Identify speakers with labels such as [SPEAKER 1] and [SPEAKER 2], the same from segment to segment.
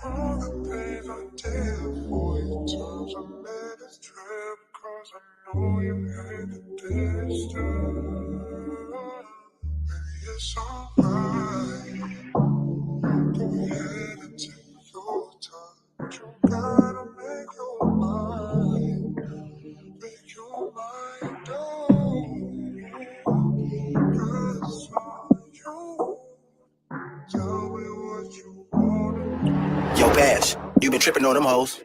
[SPEAKER 1] All the things I did for you, times I made this trip, cause I know you hate the distance. Baby, it's alright. Go ahead and take your time. But you gotta make your mind. Make your mind up. Cause it's on you. Tell me what you wanna do.
[SPEAKER 2] Yo, Bash, you been tripping on them hoes.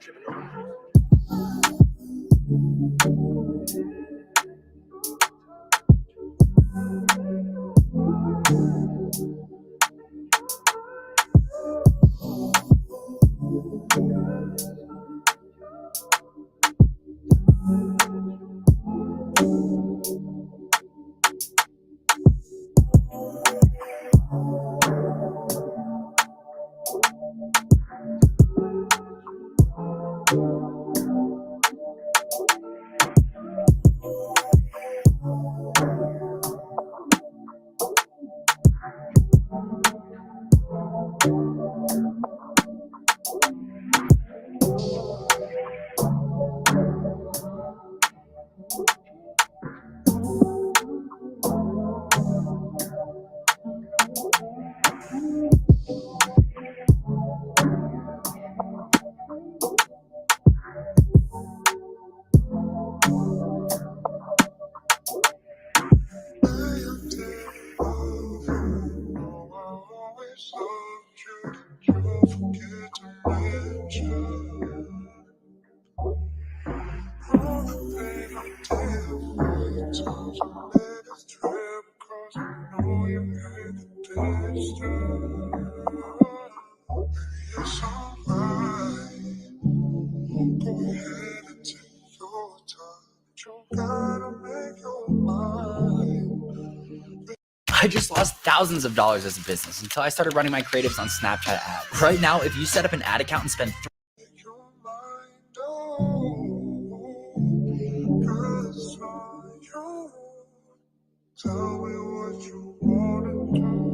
[SPEAKER 3] I just lost thousands of dollars as a business until I started running my creatives on Snapchat ads. Right now, if you set up an ad account and spend
[SPEAKER 1] Tell me what you wanna do.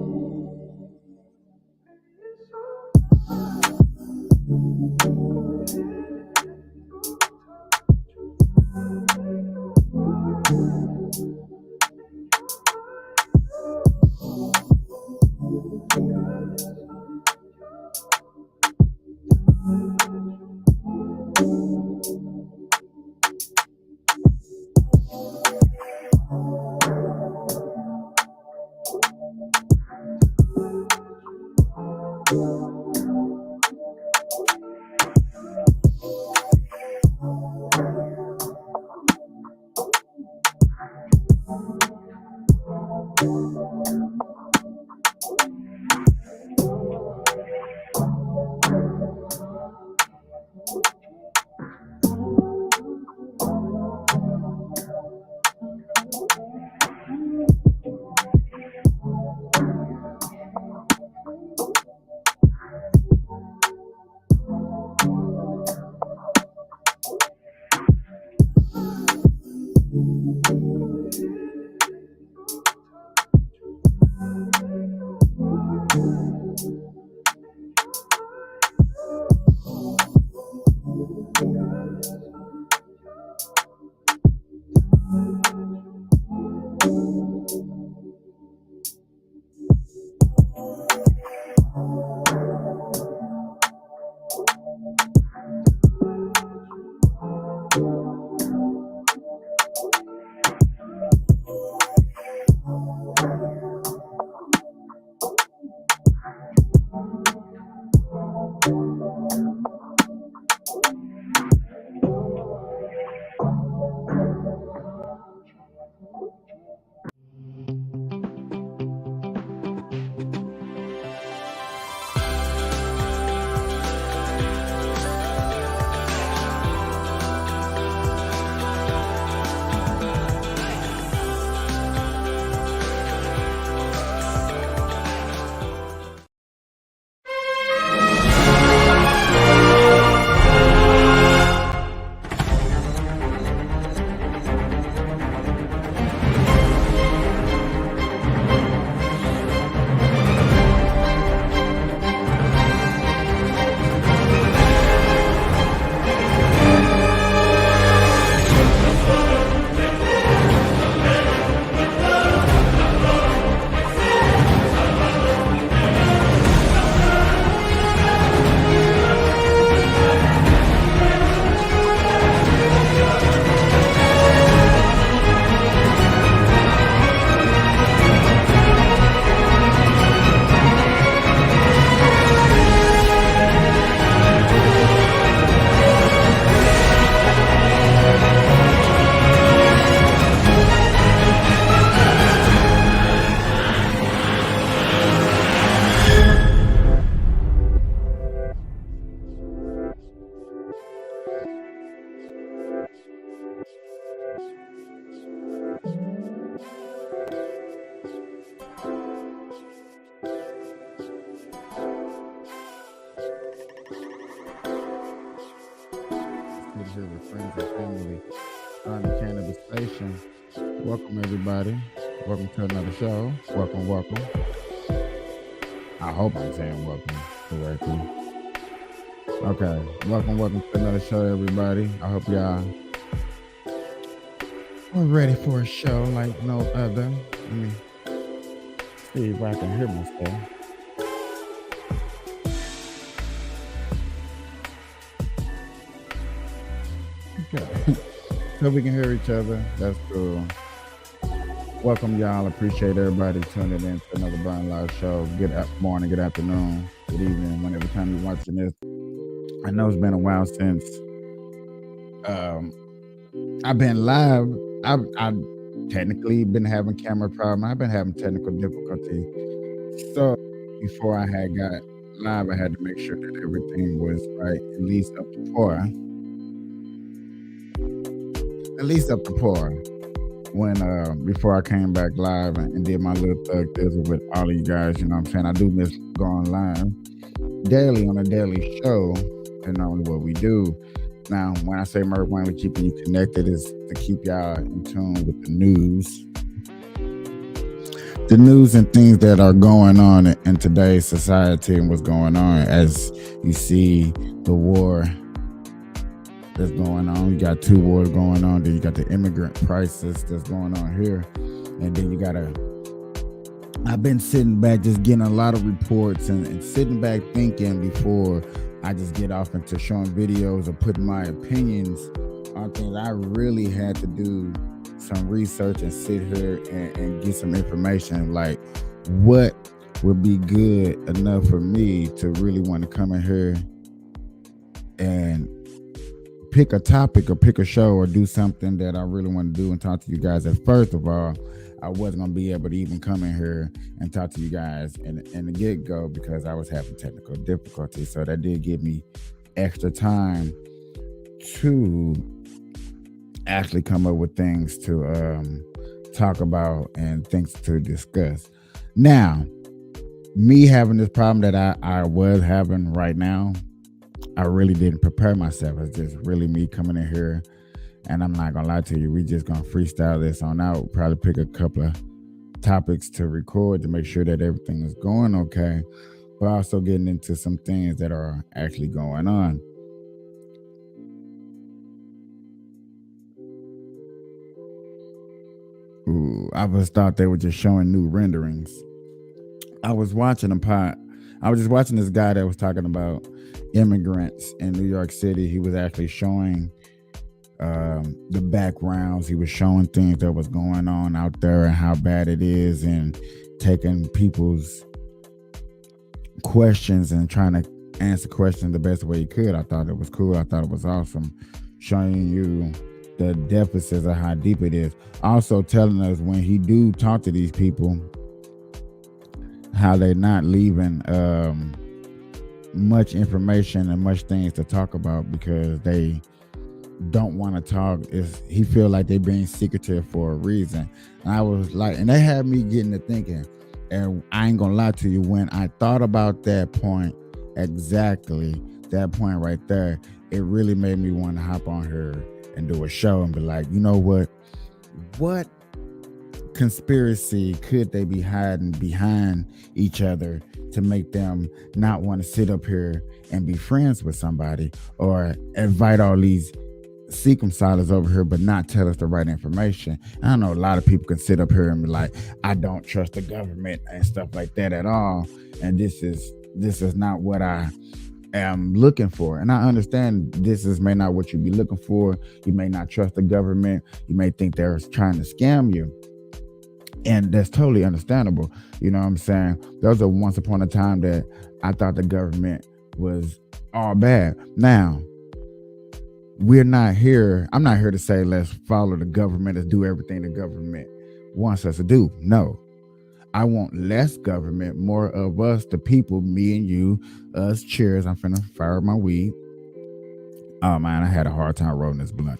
[SPEAKER 1] get here with friends and family on the Cannabis Station. Welcome, everybody. Welcome to another show. Welcome, welcome. I hope I'm saying welcome correctly. Okay, welcome to another show, everybody. I hope y'all are ready for a show like no other. Let me see if I can hear myself. Okay, so we can hear each other. That's cool. Welcome, y'all. Appreciate everybody tuning in to another Burn Live show. Good morning, good afternoon, good evening, whenever time you're watching this. I know it's been a while since I've been live. I've technically been having camera problem. I've been having technical difficulty. So before I had got live, I had to make sure that everything was right, at least up to par. At least up to par. When before I came back live and did my little thug thizzle with all of you guys, you know what I'm saying? I do miss going live daily on a daily show, and normally what we do. Now, when I say Merc Wayne, we're keeping you connected is to keep y'all in tune with the news. The news and things that are going on in today's society and what's going on. As you see the war that's going on. You got two wars going on. Then you got the immigrant crisis that's going on here. And then you got I've been sitting back just getting a lot of reports and sitting back thinking before I just get off into showing videos or putting my opinions on things. I really had to do some research and sit here and get some information, like what would be good enough for me to really want to come in here and pick a topic or pick a show or do something that I really want to do and talk to you guys. And first of all, I wasn't going to be able to even come in here and talk to you guys in the get-go because I was having technical difficulties. So that did give me extra time to actually come up with things to talk about and things to discuss. Now, me having this problem that I was having right now, I really didn't prepare myself. It's just really me coming in here, and I'm not gonna lie to you, we just gonna freestyle this on out. Probably pick a couple of topics to record to make sure that everything is going okay, but also getting into some things that are actually going on. Ooh, I just thought they were just showing new renderings. I was watching I was just watching this guy that was talking about immigrants in New York City. He was actually showing the backgrounds. He was showing things that was going on out there and how bad it is, and taking people's questions and trying to answer questions the best way he could. I thought it was cool. I thought it was awesome, showing you the deficits of how deep it is. Also telling us when he do talk to these people, how they're not leaving much information and much things to talk about because they don't want to talk. He feel like they're being secretive for a reason. And I was like, and they had me getting to thinking, and I ain't gonna lie to you, when I thought about that point, exactly that point right there, it really made me want to hop on here and do a show and be like, you know what conspiracy could they be hiding behind each other to make them not want to sit up here and be friends with somebody, or invite all these circumcisers over here but not tell us the right information. I know a lot of people can sit up here and be like, I don't trust the government and stuff like that at all, and this is not what I am looking for. And I understand this may not what you be looking for. You may not trust the government. You may think they're trying to scam you, and that's totally understandable. You know what I'm saying? There was once upon a time that I thought the government was all bad. Now, I'm not here to say let's follow the government and do everything the government wants us to do. No. I want less government, more of us, the people, me and you, us. Cheers. I'm finna fire my weed. Oh man, I had a hard time rolling this blunt.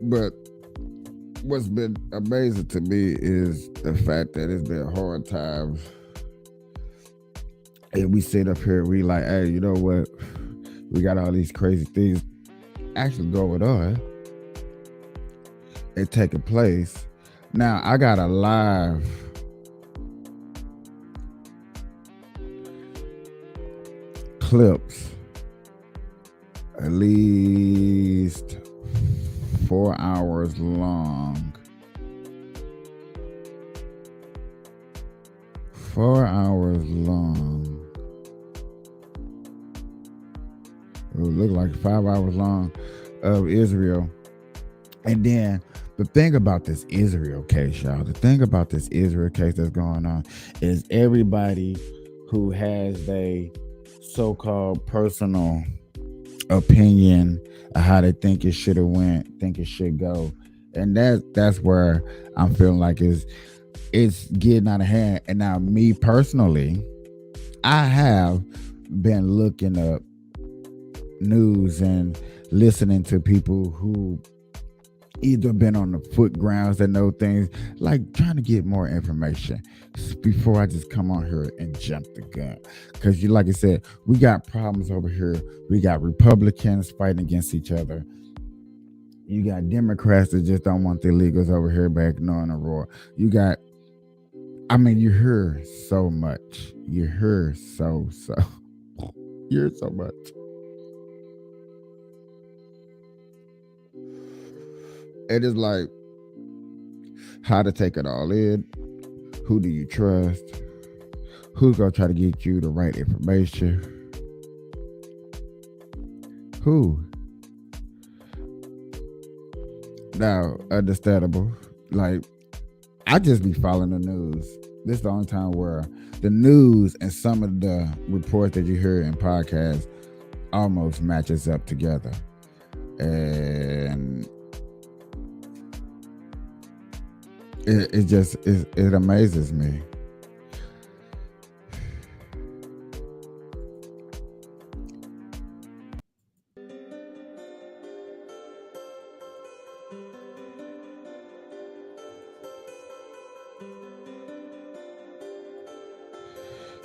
[SPEAKER 1] But what's been amazing to me is the fact that it's been hard times, and we sit up here, we like, hey, you know what? We got all these crazy things actually going on and taking place. Now I got a live clips, at least 4 hours long. 4 hours long. It would look like 5 hours long of Israel. And then the thing about this Israel case, y'all, the thing about this Israel case that's going on is everybody who has a so-called personal opinion of how they think it should have went, think it should go. And that's where I'm feeling like it's getting out of hand. And now me personally, I have been looking up news and listening to people who either been on the foot grounds that know things, like trying to get more information before I just come on here and jump the gun. Because you, like I said, we got problems over here. We got Republicans fighting against each other. You got Democrats that just don't want the illegals over here back knowing the roar. You got, I mean, you hear so much. You hear so you hear so much. It is like how to take it all in. Who do you trust? Who's gonna try to get you the right information? Who? Now, understandable. Like, I just be following the news. This is the only time where the news and some of the reports that you hear in podcasts almost matches up together. And it amazes me.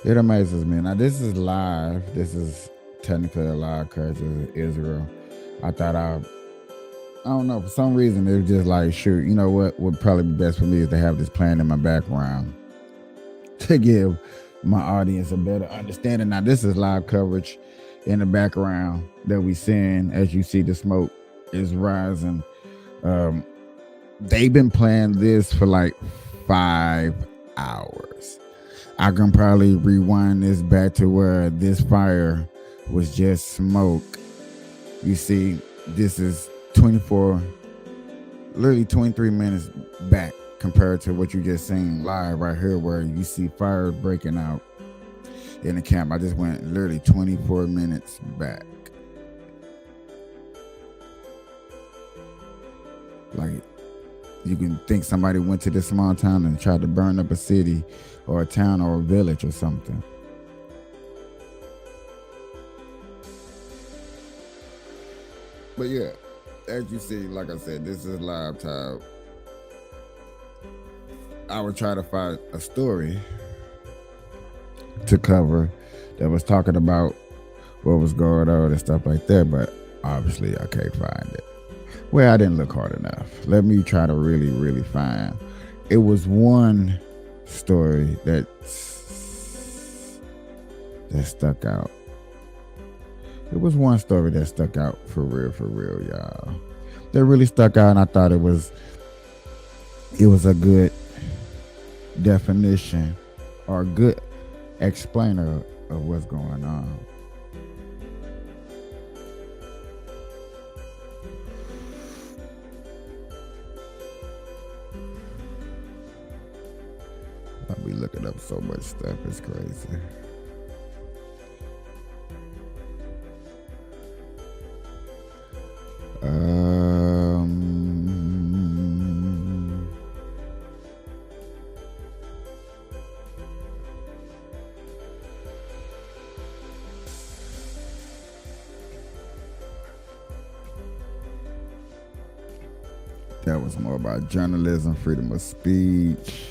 [SPEAKER 1] It amazes me. Now, this is live. This is technically a live coverage of Israel. I thought I don't know, for some reason it was just like, shoot, you know what would probably be best for me is to have this playing in my background to give my audience a better understanding. Now, this is live coverage in the background that we seeing. As you see, the smoke is rising. They've been playing this for like 5 hours. I can probably rewind this back to where this fire was just smoke. You see, this is literally 23 minutes back compared to what you just seen live right here, where you see fire breaking out in the camp. I just went literally 24 minutes back. Like, you can think somebody went to this small town and tried to burn up a city or a town or a village or something. But yeah, as you see, like I said, this is live time. I would try to find a story to cover that was talking about what was going on and stuff like that, but obviously I can't find it. Well, I didn't look hard enough. Let me try to really, really find. It was one story that stuck out. It was one story that stuck out for real, y'all. That really stuck out, and I thought it was a good definition or a good explainer of what's going on. I'll be looking up so much stuff, it's crazy. That was more about journalism, freedom of speech.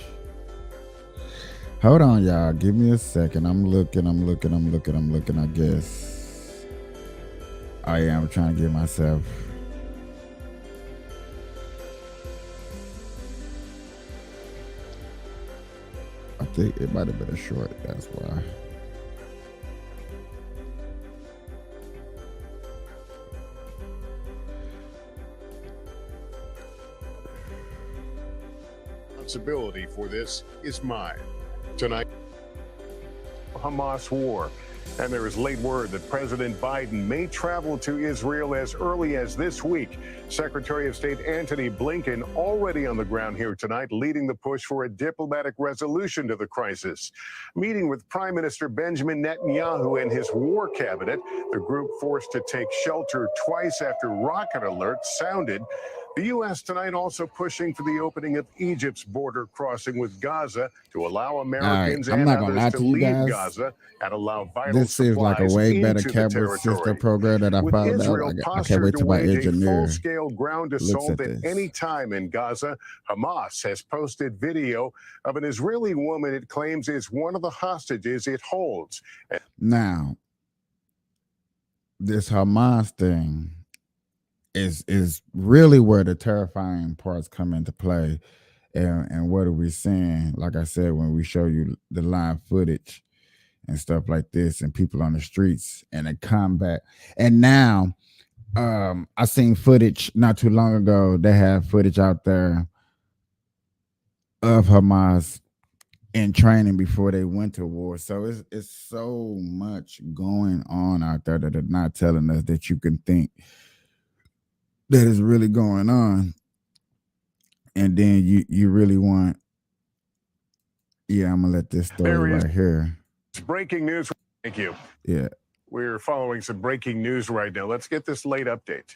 [SPEAKER 1] Hold on, y'all. Give me a second. I'm looking. I guess I am trying to get myself. I think it might have been a short. That's why.
[SPEAKER 4] Responsibility for this is mine. Tonight, Hamas war. And there is late word that President Biden may travel to Israel as early as this week. Secretary of State Antony Blinken already on the ground here tonight, leading the push for a diplomatic resolution to the crisis. Meeting with Prime Minister Benjamin Netanyahu and his war cabinet, the group forced to take shelter twice after rocket alerts sounded. The U.S. tonight also pushing for the opening of Egypt's border crossing with Gaza to allow Americans and others to leave Gaza and allow vital
[SPEAKER 1] this seems like a way better camera system program that I
[SPEAKER 4] with
[SPEAKER 1] found
[SPEAKER 4] Israel
[SPEAKER 1] out. I can't wait
[SPEAKER 4] postured
[SPEAKER 1] to
[SPEAKER 4] to
[SPEAKER 1] my
[SPEAKER 4] wage a
[SPEAKER 1] engineer
[SPEAKER 4] full-scale ground assault at any time in Gaza, Hamas has posted video of an Israeli woman it claims is one of the hostages it holds.
[SPEAKER 1] Now, this Hamas thing is really where the terrifying parts come into play. And what are we seeing? Like I said, when we show you the live footage and stuff like this, and people on the streets and the combat. And now, I seen footage not too long ago. They have footage out there of Hamas in training before they went to war. So it's so much going on out there that are not telling us that you can think that is really going on. And then you really want, I'm gonna let this story right here.
[SPEAKER 4] It's breaking news. Thank you.
[SPEAKER 1] Yeah.
[SPEAKER 4] We're following some breaking news right now. Let's get this late update.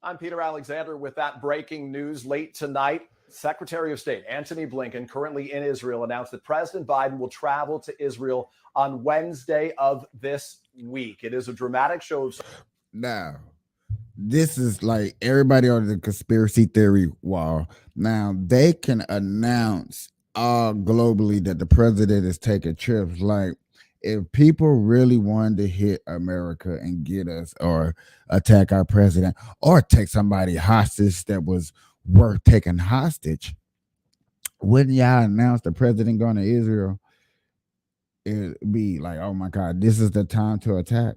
[SPEAKER 5] I'm Peter Alexander with that breaking news late tonight. Secretary of State Antony Blinken, currently in Israel, announced that President Biden will travel to Israel on Wednesday of this week. It is a dramatic show of...
[SPEAKER 1] Now, this is like everybody on the conspiracy theory wall. Now, they can announce globally that the president is taking trips. Like, if people really wanted to hit America and get us or attack our president or take somebody hostage that was worth taking hostage, wouldn't y'all announce the president going to Israel? It'd be like, oh my God, this is the time to attack.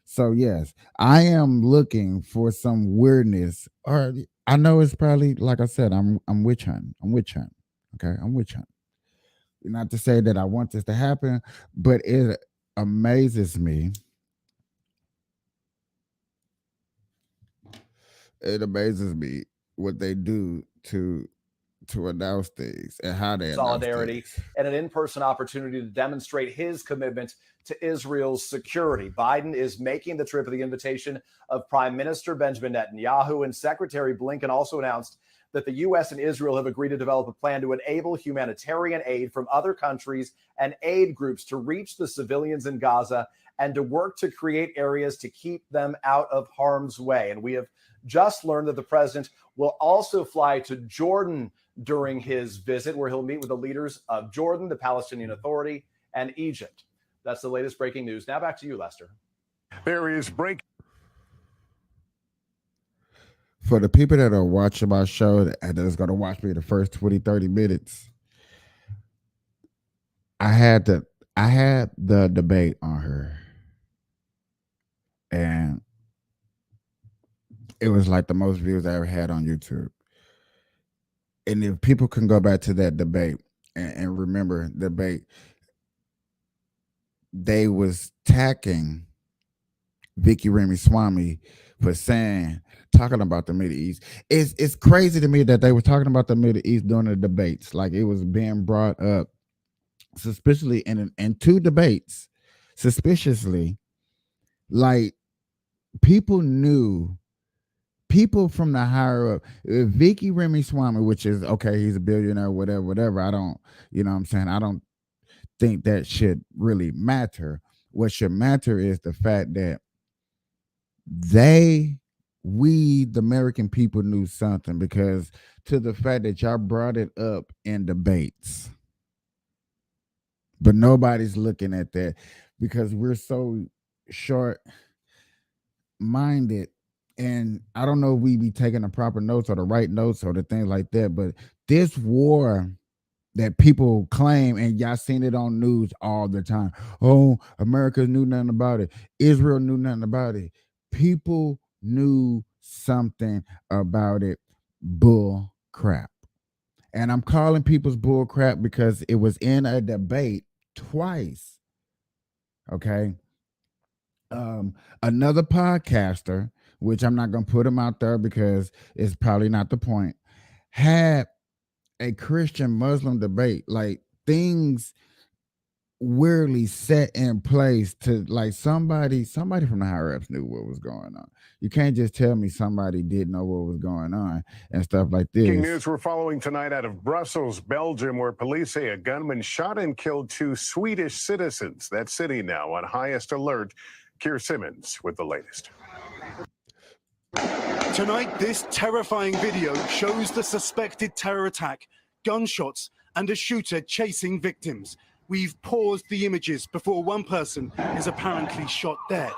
[SPEAKER 1] So yes, I am looking for some weirdness. Or I know it's probably, like I said, I'm witch hunting. Okay, I'm witch hunting. Not to say that I want this to happen, but it amazes me. It amazes me what they do to announce things and how they
[SPEAKER 5] solidarity and an in-person opportunity to demonstrate his commitment to Israel's security. Biden is making the trip at the invitation of Prime Minister Benjamin Netanyahu, and Secretary Blinken also announced that the U.S. and Israel have agreed to develop a plan to enable humanitarian aid from other countries and aid groups to reach the civilians in Gaza and to work to create areas to keep them out of harm's way. And we have just learned that the president will also fly to Jordan during his visit, where he'll meet with the leaders of Jordan, the Palestinian Authority, and Egypt. That's the latest breaking news. Now back to you, Lester.
[SPEAKER 4] There is breaking.
[SPEAKER 1] For the people that are watching my show and that's going to watch me the first 20, 30 minutes, I had the debate on her. And it was like the most views I ever had on YouTube. And if people can go back to that debate and remember the debate, they was attacking Vicky Ramaswamy for talking about the Middle East. It's crazy to me that they were talking about the Middle East during the debates. Like, it was being brought up suspiciously in two debates. Suspiciously, like, people knew. People from the higher up, Vicky Ramaswamy, which is okay, he's a billionaire, whatever. I don't, you know what I'm saying? I don't think that should really matter. What should matter is the fact that they we, the American people, knew something, because to the fact that y'all brought it up in debates, but nobody's looking at that because we're so short minded. And I don't know if we be taking the proper notes or the right notes or the things like that, but this war that people claim, and y'all seen it on news all the time. Oh, America knew nothing about it. Israel knew nothing about it. People knew something about it. Bull crap. And I'm calling people's bull crap because it was in a debate twice. Okay. Another podcaster, which I'm not going to put him out there because it's probably not the point, had a Christian Muslim debate, like things weirdly set in place to, like, somebody from the higher ups knew what was going on. You can't just tell me somebody didn't know what was going on and stuff like this.
[SPEAKER 4] Breaking news we're following tonight out of Brussels, Belgium, where police say a gunman shot and killed 2 Swedish citizens. That city now on highest alert. Keir Simmons with the latest.
[SPEAKER 6] Tonight, this terrifying video shows the suspected terror attack, gunshots, and a shooter chasing victims. We've paused the images before one person is apparently shot dead.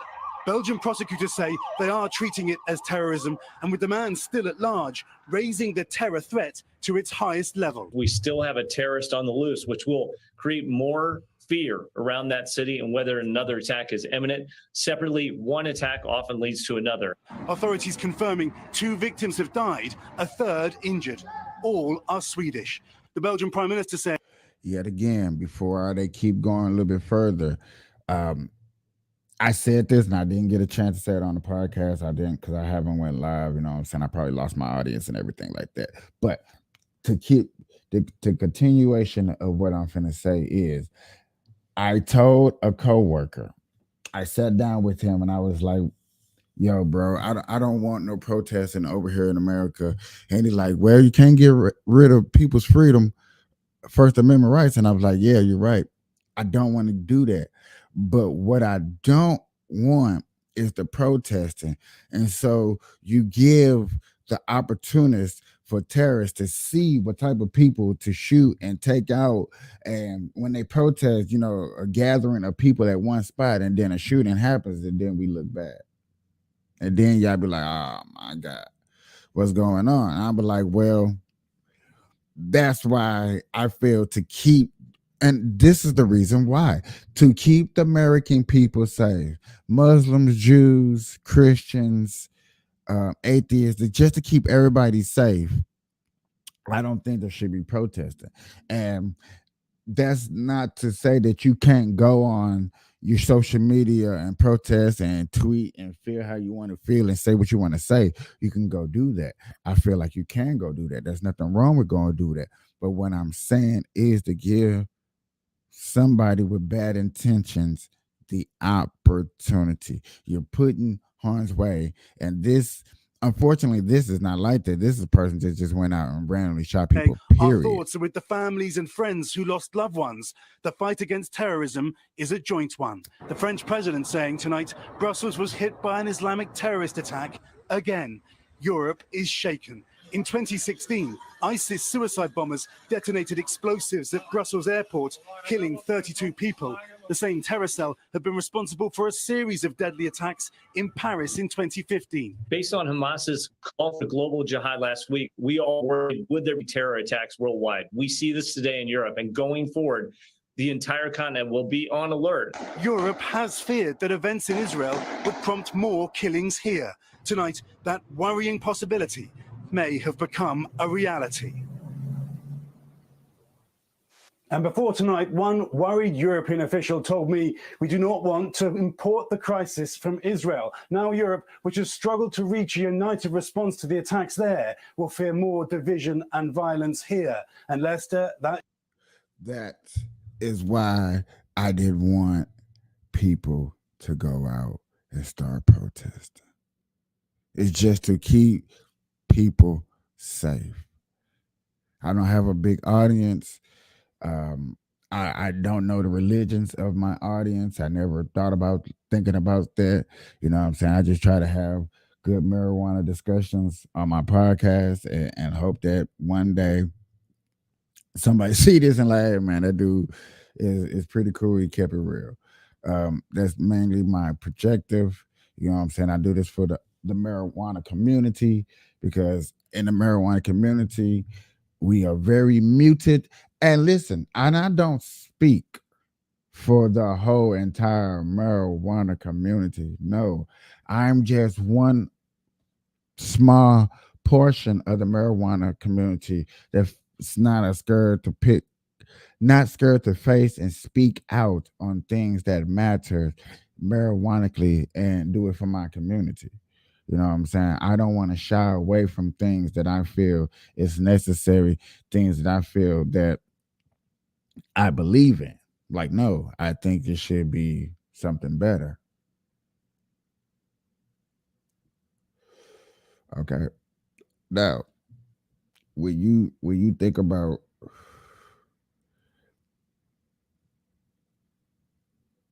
[SPEAKER 6] Belgian prosecutors say they are treating it as terrorism, and with the man still at large, raising the terror threat to its highest level.
[SPEAKER 7] We still have a terrorist on the loose, which will create more fear around that city and whether another attack is imminent. Separately, one attack often leads to another.
[SPEAKER 6] Authorities confirming 2 victims have died, a third injured. All are Swedish. The Belgian Prime Minister said,
[SPEAKER 1] yet again, before they keep going a little bit further, I said this and I didn't get a chance to say it on the podcast. I didn't because I haven't went live, you know what I'm saying? I probably lost my audience and everything like that. But to keep the continuation of what I'm finna say is, I told a coworker, I sat down with him and I was like, yo, bro, I don't want no protesting over here in America. And he's like, well, you can't get rid of people's freedom, First Amendment rights. And I was like, yeah, you're right. I don't want to do that. But what I don't want is the protesting. And so you give the opportunists for terrorists to see what type of people to shoot and take out. And when they protest, you know, a gathering of people at one spot, and then a shooting happens, and then we look bad. And then y'all be like, oh my God, what's going on? And I'll be like, well, that's why I feel to keep, and this is the reason why, to keep the American people safe, Muslims, Jews, Christians, atheists, just to keep everybody safe. I don't think there should be protesting. And that's not to say that you can't go on your social media and protest and tweet and feel how you want to feel and say what you want to say. You can go do that. I feel like you can go do that. There's nothing wrong with going to do that. But what I'm saying is to give somebody with bad intentions the opportunity. You're putting harm's way. And this, unfortunately, this is not like that. This is a person that just went out and randomly shot people, period.
[SPEAKER 6] Our thoughts are with the families and friends who lost loved ones. The fight against terrorism is a joint one. The French president saying tonight Brussels was hit by an Islamic terrorist attack again. Europe is shaken. In 2016, ISIS suicide bombers detonated explosives at Brussels airport, killing 32 people. The same terror cell had been responsible for a series of deadly attacks in Paris in 2015.
[SPEAKER 7] Based on Hamas's call for global jihad last week, we all worried, would there be terror attacks worldwide? We see this today in Europe, and going forward, the entire continent will be on alert.
[SPEAKER 6] Europe has feared that events in Israel would prompt more killings here. Tonight, that worrying possibility may have become a reality. And before tonight, one worried European official told me we do not want to import the crisis from Israel. Now Europe, which has struggled to reach a united response to the attacks there, will fear more division and violence here. And Lester, that
[SPEAKER 1] is why I didn't want people to go out and start protesting. It's just to keep people safe. I don't have a big audience. I don't know the religions of my audience. I never thought about thinking about that. You know what I'm saying? I just try to have
[SPEAKER 8] good marijuana discussions on my podcast, and hope that one day somebody see this and like, hey, man, that dude is pretty cool. He kept it real. That's mainly my projective. You know what I'm saying? I do this for the marijuana community, because in the marijuana community, we are very muted. And listen, and I don't speak for the whole entire marijuana community. No, I'm just one small portion of the marijuana community that's not scared to not scared to face and speak out on things that matter marijuanically, and do it for my community. You know what I'm saying? I don't want to shy away from things that I feel is necessary, things that I feel that I believe in. Like, no, I think it should be something better. Okay. Now, when you think about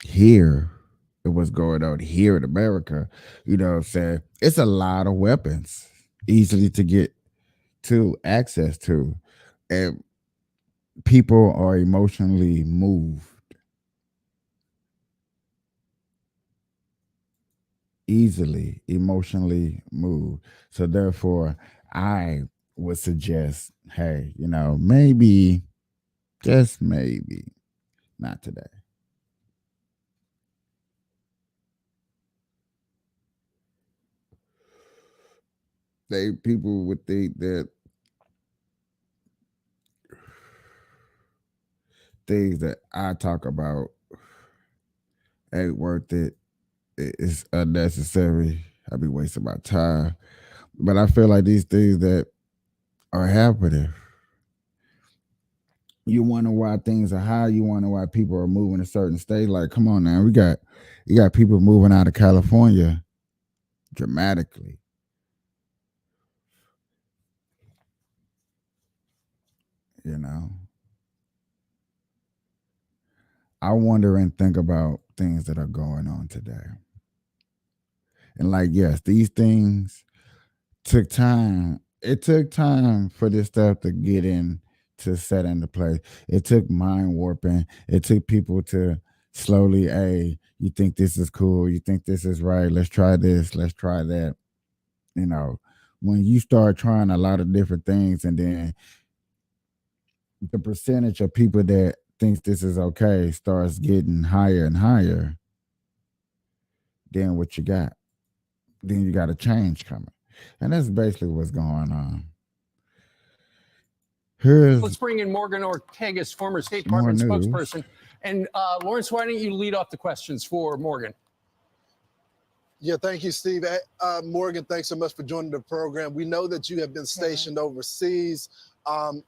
[SPEAKER 8] here, what's going on here in America, you know what I'm saying? It's a lot of weapons easily to get to access to. And people are emotionally moved. Easily emotionally moved. So therefore, I would suggest, hey, maybe, just maybe, not today. People would think that things that I talk about ain't worth it. It's unnecessary. I be wasting my time. But I feel like these things that are happening, you wonder why things are high. You wonder why people are moving a certain state. Like, come on now, you got people moving out of California dramatically. You know, I wonder and think about things that are going on today. And like, yes, these things took time. It took time for this stuff to get in, to set into place. It took mind warping. It took people to slowly, hey, you think this is cool, you think this is right, let's try this, let's try that. When you start trying a lot of different things, and then the percentage of people that thinks this is okay starts getting higher and higher, then what you got? Then you got a change coming. And that's basically what's going on.
[SPEAKER 9] Let's bring in Morgan Ortagus, former State Department
[SPEAKER 8] news.
[SPEAKER 9] spokesperson. And Lawrence, why don't you lead off the questions for Morgan?
[SPEAKER 10] Yeah, thank you, Steve. Morgan, thanks so much for joining the program. We know that you have been stationed overseas.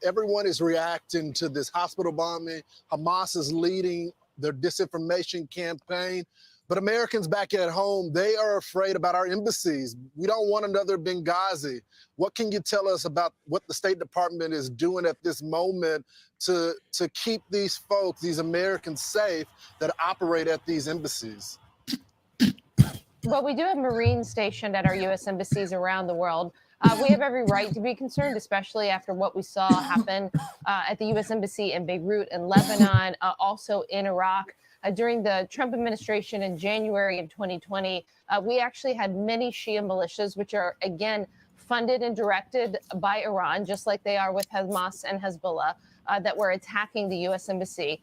[SPEAKER 10] Everyone is reacting to this hospital bombing. Hamas is leading their disinformation campaign. But Americans back at home, they are afraid about our embassies. We don't want another Benghazi. What can you tell us about what the State Department is doing at this moment to keep these folks, these Americans, safe that operate at these embassies?
[SPEAKER 11] Well, we do have Marines stationed at our U.S. embassies around the world. We have every right to be concerned, especially after what we saw happen at the U.S. Embassy in Beirut and Lebanon, also in Iraq. During the Trump administration in January of 2020, we actually had many Shia militias, which are, again, funded and directed by Iran, just like they are with Hamas and Hezbollah, that were attacking the U.S. Embassy.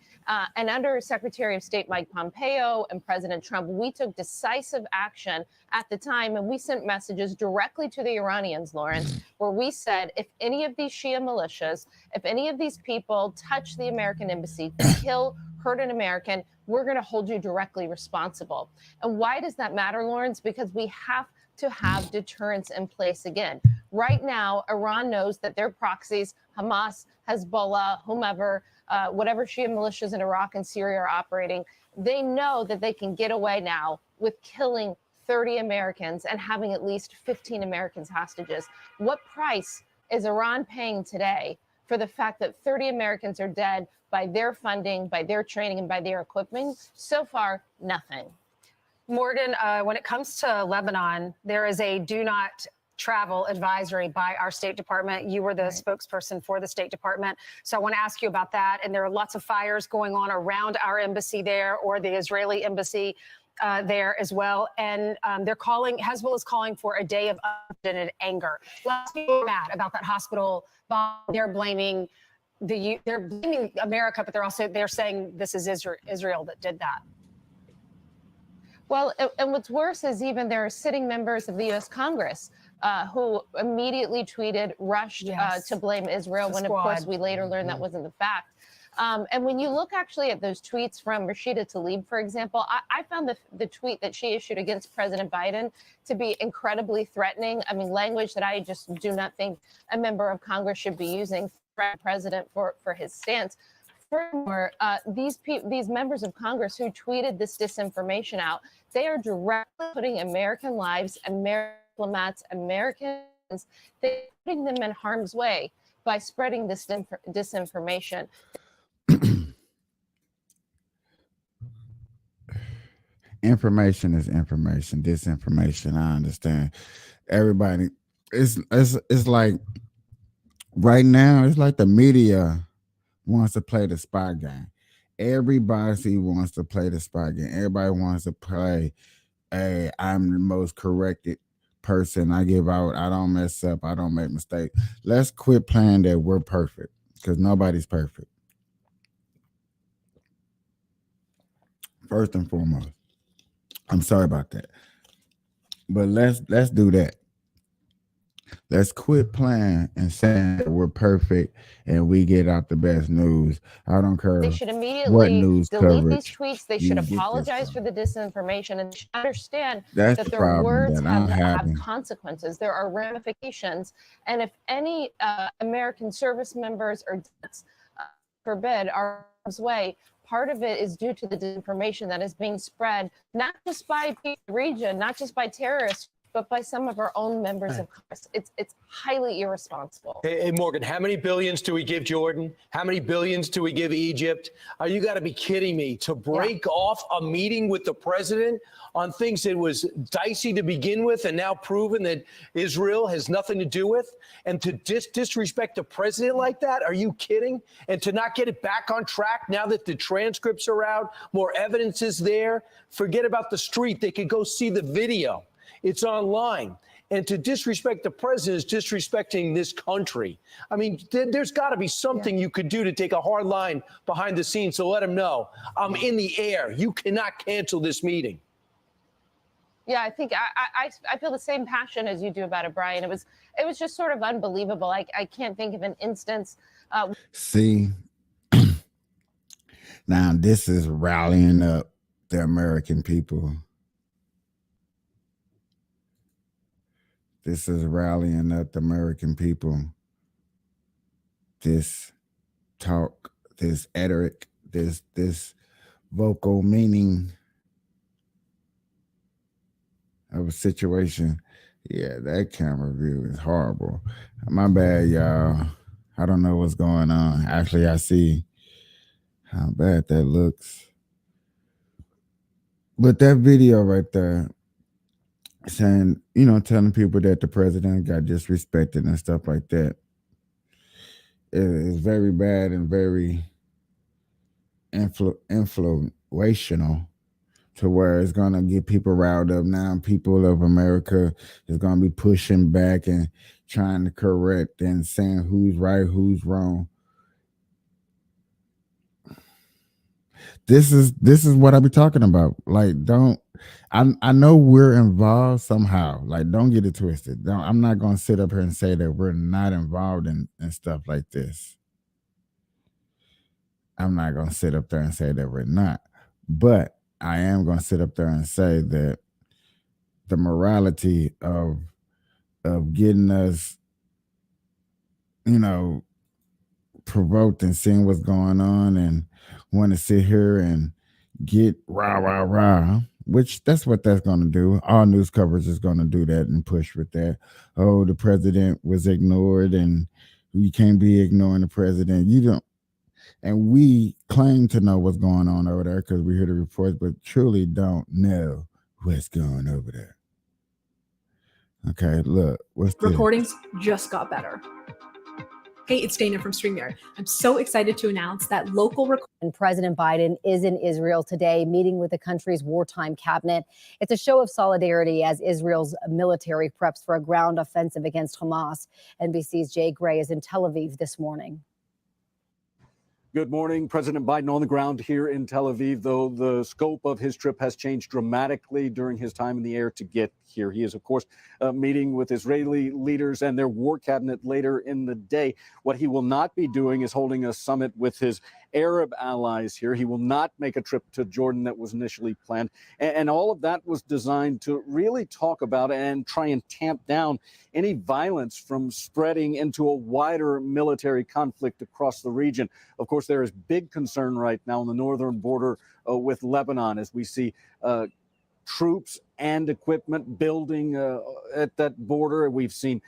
[SPEAKER 11] And under Secretary of State Mike Pompeo and President Trump, we took decisive action at the time, and we sent messages directly to the Iranians, Lawrence, where we said, if any of these Shia militias, if any of these people touch the American embassy, kill, hurt an American, we're going to hold you directly responsible. And why does that matter, Lawrence? Because we have to have deterrence in place again. Right now, Iran knows that their proxies, Hamas, Hezbollah, whomever, whatever Shia militias in Iraq and Syria are operating, they know that they can get away now with killing 30 Americans and having at least 15 Americans hostages. What price is Iran paying today for the fact that 30 Americans are dead by their funding, by their training, and by their equipment? So far, nothing.
[SPEAKER 12] Morgan, when it comes to Lebanon, there is a do not travel advisory by our State Department. You were the spokesperson for the State Department. So I want to ask you about that. And there are lots of fires going on around our embassy there, or the Israeli embassy there as well. And Hezbollah is calling for a day of unprecedented anger. Lots of people are mad about that hospital bomb. They're blaming America, but they're saying this is Israel that did that.
[SPEAKER 11] Well, and what's worse is even there are sitting members of the U.S. Congress who immediately rushed to blame Israel, when, of course, we later learned that wasn't the fact. And when you look actually at those tweets from Rashida Tlaib, for example, I found the tweet that she issued against President Biden to be incredibly threatening. I mean, language that I just do not think a member of Congress should be using for the president for his stance. Furthermore, these members of Congress who tweeted this disinformation out, they are directly putting American lives, American diplomats, Americans, they're putting them in harm's way by spreading this disinformation.
[SPEAKER 8] Information is information. Disinformation, I understand. Everybody, it's like right now, it's like the media wants to play the spy game. Everybody wants to play the spy game. Everybody wants to play I'm the most corrected person. I give out. I don't mess up. I don't make mistakes. Let's quit playing that we're perfect, because nobody's perfect. First and foremost, I'm sorry about that, but let's do that. Let's quit playing and saying that we're perfect and we get out the best news. I don't care.
[SPEAKER 11] They should immediately
[SPEAKER 8] what news
[SPEAKER 11] delete
[SPEAKER 8] coverage
[SPEAKER 11] these tweets. They should apologize for the disinformation, and they should understand
[SPEAKER 8] That's
[SPEAKER 11] that
[SPEAKER 8] the
[SPEAKER 11] their
[SPEAKER 8] problem
[SPEAKER 11] words
[SPEAKER 8] that I'm
[SPEAKER 11] have
[SPEAKER 8] having.
[SPEAKER 11] consequences. There are ramifications. And if any American service members or forbid are harm's way, part of it is due to the disinformation that is being spread, not just by the region, not just by terrorists, but by some of our own members of Congress. It's highly irresponsible.
[SPEAKER 13] Hey, Morgan, how many billions do we give Jordan? How many billions do we give Egypt? You got to be kidding me. To break off a meeting with the president on things that was dicey to begin with and now proven that Israel has nothing to do with, and to disrespect the president like that? Are you kidding? And to not get it back on track now that the transcripts are out, more evidence is there. Forget about the street. They could go see the video. It's online. And to disrespect the president is disrespecting this country. I mean, there's got to be something you could do to take a hard line behind the scenes to let him know I'm in the air. You cannot cancel this meeting.
[SPEAKER 11] Yeah, I think I feel the same passion as you do about it, Brian. It was just sort of unbelievable. I can't think of an instance.
[SPEAKER 8] See, now this is rallying up the American people. This is rallying up the American people. This talk, this rhetoric, this vocal meaning of a situation. Yeah, that camera view is horrible. My bad, y'all. I don't know what's going on. Actually, I see how bad that looks. But that video right there, saying, telling people that the president got disrespected and stuff like that, is very bad and very influential, to where it's going to get people riled up. Now people of America is going to be pushing back and trying to correct and saying who's right, who's wrong. This is what I be talking about. Like, I know we're involved somehow. Like, don't get it twisted. I'm not going to sit up here and say that we're not involved in stuff like this. I'm not going to sit up there and say that we're not. But I am going to sit up there and say that the morality of getting us, provoked and seeing what's going on and want to sit here and get rah, which that's what that's going to do. All news coverage is going to do that and push with that. Oh, the president was ignored and you can't be ignoring the president. You don't. And we claim to know what's going on over there because we hear the reports, but truly don't know what's going over there. Okay, look, what's this?
[SPEAKER 14] Recordings just got better. Hey, it's Dana from StreamYard. I'm so excited to announce that
[SPEAKER 15] And President Biden is in Israel today, meeting with the country's wartime cabinet. It's a show of solidarity as Israel's military preps for a ground offensive against Hamas. NBC's Jay Gray is in Tel Aviv this morning.
[SPEAKER 16] Good morning. President Biden on the ground here in Tel Aviv, though the scope of his trip has changed dramatically during his time in the air to get here. He is, of course, meeting with Israeli leaders and their war cabinet later in the day. What he will not be doing is holding a summit with his Arab allies here. He will not make a trip to Jordan that was initially planned. And all of that was designed to really talk about and try and tamp down any violence from spreading into a wider military conflict across the region. Of course, there is big concern right now on the northern border with Lebanon as we see troops and equipment building at that border. We've seen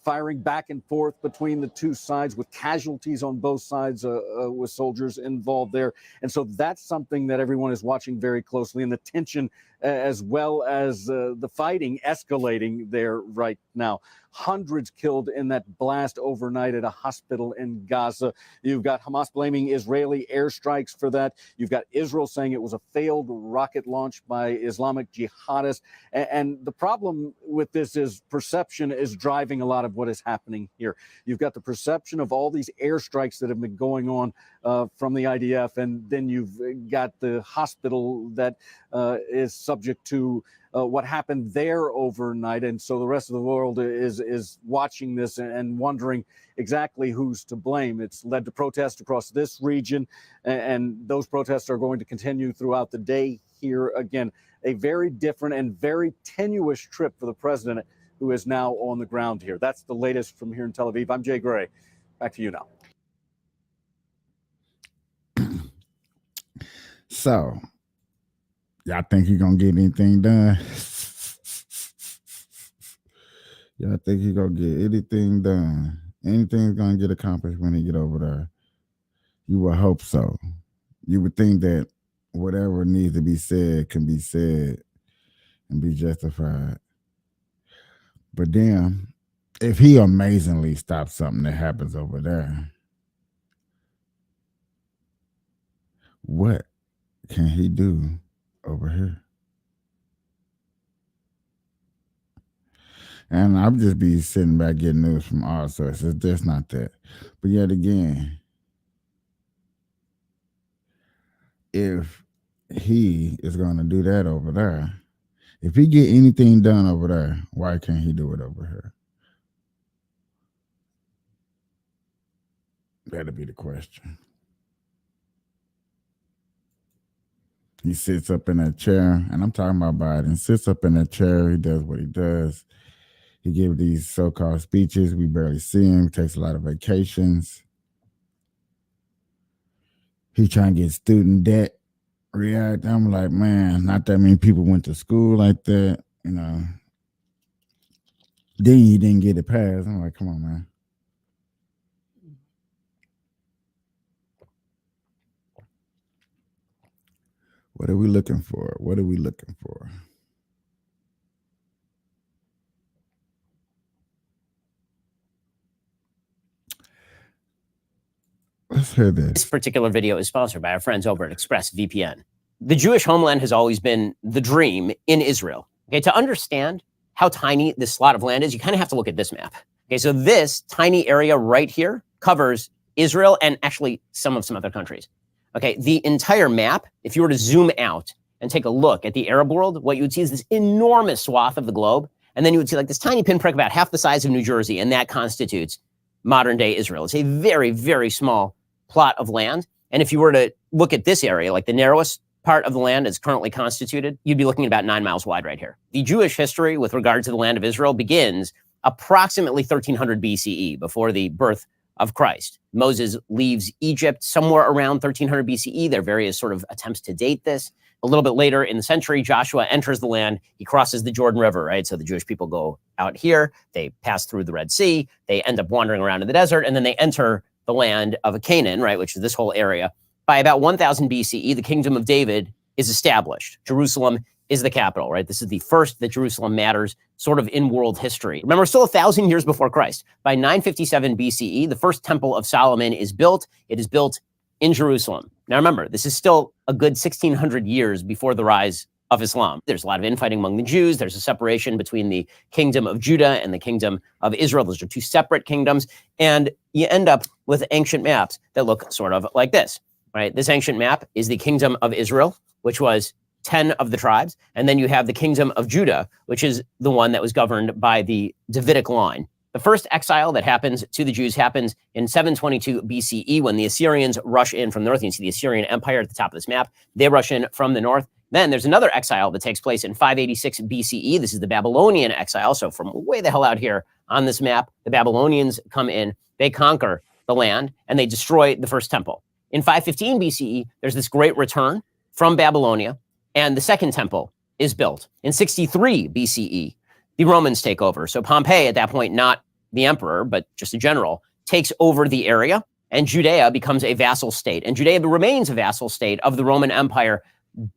[SPEAKER 16] firing back and forth between the two sides with casualties on both sides with soldiers involved there. And so that's something that everyone is watching very closely, and the tension as well as the fighting escalating there right now. Hundreds killed in that blast overnight at a hospital in Gaza. You've got Hamas blaming Israeli airstrikes for that. You've got Israel saying it was a failed rocket launch by Islamic jihadists. And the problem with this is perception is driving a lot of what is happening here. You've got the perception of all these airstrikes that have been going on from the IDF, and then you've got the hospital that is subject to what happened there overnight. And so the rest of the world is watching this and wondering exactly who's to blame. It's led to protests across this region, and those protests are going to continue throughout the day here. Again, a very different and very tenuous trip for the president, who is now on the ground here. That's the latest from here in Tel Aviv. I'm Jay Gray. Back to you now.
[SPEAKER 8] So, y'all think you're gonna get anything done? Y'all think you're gonna get anything done? Anything's gonna get accomplished when he get over there? You would hope so. You would think that whatever needs to be said can be said and be justified. But then, if he amazingly stops something that happens over there, what can he do over here? And I'll just be sitting back getting news from all sources. That's not that. But yet again, if he is going to do that over there, if he get anything done over there, why can't he do it over here? That'll be the question. He sits up in that chair, and I'm talking about Biden, sits up in that chair, he does what he does. He gives these so-called speeches. We barely see him. He takes a lot of vacations. He trying to get student debt react. I'm like, man, not that many people went to school like that, you know. Then he didn't get it passed. I'm like, come on, man. What are we looking for? What are we looking for? Let's hear this.
[SPEAKER 17] This particular video is sponsored by our friends over at ExpressVPN. The Jewish homeland has always been the dream in Israel. Okay, to understand how tiny this slot of land is, you kind of have to look at this map. Okay, so this tiny area right here covers Israel and actually some other countries. Okay, the entire map, if you were to zoom out and take a look at the Arab world, what you would see is this enormous swath of the globe. And then you would see like this tiny pinprick about half the size of New Jersey, and that constitutes modern day Israel. It's a very, very small plot of land. And if you were to look at this area, like the narrowest part of the land is currently constituted, you'd be looking at about 9 miles wide right here. The Jewish history with regard to the land of Israel begins approximately 1300 BCE, before the birth of Christ. Moses leaves Egypt somewhere around 1300 BCE. There are various sort of attempts to date this. A little bit later in the century, Joshua enters the land. He crosses the Jordan River, right? So the Jewish people go out here. They pass through the Red Sea. They end up wandering around in the desert, and then they enter the land of Canaan, right, which is this whole area. By about 1000 BCE, the kingdom of David is established. Jerusalem is the capital, right? This is the first that Jerusalem matters sort of in world history. Remember, still 1,000 years before Christ. By 957 BCE, the first Temple of Solomon is built. It is built in Jerusalem. Now remember, this is still a good 1,600 years before the rise of Islam. There's a lot of infighting among the Jews. There's a separation between the kingdom of Judah and the kingdom of Israel. Those are two separate kingdoms. And you end up with ancient maps that look sort of like this, right? This ancient map is the kingdom of Israel, which was 10 of the tribes. And then you have the kingdom of Judah, which is the one that was governed by the Davidic line. The first exile that happens to the Jews happens in 722 BCE when the Assyrians rush in from the north. You can see the Assyrian Empire at the top of this map. They rush in from the north. Then there's another exile that takes place in 586 BCE. This is the Babylonian exile. So from way the hell out here on this map, the Babylonians come in, they conquer the land, and they destroy the first temple. In 515 BCE, there's this great return from Babylonia, and the second temple is built. In 63 BCE, the Romans take over. So Pompey, at that point, not the emperor, but just a general, takes over the area, and Judea becomes a vassal state. And Judea remains a vassal state of the Roman Empire,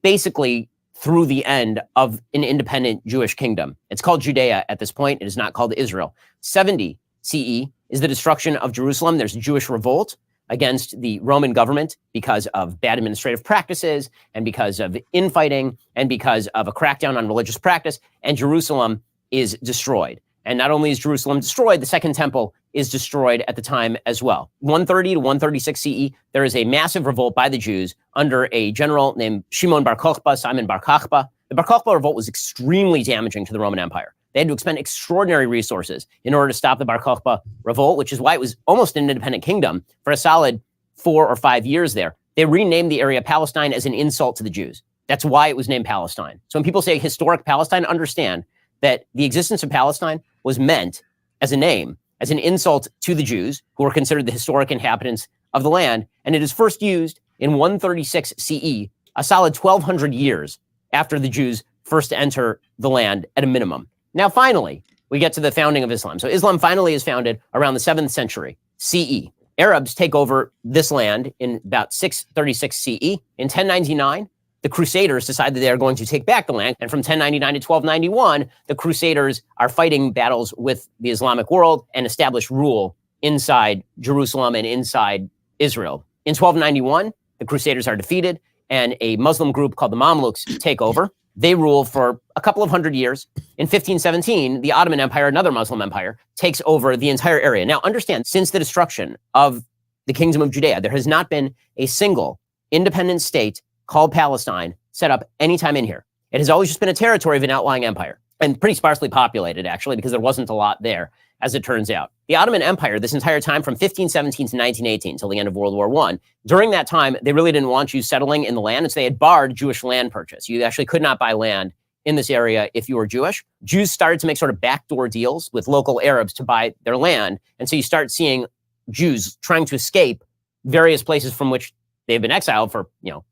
[SPEAKER 17] basically through the end of an independent Jewish kingdom. It's called Judea at this point. It is not called Israel. 70 CE is the destruction of Jerusalem. There's a Jewish revolt against the Roman government because of bad administrative practices and because of infighting and because of a crackdown on religious practice, and Jerusalem is destroyed. And not only is Jerusalem destroyed, the second temple is destroyed at the time as well. 130 to 136 CE, there is a massive revolt by the Jews under a general named Shimon Bar Kokhba, Simon Bar Kokhba. The Bar Kokhba revolt was extremely damaging to the Roman Empire. They had to expend extraordinary resources in order to stop the Bar Kokhba revolt, which is why it was almost an independent kingdom for a solid 4 or 5 years there. They renamed the area Palestine as an insult to the Jews. That's why it was named Palestine. So when people say historic Palestine, understand that the existence of Palestine was meant as a name, as an insult to the Jews, who were considered the historic inhabitants of the land. And it is first used in 136 CE, a solid 1,200 years after the Jews first enter the land at a minimum. Now, finally, we get to the founding of Islam. So Islam finally is founded around the 7th century CE. Arabs take over this land in about 636 CE. In 1099, the Crusaders decide that they are going to take back the land. And from 1099 to 1291, the Crusaders are fighting battles with the Islamic world and establish rule inside Jerusalem and inside Israel. In 1291, the Crusaders are defeated, and a Muslim group called the Mamluks take over. They rule for a couple of hundred years. In 1517, the Ottoman Empire, another Muslim empire, takes over the entire area. Now, understand, since the destruction of the Kingdom of Judea, there has not been a single independent state called Palestine set up anytime in here. It has always just been a territory of an outlying empire, and pretty sparsely populated, actually, because there wasn't a lot there, as it turns out. The Ottoman Empire, this entire time from 1517 to 1918, till the end of World War I, during that time, they really didn't want Jews settling in the land, and so they had barred Jewish land purchase. You actually could not buy land in this area if you were Jewish. Jews started to make sort of backdoor deals with local Arabs to buy their land, and so you start seeing Jews trying to escape various places from which they've been exiled for,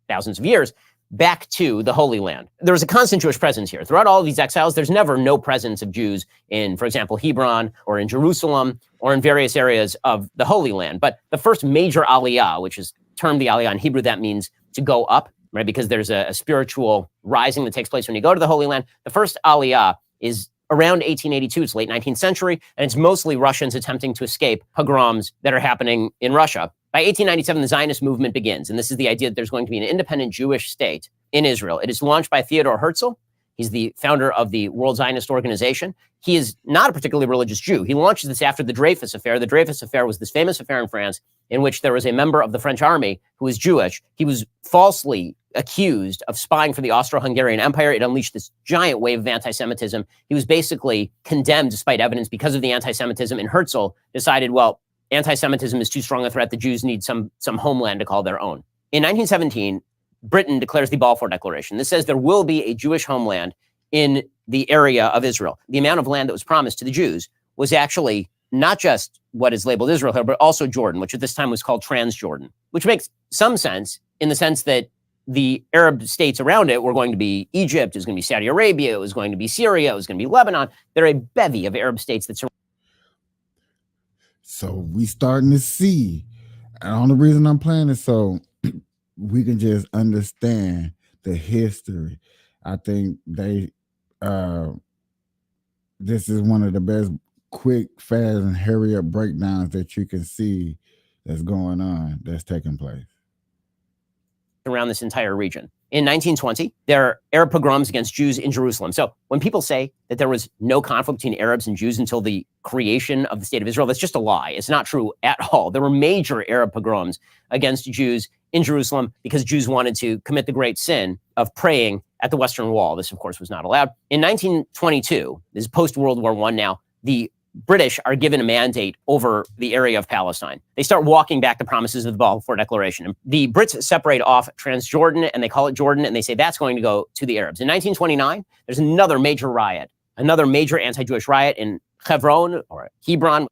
[SPEAKER 17] thousands of years, back to the Holy Land. There's a constant Jewish presence here. Throughout all of these exiles, there's never no presence of Jews in, for example, Hebron or in Jerusalem or in various areas of the Holy Land. But the first major aliyah, which is termed the aliyah in Hebrew, that means to go up, right? Because there's a spiritual rising that takes place when you go to the Holy Land. The first aliyah is around 1882. It's late 19th century, and it's mostly Russians attempting to escape pogroms that are happening in Russia. By 1897, the Zionist movement begins, and this is the idea that there's going to be an independent Jewish state in Israel. It is launched by Theodor Herzl. He's the founder of the World Zionist Organization. He is not a particularly religious Jew. He launches this after the Dreyfus Affair. The Dreyfus Affair was this famous affair in France in which there was a member of the French army who was Jewish. He was falsely accused of spying for the Austro-Hungarian Empire. It unleashed this giant wave of anti-Semitism. He was basically condemned despite evidence because of the anti-Semitism, and Herzl decided, well, anti-Semitism is too strong a threat. The Jews need some homeland to call their own. In 1917, Britain declares the Balfour Declaration. This says there will be a Jewish homeland in the area of Israel. The amount of land that was promised to the Jews was actually not just what is labeled Israel here, but also Jordan, which at this time was called Transjordan, which makes some sense in the sense that the Arab states around it were going to be Egypt, it was going to be Saudi Arabia, it was going to be Syria, it was going to be Lebanon. There are a bevy of Arab states that surround.
[SPEAKER 8] So we starting to see, and the only reason I'm playing is so we can just understand the history. I think they this is one of the best quick, fast, and hurry up breakdowns that you can see that's going on, that's taking place
[SPEAKER 17] around this entire region. In 1920, there are Arab pogroms against Jews in Jerusalem. So when people say that there was no conflict between Arabs and Jews until the creation of the state of Israel, that's just a lie. It's not true at all. There were major Arab pogroms against Jews in Jerusalem because Jews wanted to commit the great sin of praying at the Western Wall. This, of course, was not allowed. In 1922, this is post-World War I now, the British are given a mandate over the area of Palestine. They start walking back the promises of the Balfour Declaration. And the Brits separate off Transjordan, and they call it Jordan, and they say that's going to go to the Arabs. In 1929, there's another major riot, another major anti-Jewish riot in Hebron.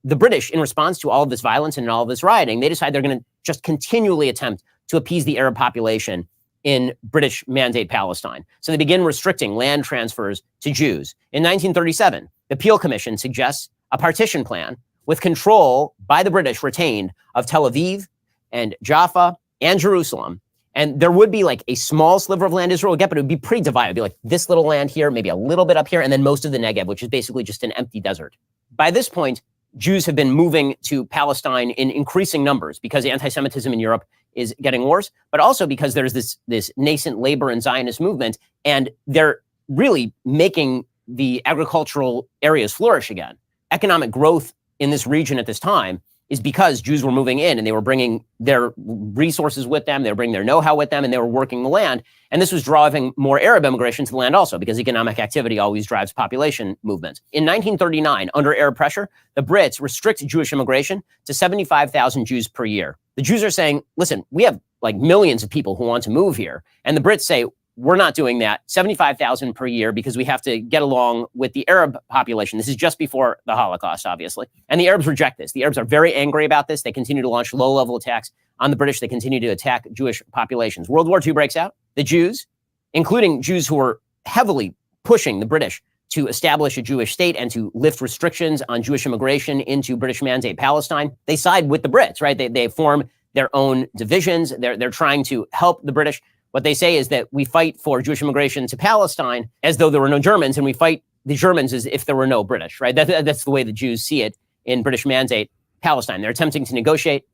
[SPEAKER 17] The British, in response to all of this violence and all of this rioting, they decide they're going to just continually attempt to appease the Arab population in British Mandate Palestine. So they begin restricting land transfers to Jews. In 1937, the Peel Commission suggests a partition plan with control by the British retained of Tel Aviv and Jaffa and Jerusalem. And there would be like a small sliver of land Israel would get, but it would be pretty divided. It'd be like this little land here, maybe a little bit up here, and then most of the Negev, which is basically just an empty desert. By this point, Jews have been moving to Palestine in increasing numbers because anti-Semitism in Europe is getting worse, but also because there's this nascent labor and Zionist movement, and they're really making the agricultural areas flourish again. Economic growth in this region at this time is because Jews were moving in and they were bringing their resources with them, they were bringing their know-how with them, and they were working the land. And this was driving more Arab immigration to the land also, because economic activity always drives population movement. In 1939, under Arab pressure, the Brits restrict Jewish immigration to 75,000 Jews per year. The Jews are saying, listen, we have like millions of people who want to move here. And the Brits say, we're not doing that, 75,000 per year, because we have to get along with the Arab population. This is just before the Holocaust, obviously. And the Arabs reject this. The Arabs are very angry about this. They continue to launch low-level attacks on the British. They continue to attack Jewish populations. World War II breaks out. The Jews, including Jews who were heavily pushing the British to establish a Jewish state and to lift restrictions on Jewish immigration into British Mandate Palestine, they side with the Brits, right? They form their own divisions. They're trying to help the British. What they say is that we fight for Jewish immigration to Palestine as though there were no Germans, and we fight the Germans as if there were no British, right? That's the way the Jews see it in British Mandate Palestine. They're attempting to negotiate.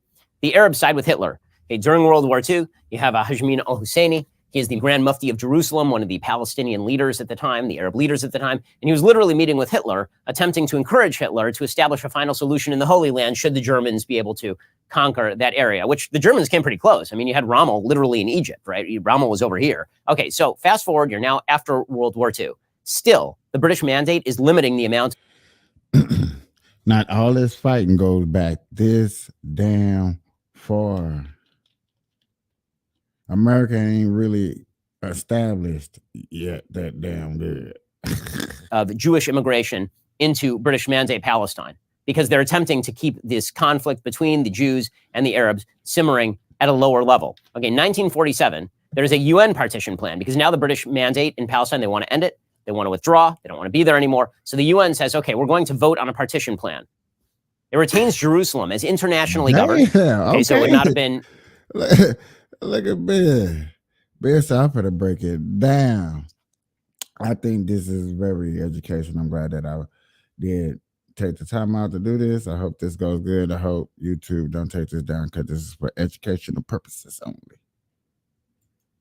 [SPEAKER 17] The Arabs side with Hitler. Okay, during World War II, you have Hashmin al-Husseini. He is the Grand Mufti of Jerusalem, one of the Palestinian leaders at the time, the Arab leaders at the time. And he was literally meeting with Hitler, attempting to encourage Hitler to establish a final solution in the Holy Land should the Germans be able to conquer that area, which the Germans came pretty close. I mean, you had Rommel literally in Egypt, right? Rommel was over here. Okay, so fast forward, you're now after World War II. Still, the British Mandate is limiting the amount.
[SPEAKER 8] Not all this fighting goes back this damn far. America ain't really established yet that damn good.
[SPEAKER 17] Of Jewish immigration into British Mandate Palestine, because they're attempting to keep this conflict between the Jews and the Arabs simmering at a lower level. Okay, 1947, there's a UN partition plan, because now the British Mandate in Palestine, they want to end it. They want to withdraw. They don't want to be there anymore. So the UN says, okay, we're going to vote on a partition plan. It retains Jerusalem as internationally governed. Okay, so it would not have been...
[SPEAKER 8] Look at Ben. Ben said, I'm going to break it down. I think this is very educational. I'm glad that I did take the time out to do this. I hope this goes good. I hope YouTube don't take this down, because this is for educational purposes only.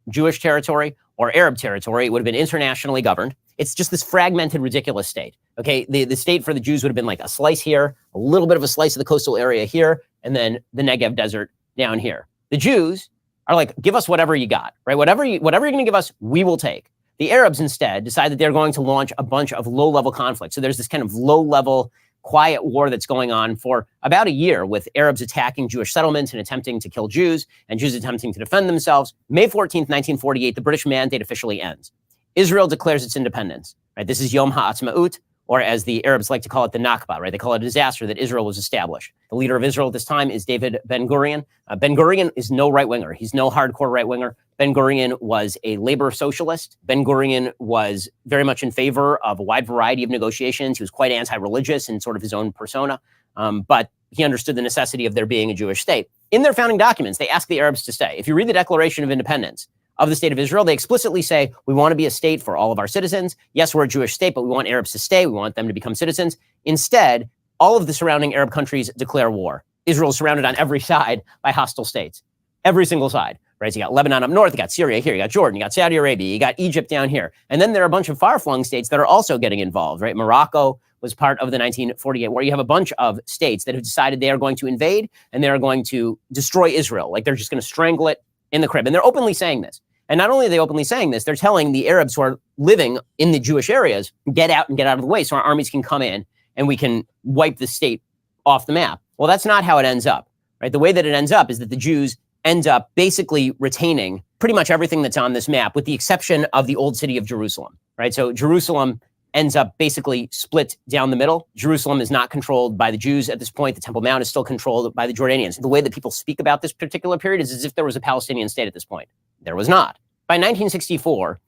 [SPEAKER 17] Jewish territory or Arab territory, it would have been internationally governed. It's just this fragmented, ridiculous state. Okay, the state for the Jews would have been like a slice here, a little bit of a slice of the coastal area here, and then the Negev desert down here. The Jews are like, give us whatever you got, right? Whatever you're going to give us, we will take. The Arabs instead decide that they're going to launch a bunch of low-level conflicts. So there's this kind of low-level, quiet war that's going on for about a year, with Arabs attacking Jewish settlements and attempting to kill Jews, and Jews attempting to defend themselves. May 14th, 1948, the British Mandate officially ends. Israel declares its independence, right? This is Yom HaAtzmaut, or as the Arabs like to call it, the Nakba, right? They call it a disaster that Israel was established. The leader of Israel at this time is David Ben-Gurion. Ben-Gurion is no right-winger. He's no hardcore right-winger. Ben-Gurion was a labor socialist. Ben-Gurion was very much in favor of a wide variety of negotiations. He was quite anti-religious in sort of his own persona, but he understood the necessity of there being a Jewish state. In their founding documents, they ask the Arabs to stay. If you read the Declaration of Independence of the state of Israel, they explicitly say, we want to be a state for all of our citizens. Yes, we're a Jewish state, but we want Arabs to stay. We want them to become citizens. Instead, all of the surrounding Arab countries declare war. Israel is surrounded on every side by hostile states, every single side, right? So you got Lebanon up north, you got Syria here, you got Jordan, you got Saudi Arabia, you got Egypt down here. And then there are a bunch of far-flung states that are also getting involved, right? Morocco was part of the 1948 war. You have a bunch of states that have decided they are going to invade and they are going to destroy Israel. Like they're just going to strangle it in the crib. And they're openly saying this. And not only are they openly saying this, they're telling the Arabs who are living in the Jewish areas, get out and get out of the way so our armies can come in and we can wipe the state off the map. Well, that's not how it ends up, right? The way that it ends up is that the Jews end up basically retaining pretty much everything that's on this map, with the exception of the old city of Jerusalem, right? So Jerusalem ends up basically split down the middle. Jerusalem is not controlled by the Jews at this point. The Temple Mount is still controlled by the Jordanians. The way that people speak about this particular period is as if there was a Palestinian state at this point. There was not. By 1964,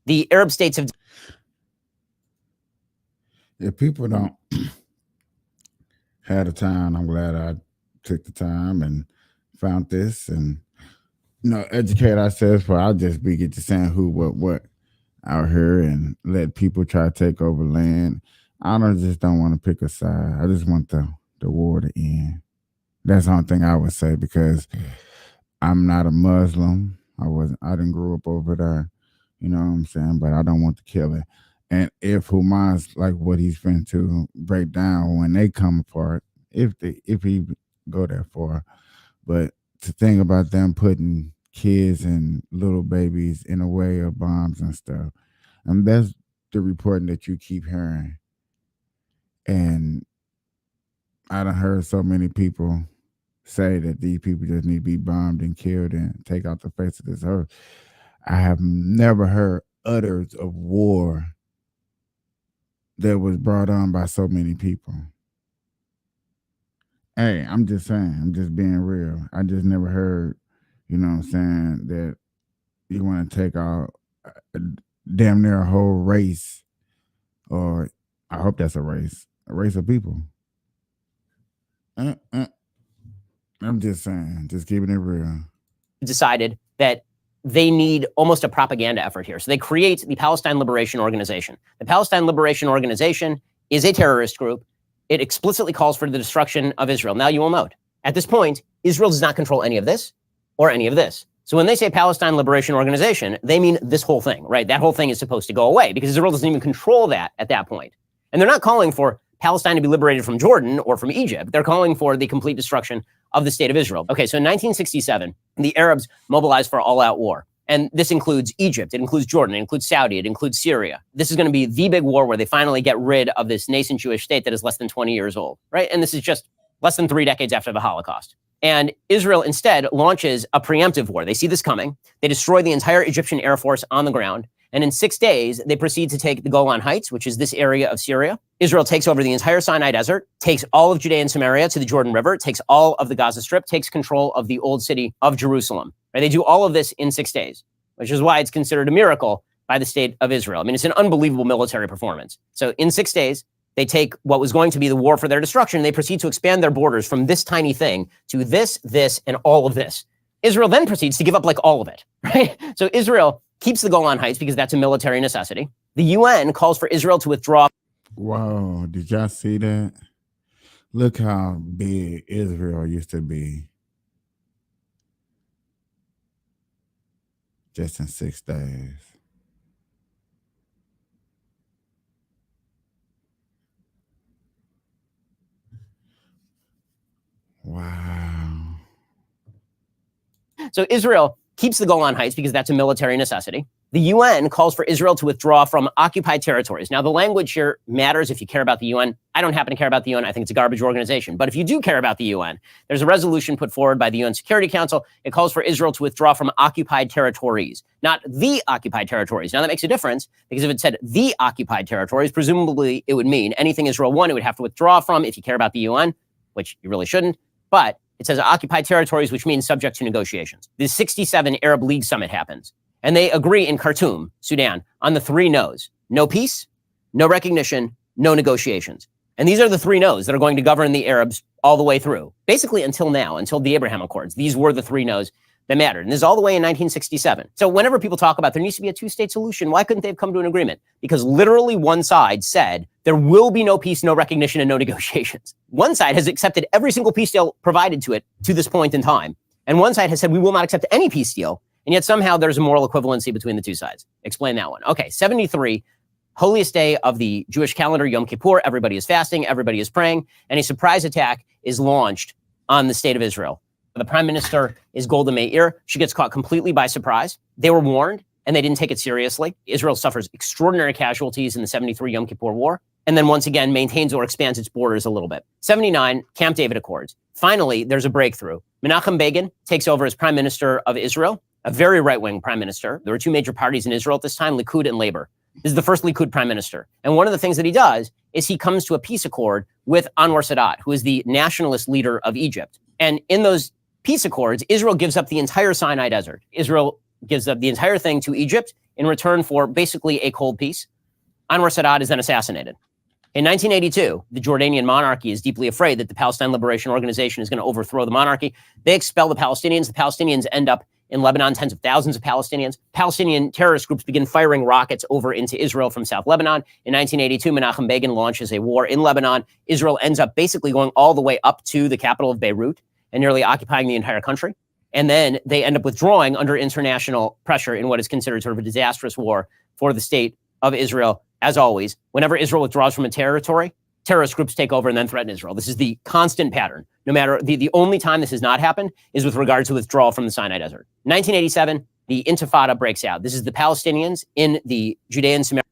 [SPEAKER 17] the Arab states have...
[SPEAKER 8] If people don't have the time, I'm glad I took the time and found this and, educate ourselves. For I'll just be get to saying who, what out here and let people try to take over land. I just don't want to pick a side. I just want the war to end. That's the only thing I would say, because I'm not a Muslim. I didn't grow up over there, you know what I'm saying? But I don't want to kill it. And if Hamas, like what he's finna to break down when they come apart, if he go that far. But to think about them putting kids and little babies in the way of bombs and stuff, and that's the reporting that you keep hearing. And I done heard so many people say that these people just need to be bombed and killed and take out the face of this earth. I have never heard utters of war that was brought on by so many people. Hey, I'm just saying, I'm just being real. I just never heard, you know what I'm saying, that you want to take out damn near a whole race, or I hope that's a race of people. I'm just saying, just keeping it real.
[SPEAKER 17] Decided that they need almost a propaganda effort here. So they create the Palestine Liberation Organization. The Palestine Liberation Organization is a terrorist group. It explicitly calls for the destruction of Israel. Now, you will note, at this point, Israel does not control any of this or any of this. So when they say Palestine Liberation Organization, they mean this whole thing, right? That whole thing is supposed to go away because Israel doesn't even control that at that point. And they're not calling for Palestine to be liberated from Jordan or from Egypt. They're calling for the complete destruction of the state of Israel. Okay, so in 1967, the Arabs mobilized for all-out war. And this includes Egypt, it includes Jordan, it includes Saudi, it includes Syria. This is going to be the big war where they finally get rid of this nascent Jewish state that is less than 20 years old, right? And this is just less than 3 decades after the Holocaust. And Israel instead launches a preemptive war. They see this coming. They destroy the entire Egyptian Air Force on the ground. And in 6 days, they proceed to take the Golan Heights, which is this area of Syria. Israel takes over the entire Sinai Desert, takes all of Judea and Samaria to the Jordan River, takes all of the Gaza Strip, takes control of the old city of Jerusalem. Right? They do all of this in 6 days, which is why it's considered a miracle by the state of Israel. I mean, it's an unbelievable military performance. So in 6 days, they take what was going to be the war for their destruction. They proceed to expand their borders from this tiny thing to this, and all of this. Israel then proceeds to give up like all of it, right? So Israel keeps the Golan Heights because that's a military necessity. The UN calls for Israel to withdraw.
[SPEAKER 8] Wow, did y'all see that? Look how big Israel used to be just in 6 days. Wow.
[SPEAKER 17] So Israel keeps the Golan Heights because that's a military necessity. The UN calls for Israel to withdraw from occupied territories. Now, the language here matters if you care about the UN. I don't happen to care about the UN. I think it's a garbage organization. But if you do care about the UN, there's a resolution put forward by the UN Security Council. It calls for Israel to withdraw from occupied territories, not the occupied territories. Now, that makes a difference because if it said the occupied territories, presumably it would mean anything Israel won, it would have to withdraw from if you care about the UN, which you really shouldn't. But it says occupied territories, which means subject to negotiations. The 67 Arab League Summit happens. And they agree in Khartoum, Sudan, on the 3 no's. No peace, no recognition, no negotiations. And these are the 3 no's that are going to govern the Arabs all the way through. Basically until now, until the Abraham Accords. These were the 3 no's that mattered. And this is all the way in 1967. So whenever people talk about there needs to be a two-state solution, why couldn't they have come to an agreement? Because literally one side said there will be no peace, no recognition, and no negotiations. One side has accepted every single peace deal provided to it to this point in time. And one side has said we will not accept any peace deal. And yet somehow there's a moral equivalency between the two sides. Explain that one. Okay, 73, holiest day of the Jewish calendar, Yom Kippur. Everybody is fasting, everybody is praying, and a surprise attack is launched on the state of Israel. The prime minister is Golda Meir. She gets caught completely by surprise. They were warned, and they didn't take it seriously. Israel suffers extraordinary casualties in the 73 Yom Kippur War, and then once again maintains or expands its borders a little bit. 79, Camp David Accords. Finally, there's a breakthrough. Menachem Begin takes over as prime minister of Israel, a very right-wing prime minister. There were two major parties in Israel at this time, Likud and Labor. This is the first Likud prime minister. And one of the things that he does is he comes to a peace accord with Anwar Sadat, who is the nationalist leader of Egypt. And in those peace accords, Israel gives up the entire Sinai Desert. Israel gives up the entire thing to Egypt in return for basically a cold peace. Anwar Sadat is then assassinated. In 1982, the Jordanian monarchy is deeply afraid that the Palestine Liberation Organization is going to overthrow the monarchy. They expel the Palestinians. The Palestinians end up in Lebanon, tens of thousands of Palestinians. Palestinian terrorist groups begin firing rockets over into Israel from South Lebanon. In 1982, Menachem Begin launches a war in Lebanon. Israel ends up basically going all the way up to the capital of Beirut and nearly occupying the entire country. And then they end up withdrawing under international pressure in what is considered sort of a disastrous war for the state of Israel. As always, whenever Israel withdraws from a territory, terrorist groups take over and then threaten Israel. This is the constant pattern. No matter the only time this has not happened is with regard to withdrawal from the Sinai Desert. 1987, the Intifada breaks out. This is the Palestinians in the Judean Samaria.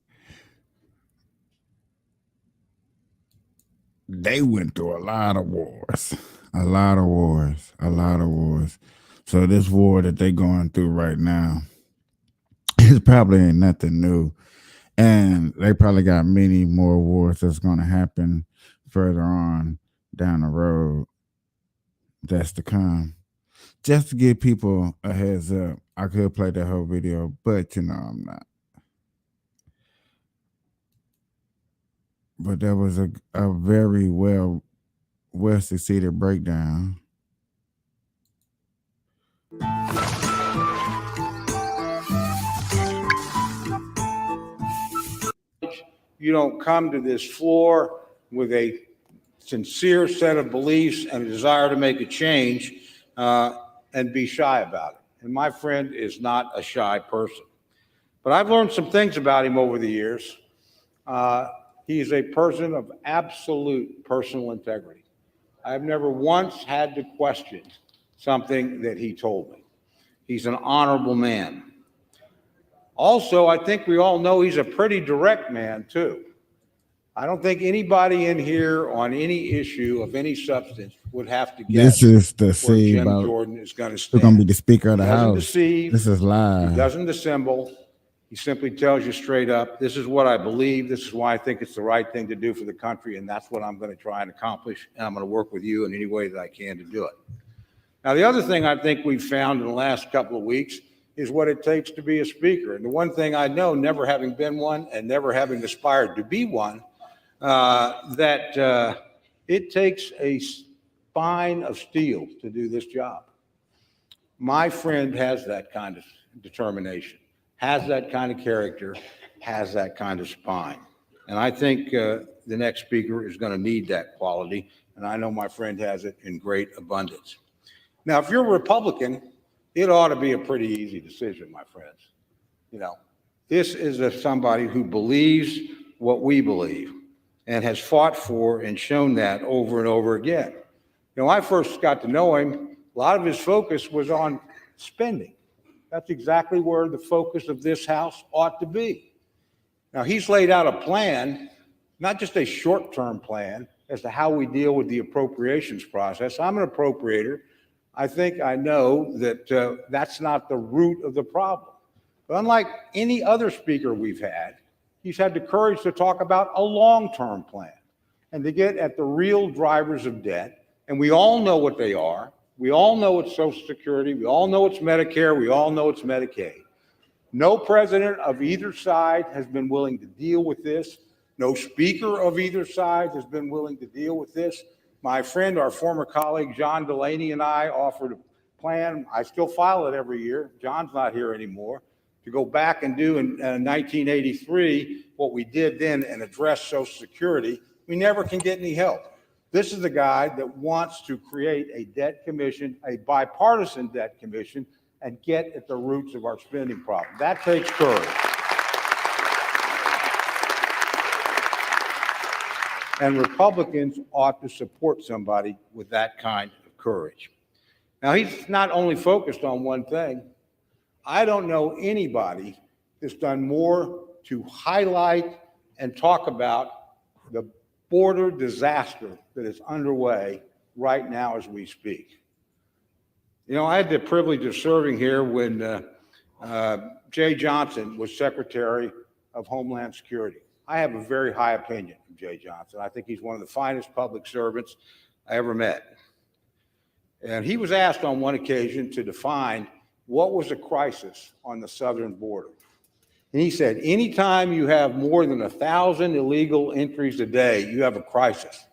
[SPEAKER 8] They went through a lot of wars. A lot of wars. So this war that they're going through right now is probably ain't nothing new. And they probably got many more wars that's going to happen further on down the road that's to come. Just to give people a heads up, I could play the whole video, but I'm not. But that was a very well succeeded breakdown.
[SPEAKER 18] You don't come to this floor with a sincere set of beliefs and a desire to make a change and be shy about it. And my friend is not a shy person. But I've learned some things about him over the years. He's a person of absolute personal integrity. I've never once had to question something that he told me. He's an honorable man. Also, I think we all know he's a pretty direct man, too. I don't think anybody in here on any issue of any substance would have to guess
[SPEAKER 8] This is the
[SPEAKER 18] where
[SPEAKER 8] see
[SPEAKER 18] Jim
[SPEAKER 8] about
[SPEAKER 18] Jordan is going to
[SPEAKER 8] who's
[SPEAKER 18] stand.
[SPEAKER 8] going to be the Speaker of the
[SPEAKER 18] He doesn't
[SPEAKER 8] House.
[SPEAKER 18] deceive.
[SPEAKER 8] This is live.
[SPEAKER 18] He doesn't dissemble. He simply tells you straight up, this is what I believe. This is why I think it's the right thing to do for the country, and that's what I'm going to try and accomplish, and I'm going to work with you in any way that I can to do it. Now, the other thing I think we've found in the last couple of weeks is what it takes to be a speaker. And the one thing I know, never having been one and never having aspired to be one, that it takes a spine of steel to do this job. My friend has that kind of determination, has that kind of character, has that kind of spine. And I think the next speaker is going to need that quality. And I know my friend has it in great abundance. Now, if you're a Republican, it ought to be a pretty easy decision, my friends. You know, this is somebody who believes what we believe and has fought for and shown that over and over again. You know, I first got to know him, a lot of his focus was on spending. That's exactly where the focus of this House ought to be. Now, he's laid out a plan, not just a short-term plan, as to how we deal with the appropriations process. I'm an appropriator. I think I know that that's not the root of the problem. But unlike any other speaker we've had, he's had the courage to talk about a long-term plan and to get at the real drivers of debt. And we all know what they are. We all know it's Social Security. We all know it's Medicare. We all know it's Medicaid. No president of either side has been willing to deal with this. No speaker of either side has been willing to deal with this. My friend, our former colleague, John Delaney, and I offered a plan, I still file it every year. John's not here anymore. To go back and do in 1983 what we did then and address Social Security, we never can get any help. This is a guy that wants to create a debt commission, a bipartisan debt commission, and get at the roots of our spending problem. That takes courage. And Republicans ought to support somebody with that kind of courage. Now, he's not only focused on one thing. I don't know anybody that's done more to highlight and talk about the border disaster that is underway right now as we speak. You know, I had the privilege of serving here when Jay Johnson was Secretary of Homeland Security. I have a very high opinion of Jay Johnson. I think he's one of the finest public servants I ever met. And he was asked on one occasion to define what was a crisis on the southern border. And he said, anytime you have more than 1,000 illegal entries a day, you have a crisis.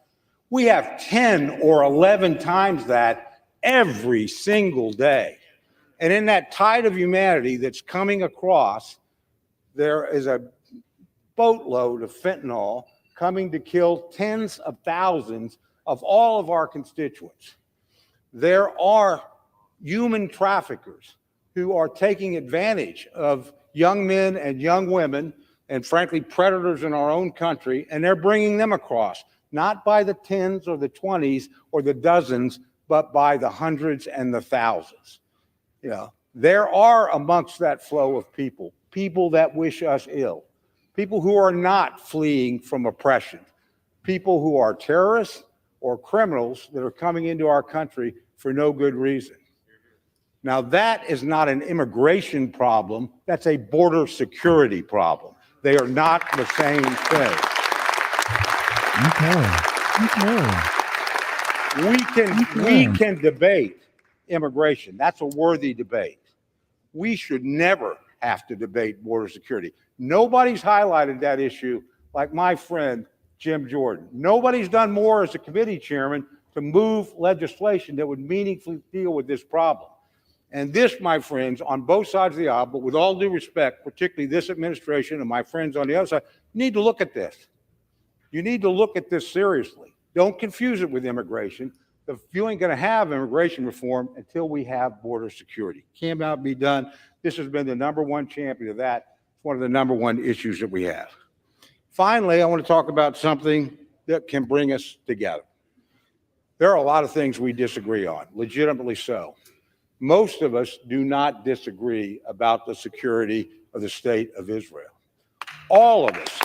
[SPEAKER 18] We have 10 or 11 times that every single day. And in that tide of humanity that's coming across, there is a boatload of fentanyl coming to kill tens of thousands of all of our constituents. There are human traffickers who are taking advantage of young men and young women, and frankly, predators in our own country, and they're bringing them across, not by the tens or the 20s or the dozens, but by the hundreds and the thousands. You know, there are amongst that flow of people that wish us ill, people who are not fleeing from oppression, people who are terrorists or criminals that are coming into our country for no good reason. Now, that is not an immigration problem. That's a border security problem. They are not the same thing. We can debate immigration. That's a worthy debate. We should never have to debate border security. Nobody's highlighted that issue like my friend Jim Jordan. Nobody's done more as a committee chairman to move legislation that would meaningfully deal with this problem. And this, my friends, on both sides of the aisle, but with all due respect, particularly this administration and my friends on the other side, need to look at this. You need to look at this seriously. Don't confuse it with immigration. You ain't going to have immigration reform until we have border security. Cannot be done. This has been the #1 champion of that. It's one of the #1 issues that we have. Finally, I want to talk about something that can bring us together. There are a lot of things we disagree on, legitimately so. Most of us do not disagree about the security of the state of Israel. All of us.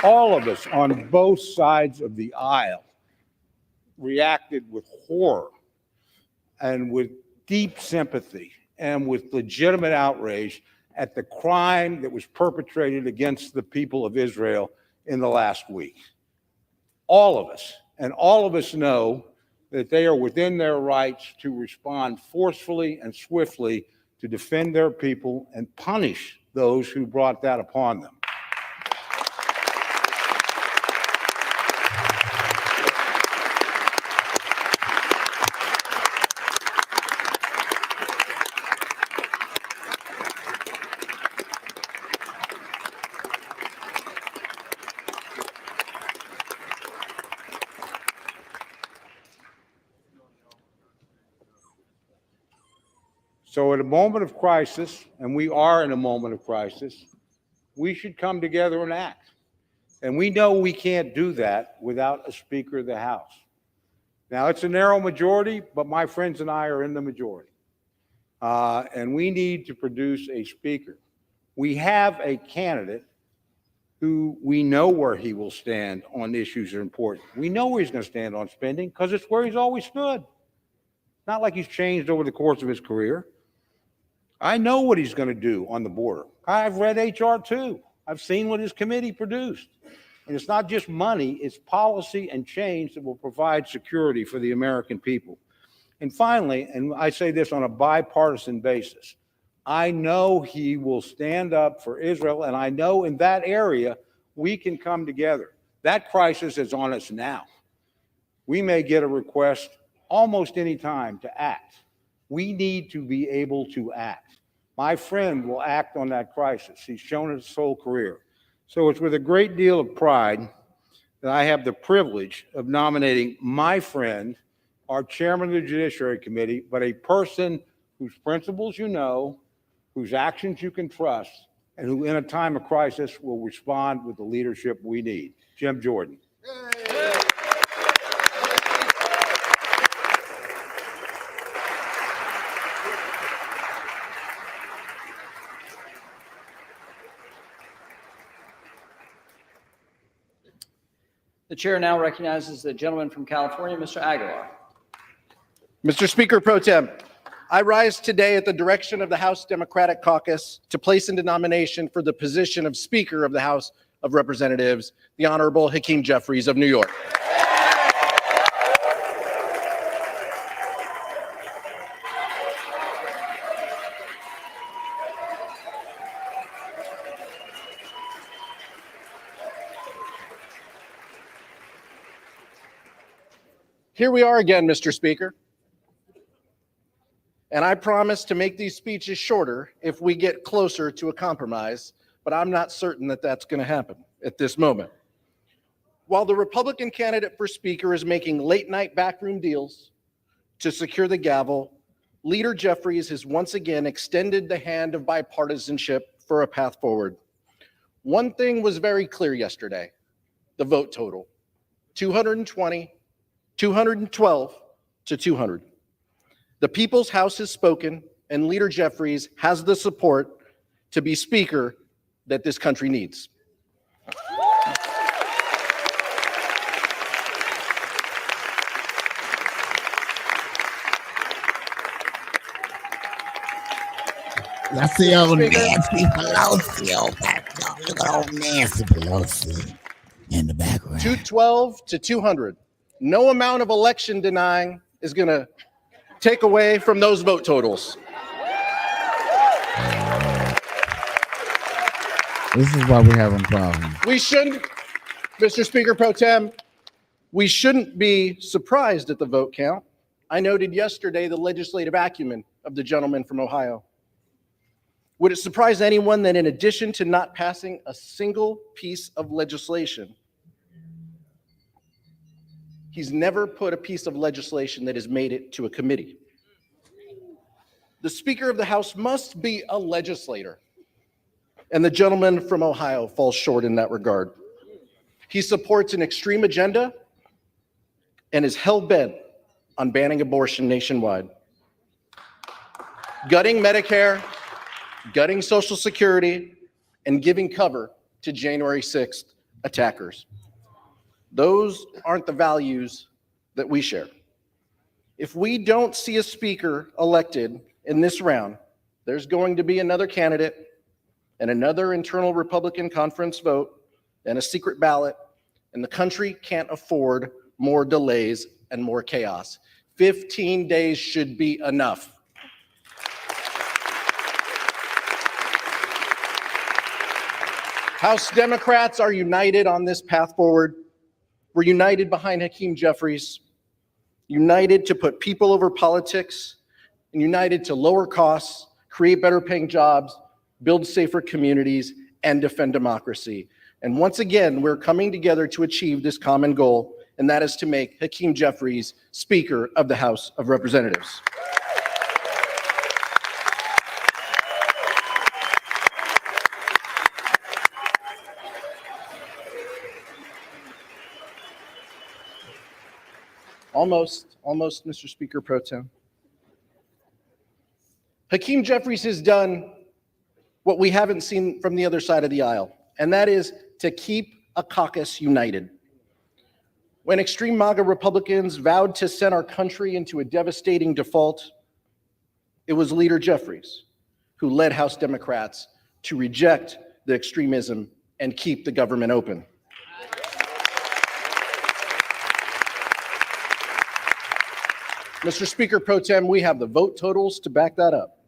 [SPEAKER 18] All of us on both sides of the aisle reacted with horror and with deep sympathy and with legitimate outrage at the crime that was perpetrated against the people of Israel in the last week. All of us, and all of us know that they are within their rights to respond forcefully and swiftly to defend their people and punish those who brought that upon them. So at a moment of crisis, and we are in a moment of crisis, we should come together and act. And we know we can't do that without a Speaker of the House. Now, it's a narrow majority, but my friends and I are in the majority. And we need to produce a Speaker. We have a candidate who we know where he will stand on issues that are important. We know where he's going to stand on spending because it's where he's always stood. Not like he's changed over the course of his career. I know what he's going to do on the border. I've read HR 2. I've seen what his committee produced. And it's not just money, it's policy and change that will provide security for the American people. And finally, and I say this on a bipartisan basis, I know he will stand up for Israel, and I know in that area we can come together. That crisis is on us now. We may get a request almost any time to act. We need to be able to act. My friend will act on that crisis. He's shown it his whole career. So it's with a great deal of pride that I have the privilege of nominating my friend, our chairman of the Judiciary Committee, but a person whose principles you know, whose actions you can trust, and who in a time of crisis will respond with the leadership we need. Jim Jordan.
[SPEAKER 19] The chair now recognizes the gentleman from California, Mr. Aguilar.
[SPEAKER 2] Mr. Speaker Pro Tem, I rise today at the direction of the House Democratic Caucus to place into nomination for the position of Speaker of the House of Representatives, the Honorable Hakeem Jeffries of New York. Here we are again, Mr. Speaker. And I promise to make these speeches shorter if we get closer to a compromise, but I'm not certain that that's going to happen at this moment. While the Republican candidate for Speaker is making late-night backroom deals to secure the gavel, Leader Jeffries has once again extended the hand of bipartisanship for a path forward. One thing was very clear yesterday: the vote total, 220, 212 to 200. The People's House has spoken, and Leader Jeffries has the support to be Speaker that this country needs.
[SPEAKER 8] Let's see old Nancy Pelosi. Look at old Nancy Pelosi in the background. 212
[SPEAKER 2] to 200. No amount of election denying is going to take away from those vote totals.
[SPEAKER 8] This is why we're having problems.
[SPEAKER 2] We shouldn't, Mr. Speaker Pro Tem, we shouldn't be surprised at the vote count. I noted yesterday the legislative acumen of the gentleman from Ohio. Would it surprise anyone that in addition to not passing a single piece of legislation, he's never put a piece of legislation that has made it to a committee? The Speaker of the House must be a legislator, and the gentleman from Ohio falls short in that regard. He supports an extreme agenda and is hell-bent on banning abortion nationwide, gutting Medicare, gutting Social Security, and giving cover to January 6th attackers. Those aren't the values that we share. If we don't see a speaker elected in this round, there's going to be another candidate and another internal Republican conference vote and a secret ballot, and the country can't afford more delays and more chaos. 15 days should be enough. House Democrats are united on this path forward. We're united behind Hakeem Jeffries, united to put people over politics, and united to lower costs, create better paying jobs, build safer communities, and defend democracy. And once again, we're coming together to achieve this common goal, and that is to make Hakeem Jeffries Speaker of the House of Representatives. Almost, Mr. Speaker Pro Tem. Hakeem Jeffries has done what we haven't seen from the other side of the aisle, and that is to keep a caucus united. When extreme MAGA Republicans vowed to send our country into a devastating default, it was Leader Jeffries who led House Democrats to reject the extremism and keep the government open. Mr. Speaker Pro Tem, we have the vote totals to back that up.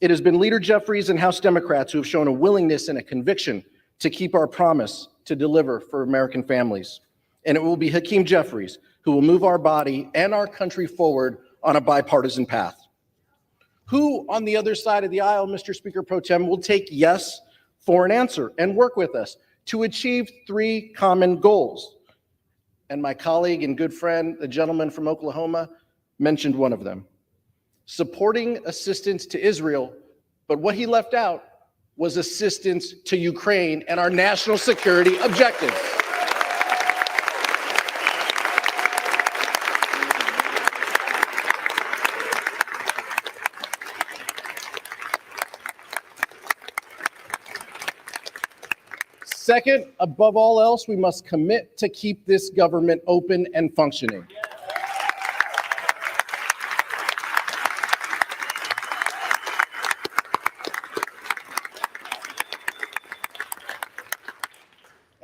[SPEAKER 2] It has been Leader Jeffries and House Democrats who have shown a willingness and a conviction to keep our promise to deliver for American families. And it will be Hakeem Jeffries who will move our body and our country forward on a bipartisan path. Who on the other side of the aisle, Mr. Speaker Pro Tem, will take yes for an answer and work with us to achieve 3 common goals. And my colleague and good friend, the gentleman from Oklahoma, mentioned one of them. Supporting assistance to Israel, but what he left out was assistance to Ukraine and our national security objectives. Second, above all else, we must commit to keep this government open and functioning.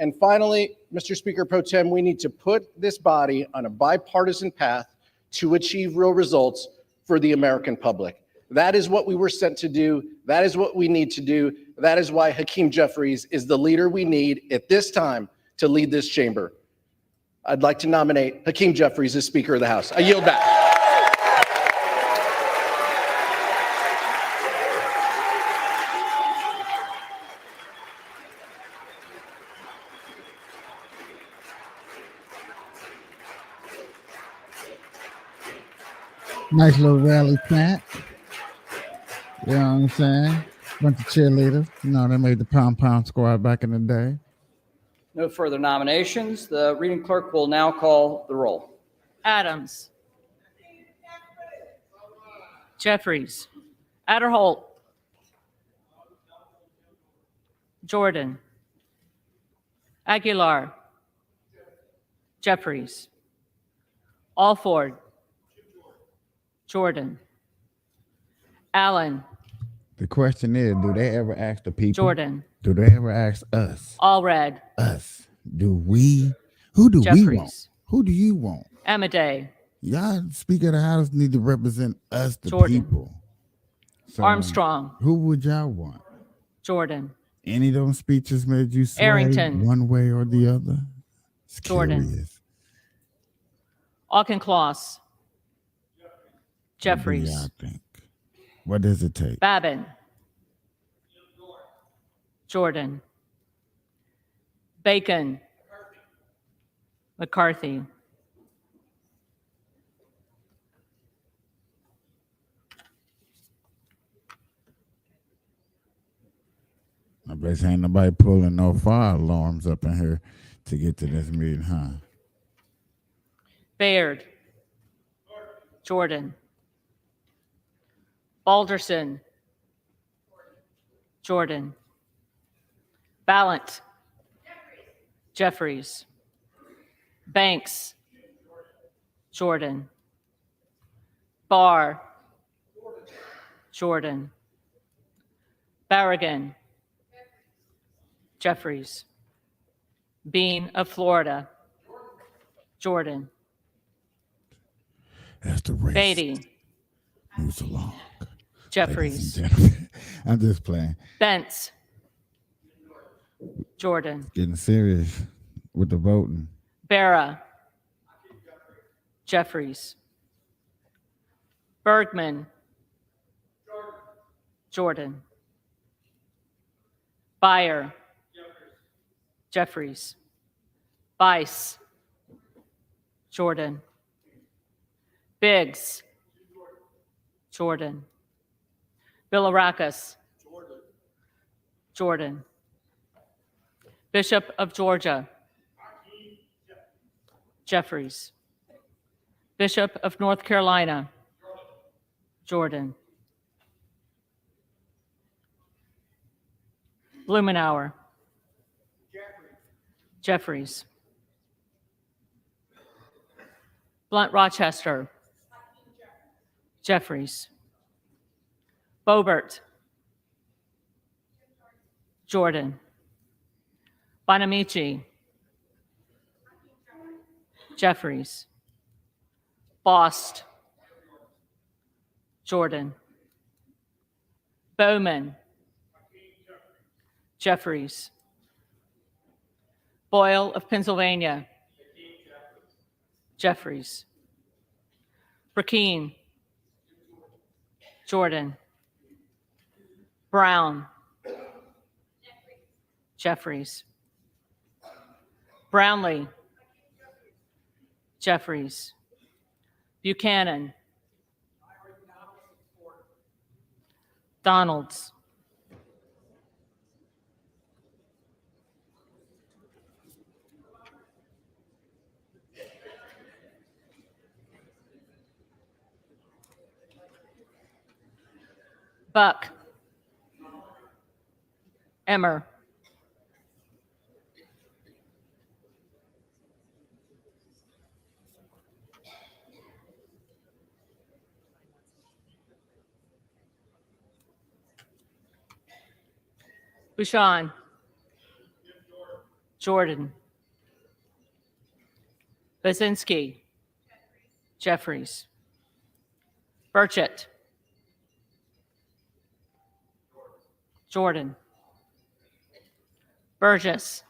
[SPEAKER 2] And finally, Mr. Speaker Pro Tem, we need to put this body on a bipartisan path to achieve real results for the American public. That is what we were sent to do. That is what we need to do. That is why Hakeem Jeffries is the leader we need at this time to lead this chamber. I'd like to nominate Hakeem Jeffries as Speaker of the House. I yield back.
[SPEAKER 8] Nice little rally chant. You know what I'm saying? Bunch of cheerleaders. You know, they made the pom-pom squad back in the day.
[SPEAKER 19] No further nominations. The reading clerk will now call the roll.
[SPEAKER 20] Adams. Jeffries. Adderholt. Jordan. Aguilar. Jeffries. Alford. Jordan. Allen.
[SPEAKER 8] The question is, do they ever ask the people?
[SPEAKER 20] Jordan.
[SPEAKER 8] Do they ever ask us?
[SPEAKER 20] Allred.
[SPEAKER 8] Us. Do we? Who do we
[SPEAKER 20] Jeffries.
[SPEAKER 8] want? Who do you want?
[SPEAKER 20] Amadei.
[SPEAKER 8] Y'all, Speaker of the House, need to represent us, the
[SPEAKER 20] Jordan.
[SPEAKER 8] people. So,
[SPEAKER 20] Armstrong.
[SPEAKER 8] who would y'all want?
[SPEAKER 20] Jordan.
[SPEAKER 8] Any of those speeches made you sway
[SPEAKER 20] Arrington.
[SPEAKER 8] one way or the other? It's
[SPEAKER 20] Jordan.
[SPEAKER 8] curious.
[SPEAKER 20] Auchincloss.
[SPEAKER 8] What do
[SPEAKER 20] Jeffries.
[SPEAKER 8] y'all think? What does it take?
[SPEAKER 20] Babin. Jordan. Bacon. McCarthy.
[SPEAKER 8] I bet ain't nobody pulling no fire alarms up in here to get to this meeting, huh?
[SPEAKER 20] Baird. Jordan. Balderson. Jordan. Ballant. Jeffries. Banks. Jordan. Barr. Jordan. Barragan. Jeffries. Bean of Florida. Jordan.
[SPEAKER 8] That's the race.
[SPEAKER 20] Beatty.
[SPEAKER 8] Moves along.
[SPEAKER 20] Jeffries.
[SPEAKER 8] Ladies and gentlemen. I'm just playing.
[SPEAKER 20] Bentz. Jordan.
[SPEAKER 8] Getting serious with the voting.
[SPEAKER 20] Barra. Jeffries. Bergman. Jordan. Beyer. Jeffries. Bice. Jordan. Biggs. Jordan. Bilirakis. Jordan. Bishop of Georgia. Jeffries. Bishop of North Carolina. Jordan. Blumenauer. Jeffries. Blunt Rochester. Jeffries. Boebert. Jordan. Bonamici. Jeffries. Bost. Jordan. Bowman. Jeffries. Boyle of Pennsylvania. Jeffries. Burkeen. Jordan. Brown. Jeffries. Brownlee. Jeffries. Buchanan. Donalds. Buck. Emmer. Bouchon. Jordan. Basinski. Jeffries. Burchett. Jordan. Burgess.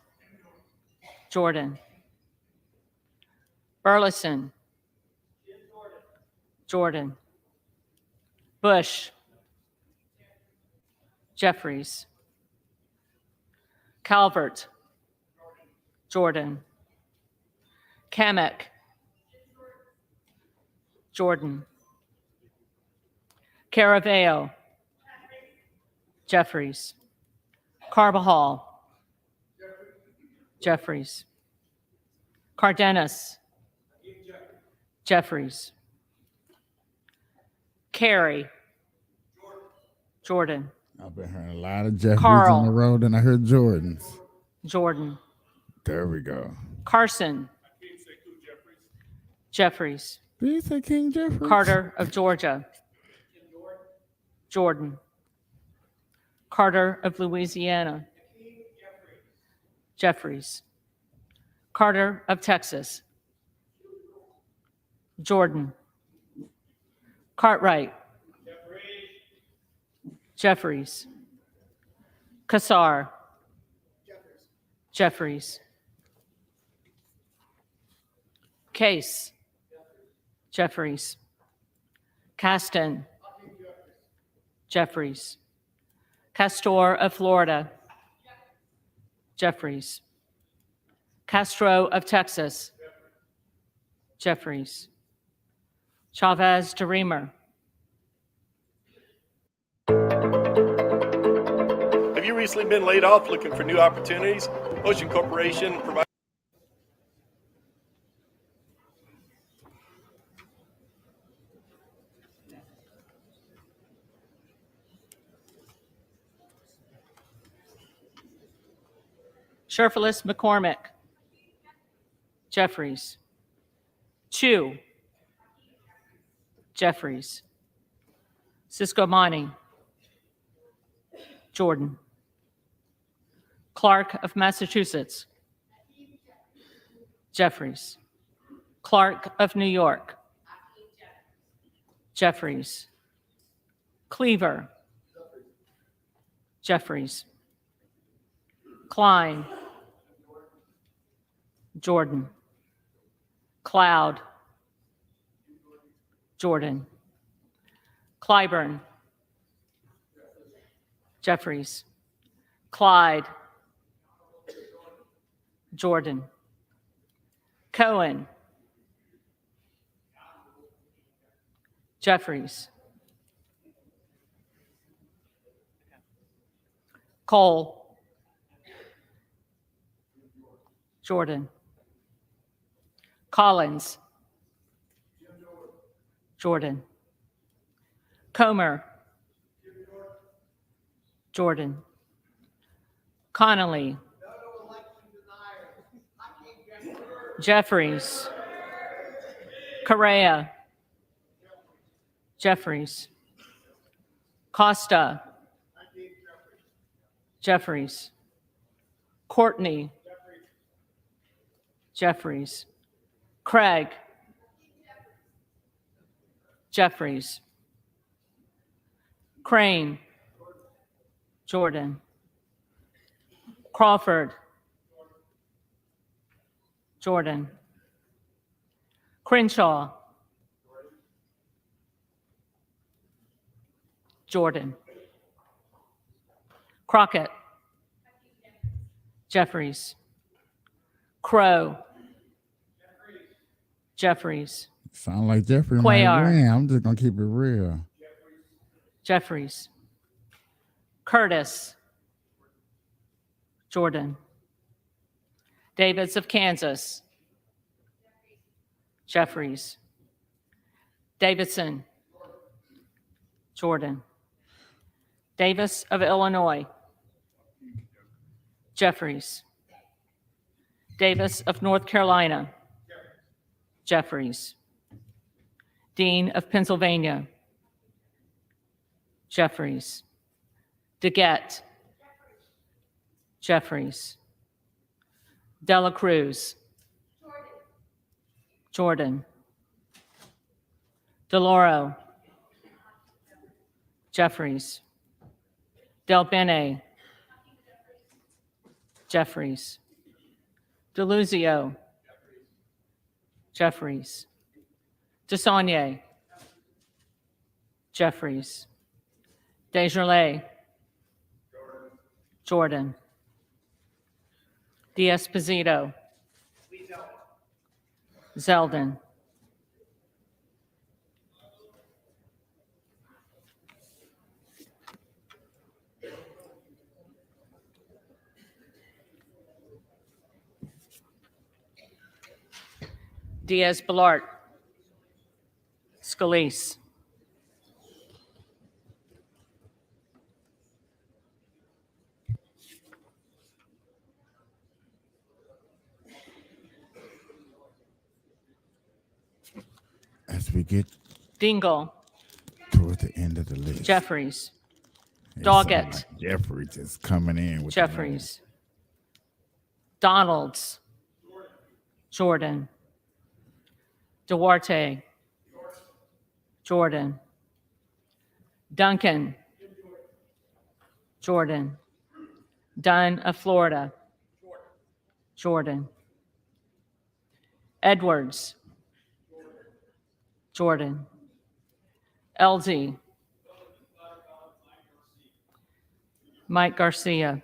[SPEAKER 20] Jordan. Burleson. Jordan. Bush. Jeffries. Calvert. Jordan. Kamek. Jordan. Caraveo. Jeffries. Carbajal. Jeffries. Cardenas. Jeffries. Carey. Jordan.
[SPEAKER 8] I've been hearing a lot of Jeffries
[SPEAKER 20] Carl.
[SPEAKER 8] on the road, and I heard Jordans.
[SPEAKER 20] Jordan.
[SPEAKER 8] There we go.
[SPEAKER 20] Carson. Jeffries.
[SPEAKER 8] Did you say King Jeffries?
[SPEAKER 20] Carter of Georgia. Jordan. Carter of Louisiana. Jeffries. Carter of Texas. Jordan. Cartwright. Jeffries. Kassar. Jeffries. Case. Jeffries. Caston. Jeffries. Castor of Florida. Jeffries. Castro of Texas. Jeffries. Chavez DeRemer.
[SPEAKER 21] Have you recently been laid off looking for new opportunities? Ocean Corporation provides.
[SPEAKER 20] Sherfilis McCormick. Jeffries. Chu. Jeffries. Cisco Monty. Jordan. Clark of Massachusetts. Jeffries. Clark of New York. Jeffries. Cleaver. Jeffries. Klein. Jordan. Cloud. Jordan. Clyburn. Jeffries. Clyde. Jordan. Cohen. Jeffries. Cole. Jordan. Collins. Jordan. Comer. Jordan. Connolly. Jeffries. Correa. Jeffries. Costa. Jeffries. Courtney. Jeffries. Craig. Jeffries. Crane. Jordan. Crawford. Jordan. Crenshaw. Jordan. Crockett. Jeffries. Crow. Jeffries.
[SPEAKER 8] Sound like Jeffrey might win. I'm just gonna keep it real.
[SPEAKER 20] Jeffries. Curtis. Jordan. Davids of Kansas. Jeffries. Davidson. Jordan. Davis of Illinois. Jeffries. Davis of North Carolina. Jeffries. Dean of Pennsylvania. Jeffries. DeGette. Jeffries. Dela Cruz. Jordan. DeLauro. Jeffries. Del Bene. Jeffries. DeLuzio. Jeffries. DeSaulnier. Jeffries. Desjardins. Jordan. D'Esposito. Zeldin. Diaz-Balart. Scalise.
[SPEAKER 8] As we get
[SPEAKER 20] Dingle.
[SPEAKER 8] toward the end of the list,
[SPEAKER 20] Jeffries.
[SPEAKER 8] it sound
[SPEAKER 20] Doggett.
[SPEAKER 8] like Jeffries is coming in with the
[SPEAKER 20] Jeffries. Donalds. Jordan. Duarte. Jordan. Duncan. Jordan. Dunn of Florida. Jordan. Edwards. Jordan. LZ. Mike Garcia.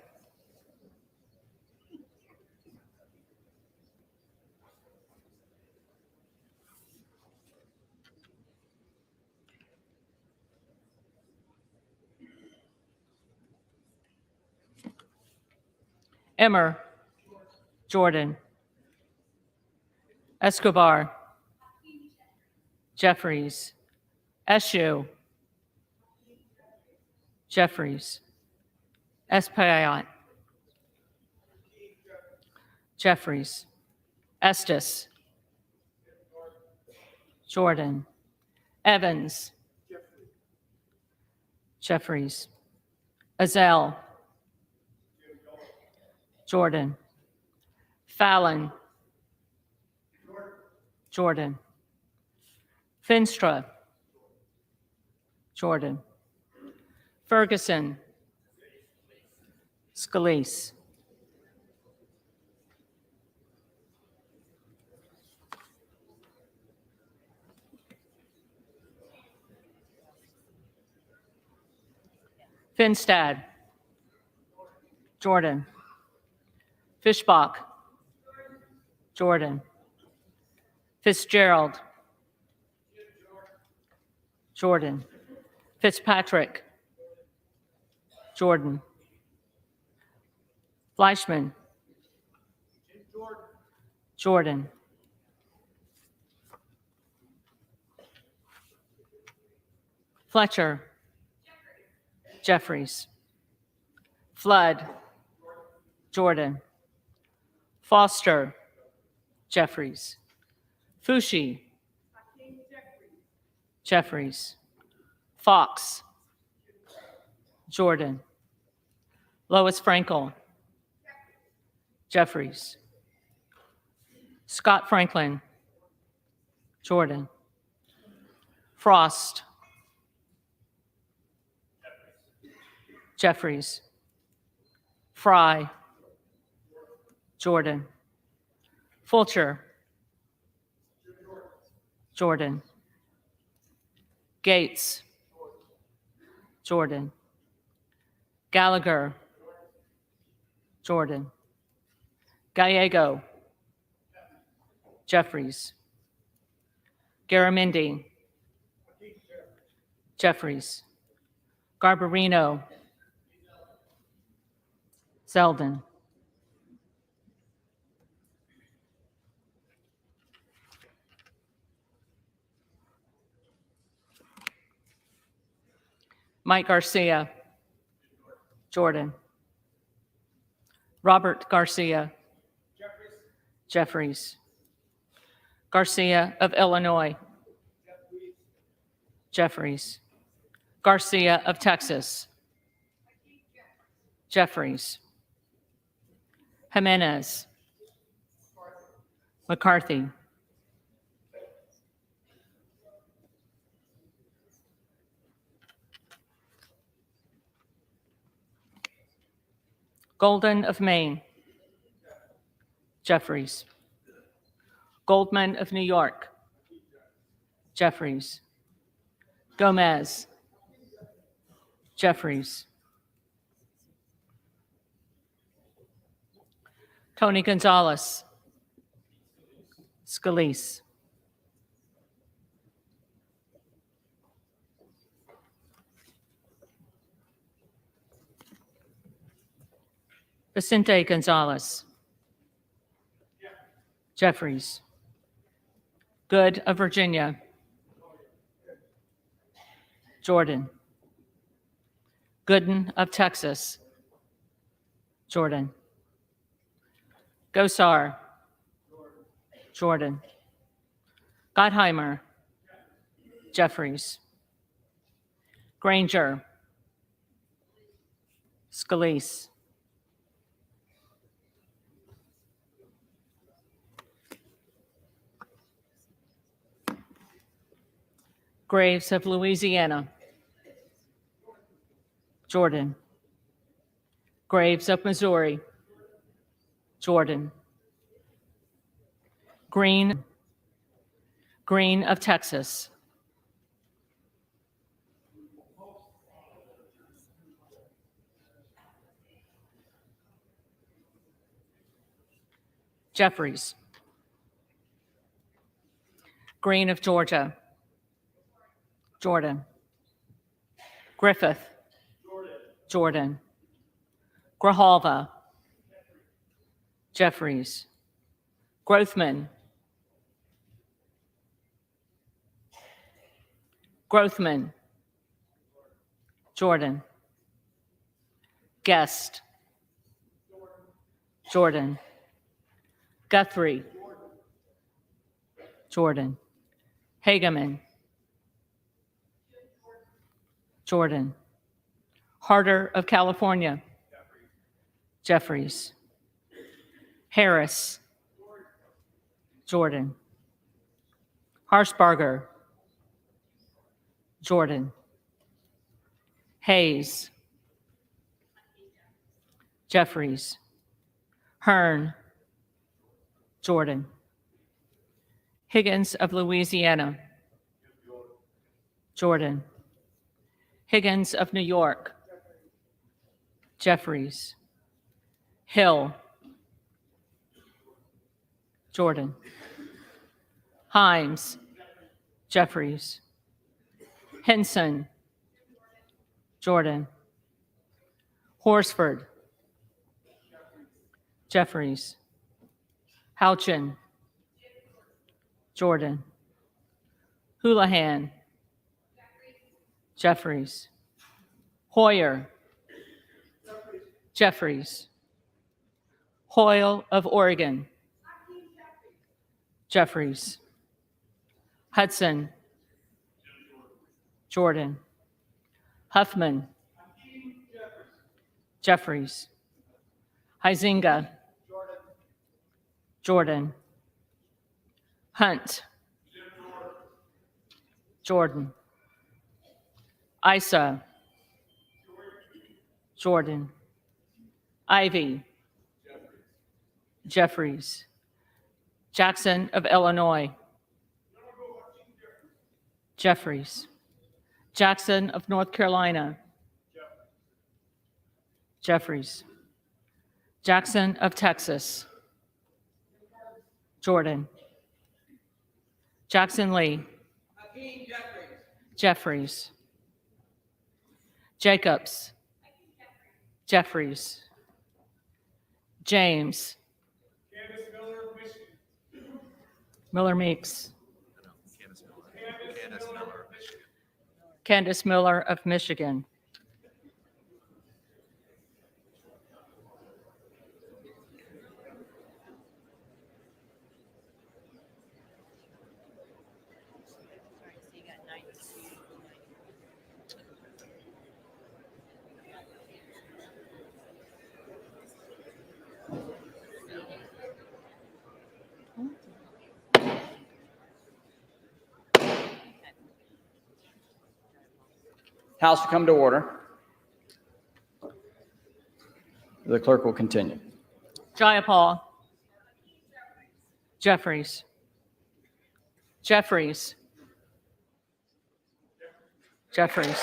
[SPEAKER 20] Emmer. Jordan. Escobar. Jeffries. Eshu. Jeffries. Espaillat. Jeffries. Estes. Jordan. Evans. Jeffries. Azell. Jordan. Fallon. Jordan. Finstra. Jordan. Ferguson. Scalise. Finstad. Jordan. Fishbach. Jordan. Fitzgerald. Jordan. Fitzpatrick. Jordan. Fleischman. Jordan. Fletcher. Jeffries. Flood. Jordan. Foster. Jeffries. Fushi. Jeffries. Fox. Jordan. Lois Frankel. Jeffries. Scott Franklin. Jordan. Frost. Jeffries. Fry. Jordan. Fulcher. Jordan. Gates. Jordan. Gallagher. Jordan. Gallego. Jeffries. Garamendi. Jeffries. Garbarino. Zeldin. Mike Garcia. Jordan. Robert Garcia. Jeffries. Garcia of Illinois. Jeffries. Garcia of Texas. Jeffries. Jimenez. McCarthy. Golden of Maine. Jeffries. Goldman of New York. Jeffries. Gomez. Jeffries. Tony Gonzalez. Scalise. Vicente Gonzalez. Jeffries. Good of Virginia. Jordan. Gooden of Texas. Jordan. Gosar. Jordan. Gottheimer. Jeffries. Granger. Scalise. Graves of Louisiana. Jordan. Graves of Missouri. Jordan. Green. Green of Texas. Jeffries. Green of Georgia. Jordan. Griffith. Jordan. Grijalva. Jeffries. Grothman. Grothman. Jordan. Guest. Jordan. Guthrie. Jordan. Hageman. Jordan. Harder of California. Jeffries. Harris. Jordan. Harshbarger. Jordan. Hayes. Jeffries. Hearn. Jordan. Higgins of Louisiana. Jordan. Higgins of New York. Jeffries. Hill. Jordan. Himes. Jeffries. Henson. Jordan. Horsford. Jeffries. Houchin. Jordan. Houlihan. Jeffries. Hoyer. Jeffries. Hoyle of Oregon. Jeffries. Hudson. Jordan. Huffman. Jeffries. Huizinga. Jordan. Hunt. Jordan. Isa. Jordan. Ivy. Jeffries. Jackson of Illinois. Jeffries. Jackson of North Carolina. Jeffries. Jackson of Texas. Jordan. Jackson Lee. Jeffries. Jacobs. Jeffries. James. Miller Meeks. Candace Miller of Michigan.
[SPEAKER 19] House to come to order. The clerk will continue.
[SPEAKER 20] Jayapal. Jeffries. Jeffries. Jeffries.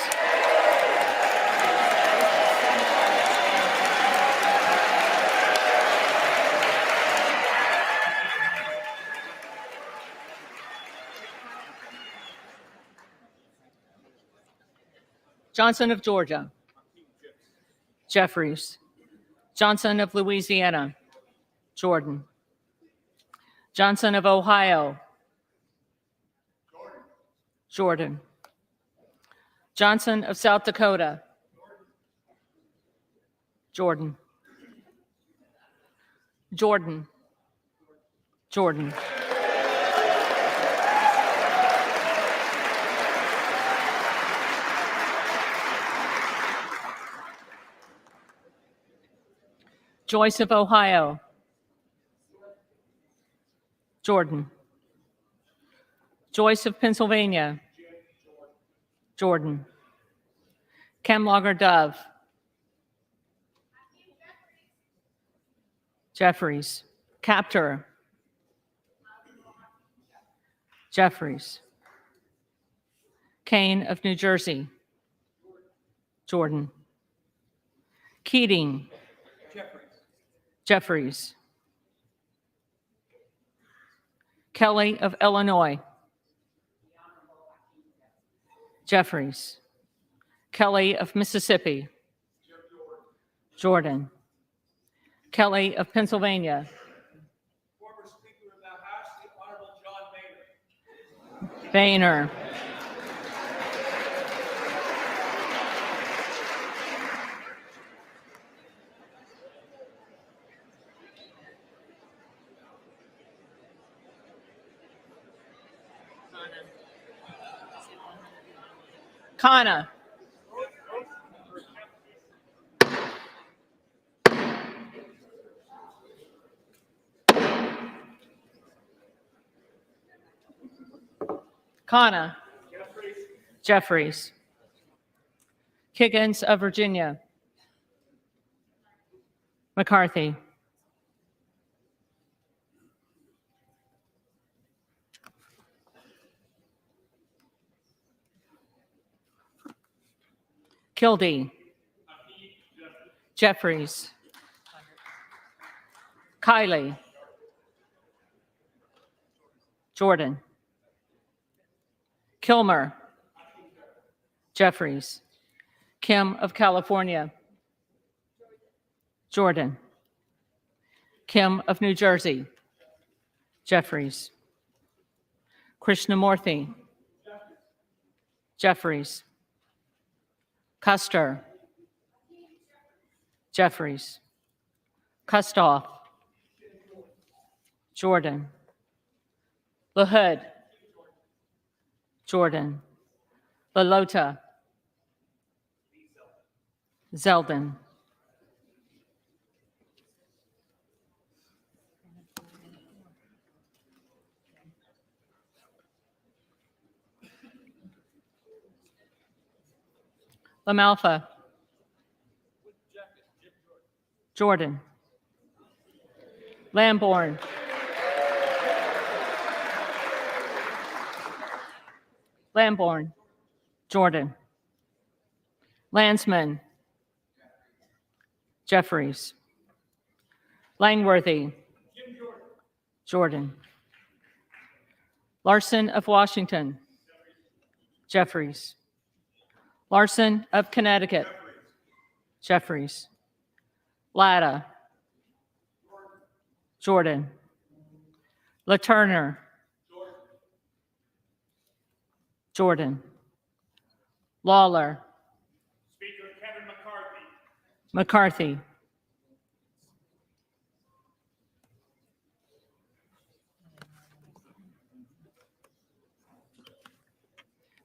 [SPEAKER 20] Johnson of Georgia. Jeffries. Johnson of Louisiana. Jordan. Johnson of Ohio. Jordan. Johnson of South Dakota. Jordan. Jordan. Jordan. Joyce of Ohio. Jordan. Joyce of Pennsylvania. Jordan. Kemlager Dove. Jeffries. Captor. Jeffries. Kane of New Jersey. Jordan. Keating. Jeffries. Kelly of Illinois. Jeffries. Kelly of Mississippi. Jordan. Kelly of Pennsylvania.
[SPEAKER 13] Former Speaker of the House, the Honorable John Boehner.
[SPEAKER 20] Boehner. Kana. Kana. Jeffries. Kiggins of Virginia. McCarthy. Kildee. Jeffries. Kiley. Jordan. Kilmer. Jeffries. Kim of California. Jordan. Kim of New Jersey. Jeffries. Krishnamurthy. Jeffries. Custer. Jeffries. Kustoff. Jordan. LaHood. Jordan. LaLota. Zeldin. LaMalfa. Jordan. Lamborn. Lamborn, Jordan. Landsman, Jeffries. Langworthy, Jordan. Larson of Washington, Jeffries. Larson of Connecticut, Jeffries. Latta, Jordan. LaTurner, Jordan. Lawler,
[SPEAKER 21] Speaker Kevin McCarthy.
[SPEAKER 20] McCarthy.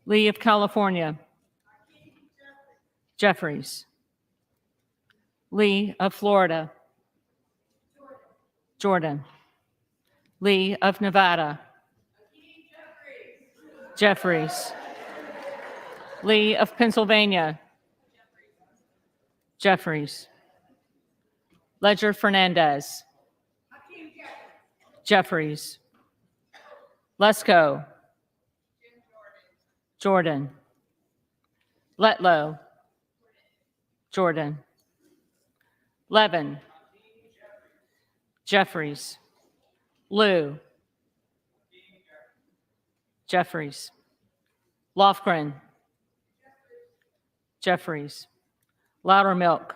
[SPEAKER 20] Lee of California, Jeffries. Lee of Florida, Jordan. Lee of Nevada, Jeffries. Lee of Pennsylvania, Jeffries. Ledger Fernandez, Jeffries. Lesko, Jordan. Letlow, Jordan. Levin, Jeffries. Liu, Jeffries. Lofgren, Jeffries. Loudermilk,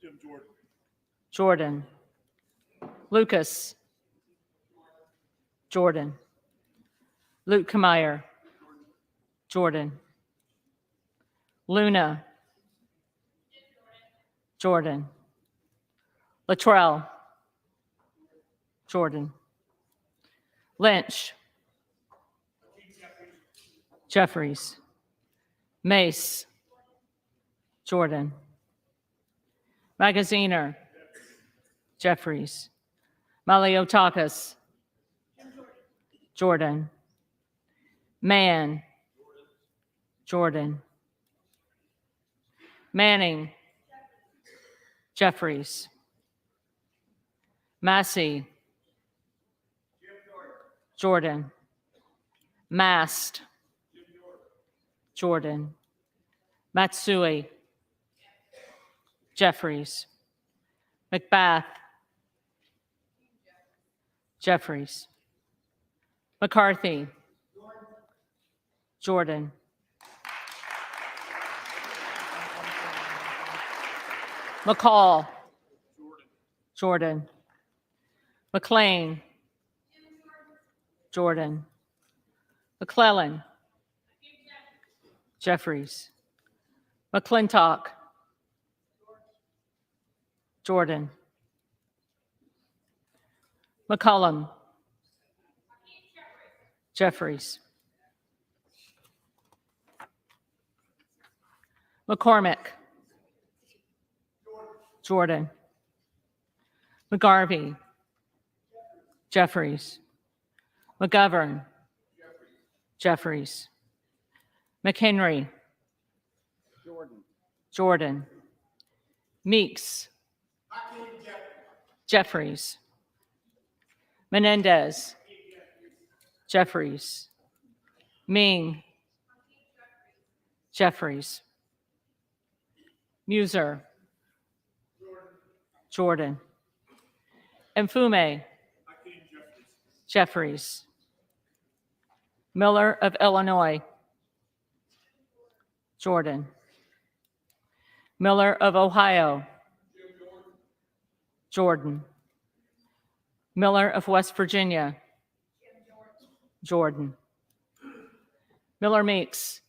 [SPEAKER 21] Jim Jordan.
[SPEAKER 20] Jordan. Lucas, Jordan. Luke Kameyer, Jordan. Luna, Jordan. Latrell, Jordan. Lynch, Jeffries. Mace, Jordan. Magaziner, Jeffries. Maliotakis, Jordan. Mann, Jordan. Manning, Jeffries. Massey, Jordan. Mast, Jordan. Matsui, Jeffries. McBath, Jeffries. McCarthy, Jordan. McCall, Jordan. McLean, Jordan. McClellan, Jeffries. McClintock, Jordan. McCollum, Jeffries. McCormick, Jordan. McGarvey, Jeffries. McGovern, Jeffries. McHenry, Jordan. Meeks, Jeffries. Menendez, Jeffries. Ming, Jeffries. Muser, Jordan. Mfume, Jeffries. Miller of Illinois, Jordan. Miller of Ohio, Jordan. Miller of West Virginia, Jordan. Miller Meeks,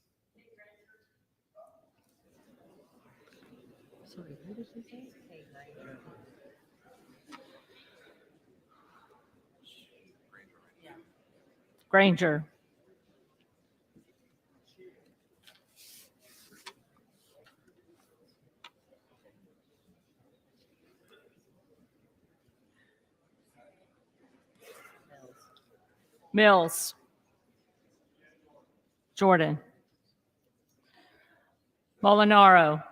[SPEAKER 20] Granger. Mills, Jordan. Molinaro,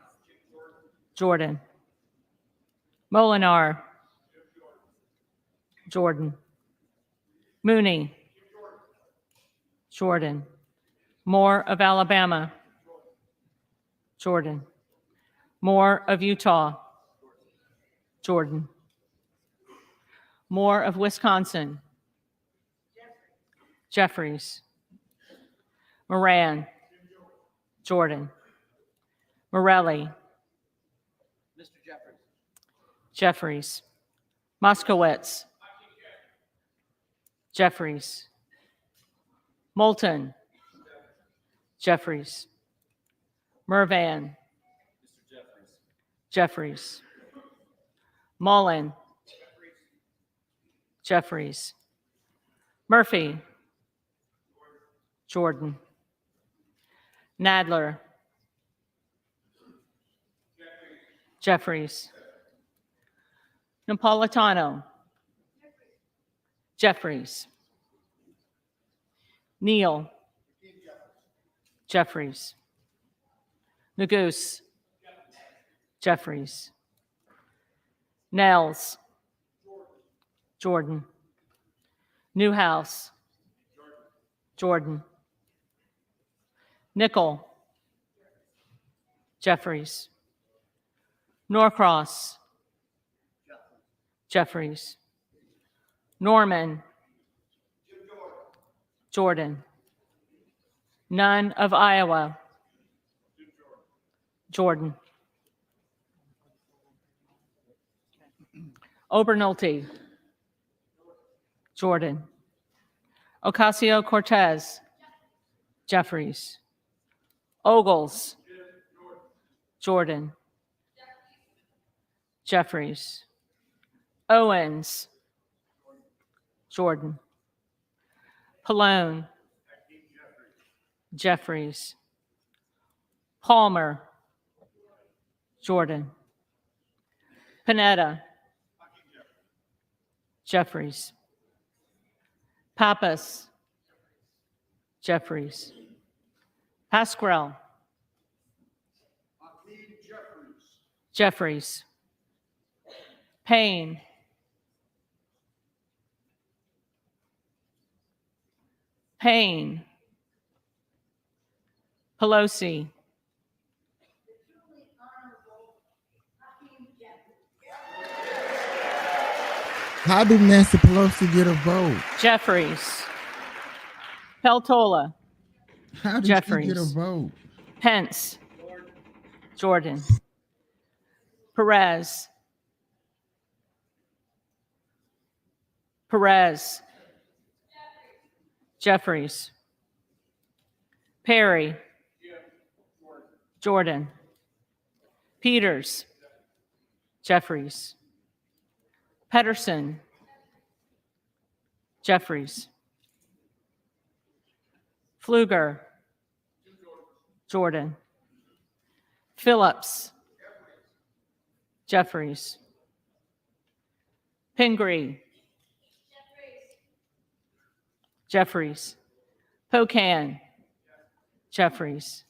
[SPEAKER 20] Jordan. Molinar, Jordan. Mooney, Jordan. Moore of Alabama. Jordan. Moore of Utah. Jordan. Moore of Wisconsin. Jeffries. Moran. Jordan. Morelli.
[SPEAKER 19] Mr. Jeffries.
[SPEAKER 20] Jeffries. Moskowitz. Jeffries. Moulton. Jeffries. Mervan. Jeffries. Mullen. Jeffries. Murphy. Jordan. Nadler. Jeffries. Napolitano. Jeffries. Neal. Jeffries. Neguse. Jeffries. Nels. Jordan. Newhouse. Jordan. Nickel. Jeffries. Norcross. Jeffries. Norman. Jordan. Nunn of Iowa. Jordan. Obernolte. Jordan. Ocasio-Cortez. Jeffries. Ogles. Jordan. Jeffries. Owens. Jordan. Pallone. Jeffries. Palmer. Jordan. Panetta. Jeffries. Pappas. Jeffries. Pasquarel. Jeffries. Payne. Payne. Pelosi.
[SPEAKER 8] How do Nancy Pelosi get a vote?
[SPEAKER 20] Jeffries. Peltola.
[SPEAKER 8] How did
[SPEAKER 20] Jeffries.
[SPEAKER 8] she get a vote?
[SPEAKER 20] Pence. Jordan. Perez. Perez. Jeffries. Perry. Jordan. Peters. Jeffries. Pedersen. Jeffries. Pfluger. Jordan. Phillips. Jeffries. Pingree. Jeffries. Pocan. Jeffries.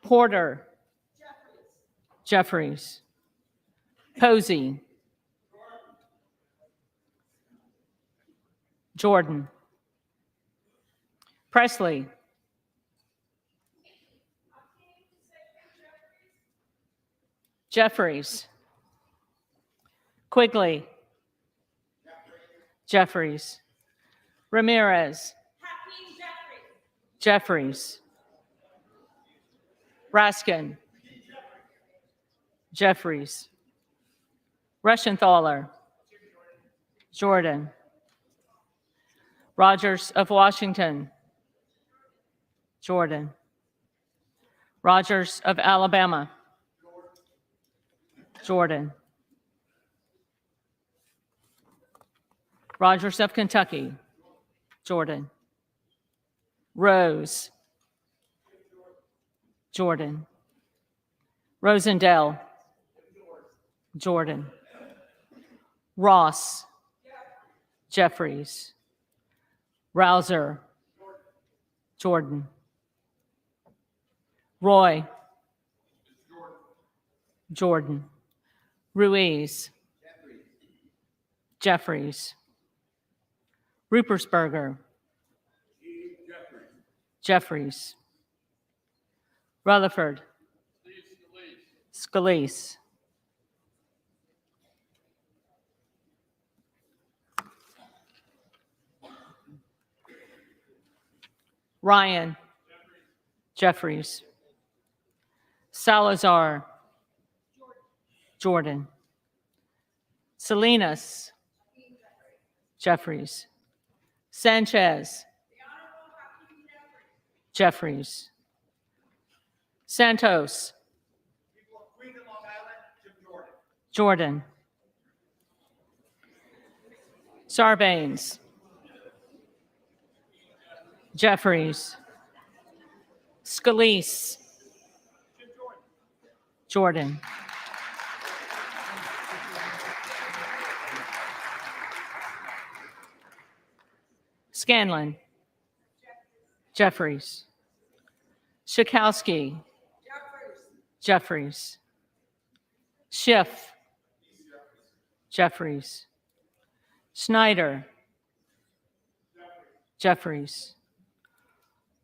[SPEAKER 20] Porter. Jeffries. Posey. Jordan. Presley. Jeffries. Quigley. Jeffries. Ramirez. Jeffries. Raskin. Jeffries. Reschenthaler. Jordan. Rogers of Washington. Jordan. Rogers of Alabama. Jordan. Rogers of Kentucky. Jordan. Rose. Jordan. Rosendale. Jordan. Ross. Jeffries. Rouser. Jordan. Roy. Jordan. Ruiz. Jeffries. Rupersberger. Jeffries. Rutherford. Scalise. Ryan. Jeffries. Salazar. Jordan. Salinas. Jeffries. Sanchez. Jeffries. Santos. Jordan. Sarbanes. Jeffries. Scalise. Jordan. Scanlon. Jeffries. Schakowsky. Jeffries. Schiff. Jeffries. Schneider. Jeffries.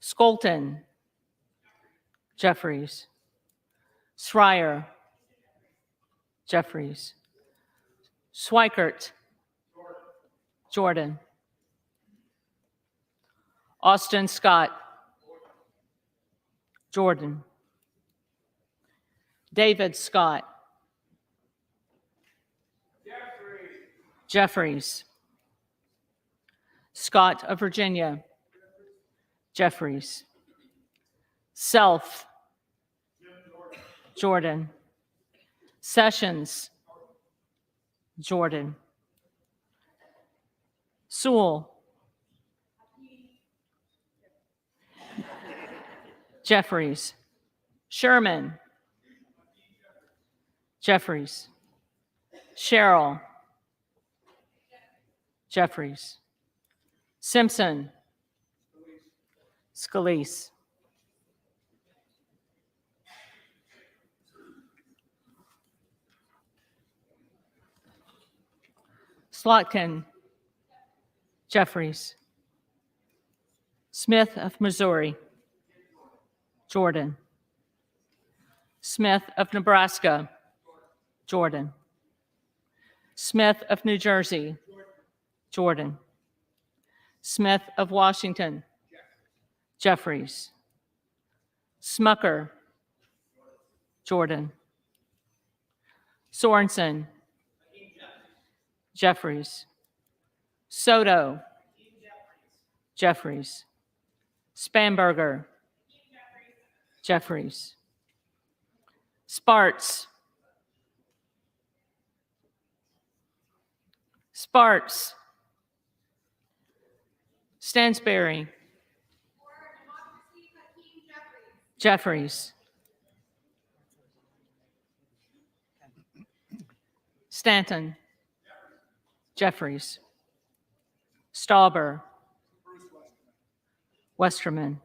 [SPEAKER 20] Skolton. Jeffries. Schreier. Jeffries. Schweikert. Jordan. Austin Scott. Jordan. David Scott. Jeffries. Scott of Virginia. Jeffries. Self. Jordan. Sessions. Jordan. Sewell. Jeffries. Sherman. Jeffries. Sherrill. Jeffries. Simpson. Scalise. Slotkin. Jeffries. Smith of Missouri. Jordan. Smith of Nebraska. Jordan. Smith of New Jersey. Jordan. Smith of Washington. Jeffries. Smucker. Jordan. Sorensen. Jeffries. Soto. Jeffries. Spanberger. Jeffries. Sparts. Sparts. Stansberry. Jeffries. Stanton. Jeffries. Stauber. Westerman.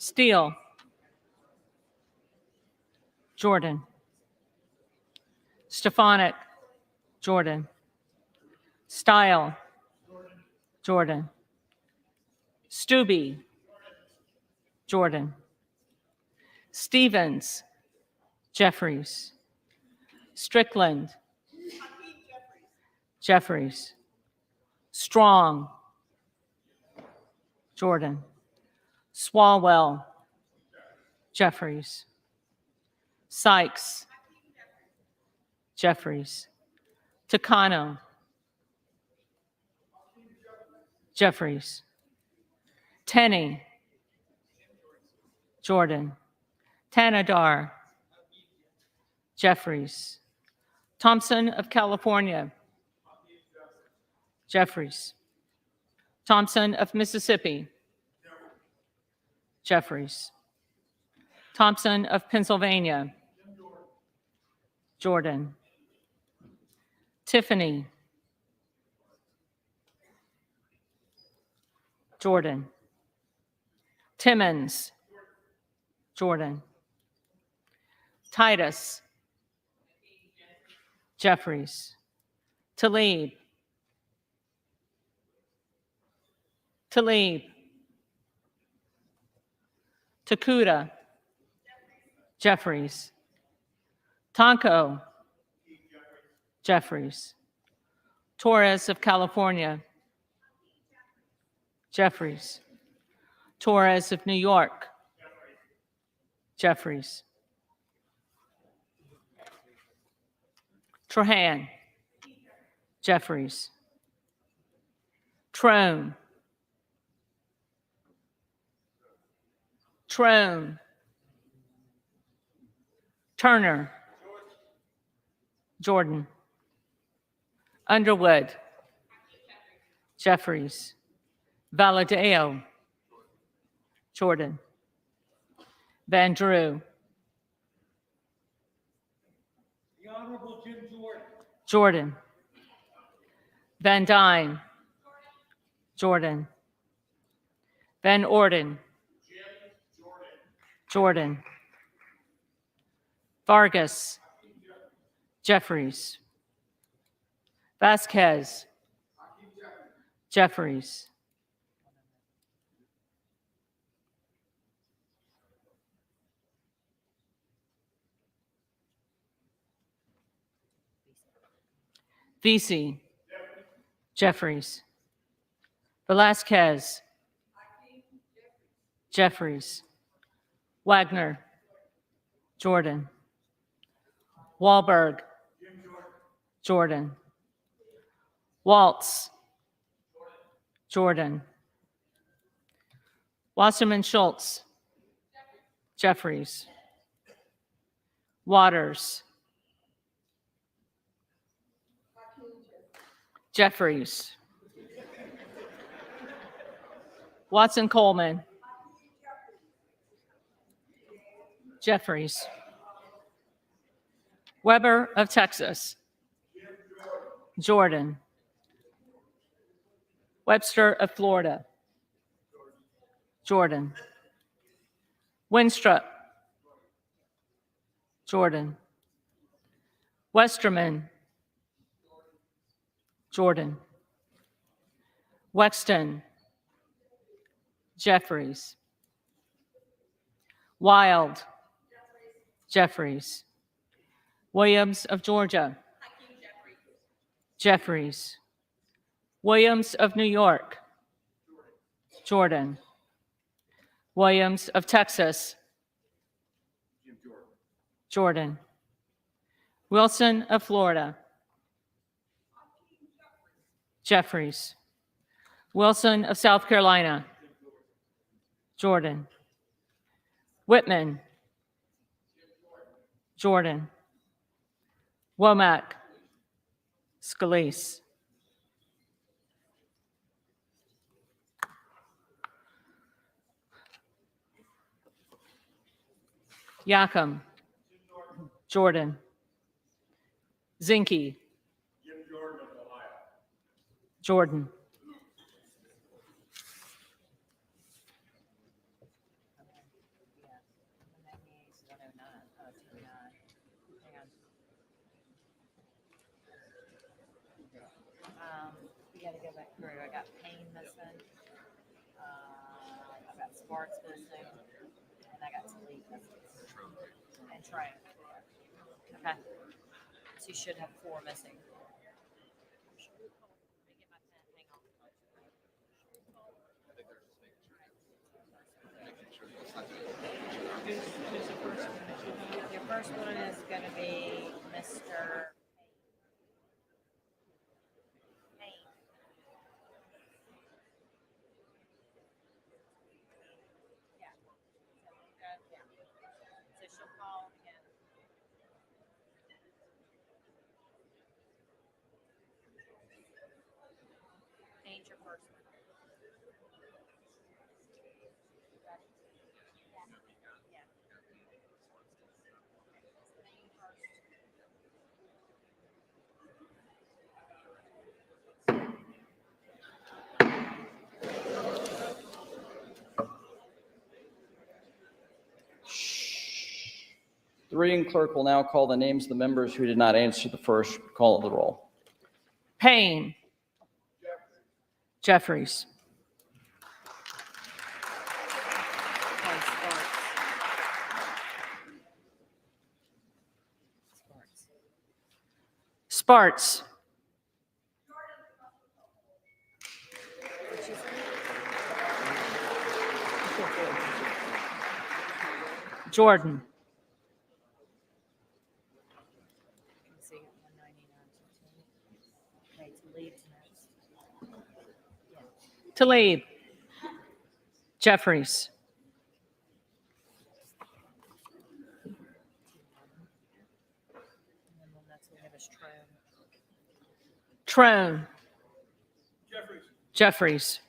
[SPEAKER 20] Steele. Jordan. Stefanik. Jordan. Style. Jordan. Stubbe. Jordan. Stevens. Jeffries. Strickland. Jeffries. Strong. Jordan. Swalwell. Jeffries. Sykes. Jeffries. Takano. Jeffries. Tenney. Jordan. Tanadar. Jeffries. Thompson of California. Jeffries. Thompson of Mississippi. Jeffries. Thompson of Pennsylvania. Jordan. Tiffany. Jordan. Timmons, Jordan. Titus, Jeffries. Tlaib, Takuda, Jeffries. Tonko, Jeffries. Torres of California, Jeffries. Torres of New York, Jeffries. Trahan, Jeffries. Trone, Turner, Jordan. Underwood, Jeffries. Valadeo, Jordan. Van Drew,
[SPEAKER 3] The Honorable Jim Jordan.
[SPEAKER 20] Jordan. Van Dyne, Jordan. Van Orden, Jordan. Vargas, Jeffries. Vasquez, Jeffries. Vesey, Jeffries. Velasquez, Jeffries. Wagner, Jordan. Wahlberg, Jordan. Waltz, Jordan. Wasserman Schultz, Jeffries. Waters, Jeffries. Watson Coleman, Jeffries. Weber of Texas, Jordan. Webster of Florida, Jordan. Winstrup, Jordan. Westerman, Jordan. Wexton, Jeffries. Wild, Jeffries. Williams of Georgia, Jeffries. Williams of New York, Jordan. Williams of Texas, Jordan. Wilson of Florida, Jeffries. Wilson of South Carolina, Jordan. Whitman, Jordan. Womack, Scalise. Yakum, Jordan. Zinke, Jordan.
[SPEAKER 22] We got to go back through. I got Payne missing. I got Sparks missing. And I got Tlaib missing. And Trey. Okay. So you should have 4 missing. Your first one is going to be Mr. So she'll call again. Change your first one.
[SPEAKER 19] The reading clerk will now call the names of the members who did not answer the first call of the roll.
[SPEAKER 20] Payne. Jeffries. Sparts. Jordan. Tlaib. Jeffries. Trone. Jeffries.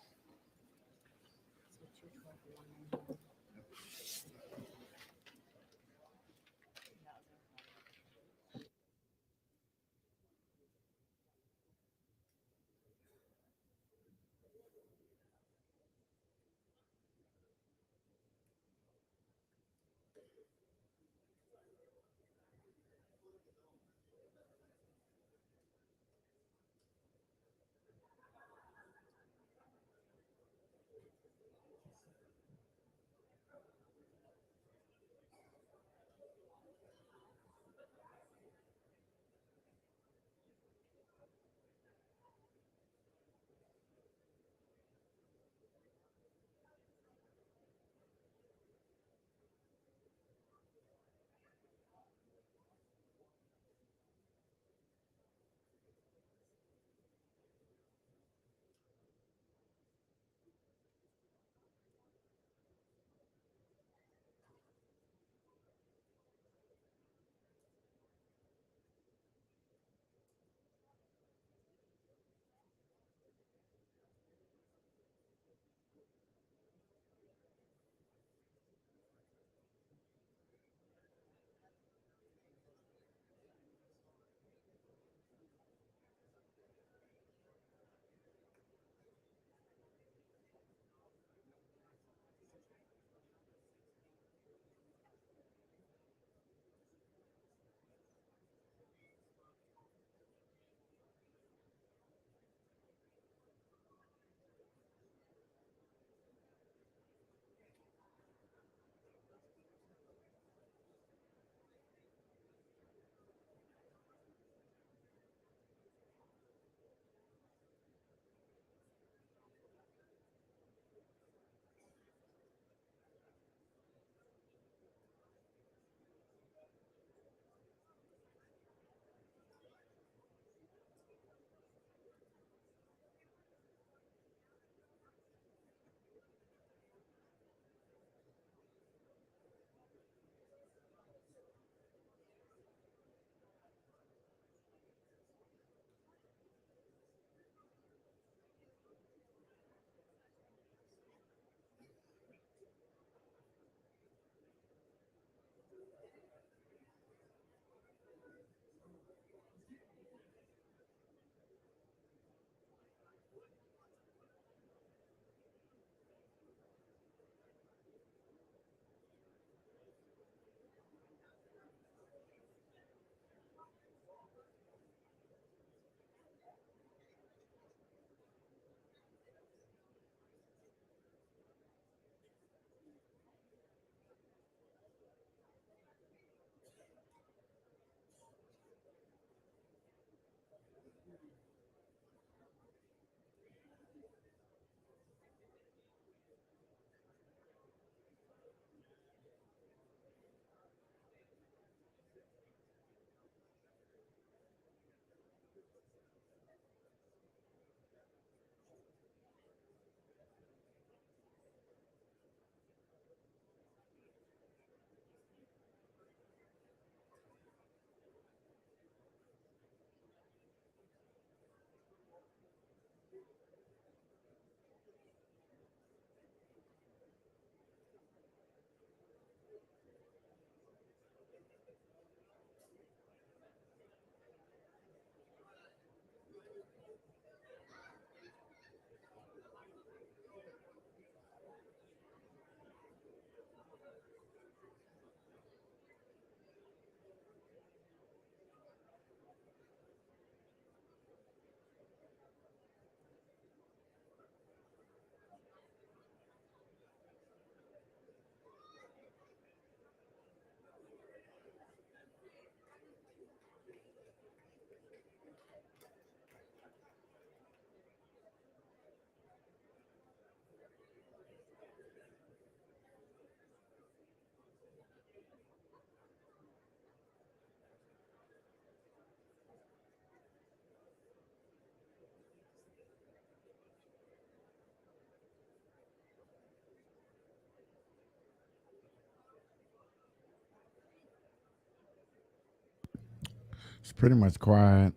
[SPEAKER 8] It's pretty much quiet.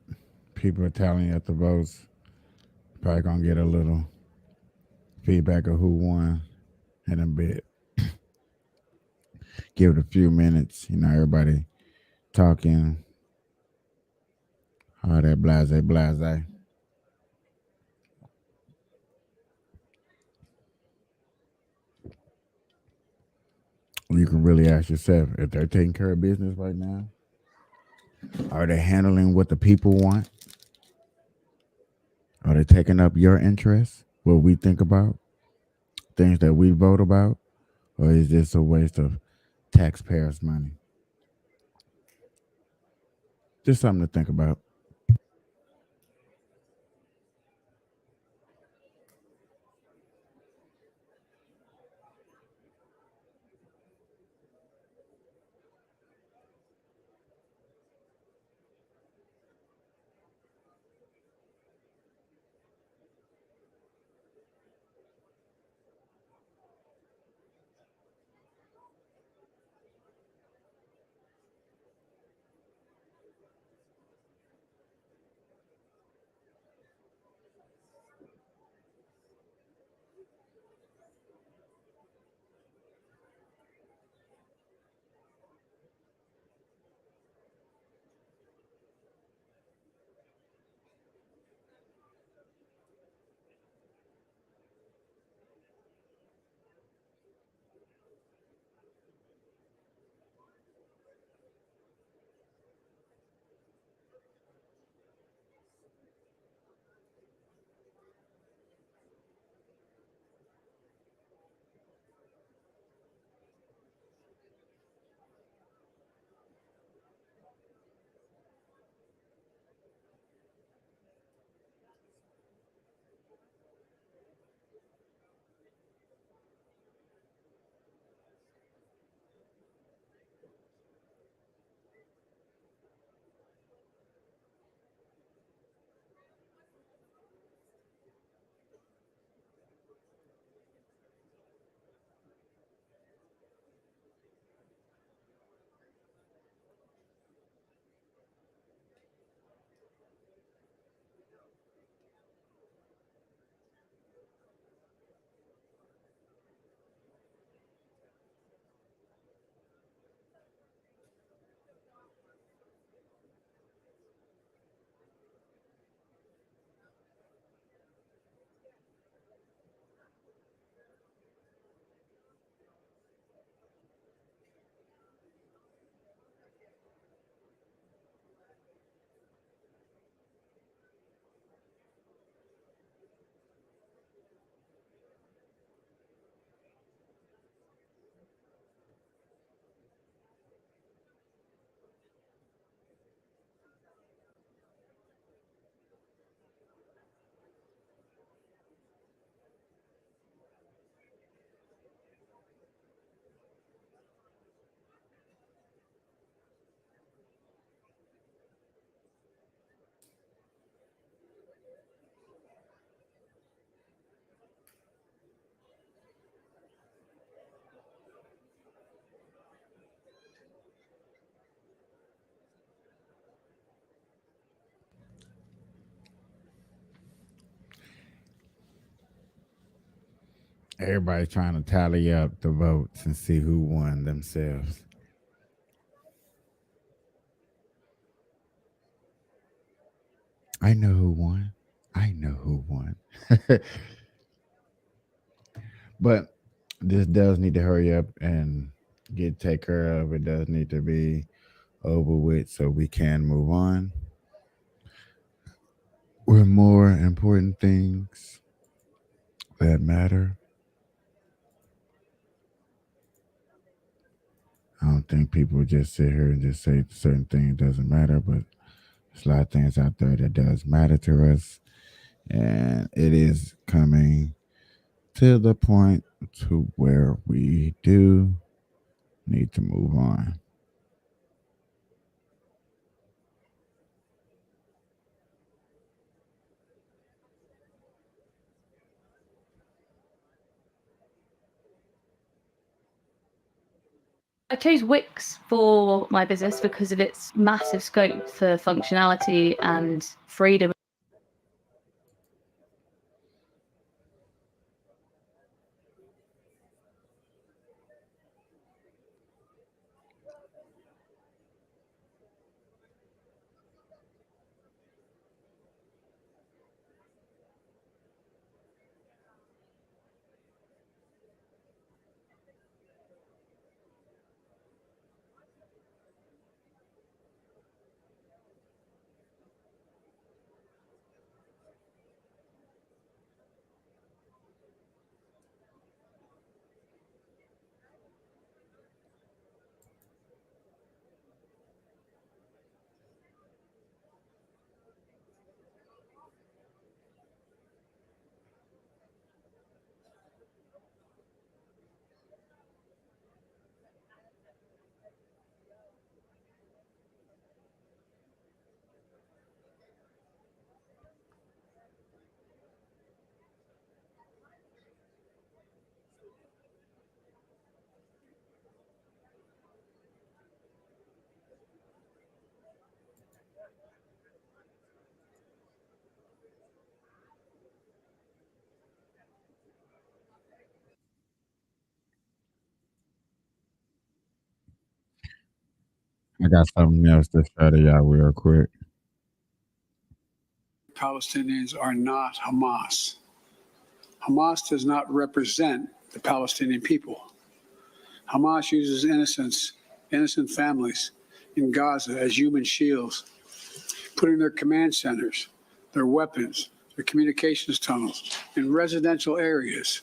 [SPEAKER 8] People are telling you at the votes. Probably gonna get a little feedback of who won in a bit. Give it a few minutes. Everybody talking, all that blase blase. You can really ask yourself if they're taking care of business right now. Are they handling what the people want? Are they taking up your interests? What we think about? Things that we vote about? Or is this a waste of taxpayers' money? Just something to think about. Everybody trying to tally up the votes and see who won themselves. I know who won. I know who won. But this does need to hurry up and get take care of. It does need to be over with so we can move on with more important things that matter. I don't think people just sit here and just say certain things doesn't matter, but there's a lot of things out there that does matter to us. And it is coming to the point to where we do need to move on.
[SPEAKER 20] I chose Wix for my business because of its massive scope for functionality and freedom.
[SPEAKER 8] I got something else to show to y'all real quick.
[SPEAKER 4] Palestinians are not Hamas. Hamas does not represent the Palestinian people. Hamas uses innocent families in Gaza as human shields, putting their command centers, their weapons, their communications tunnels in residential areas.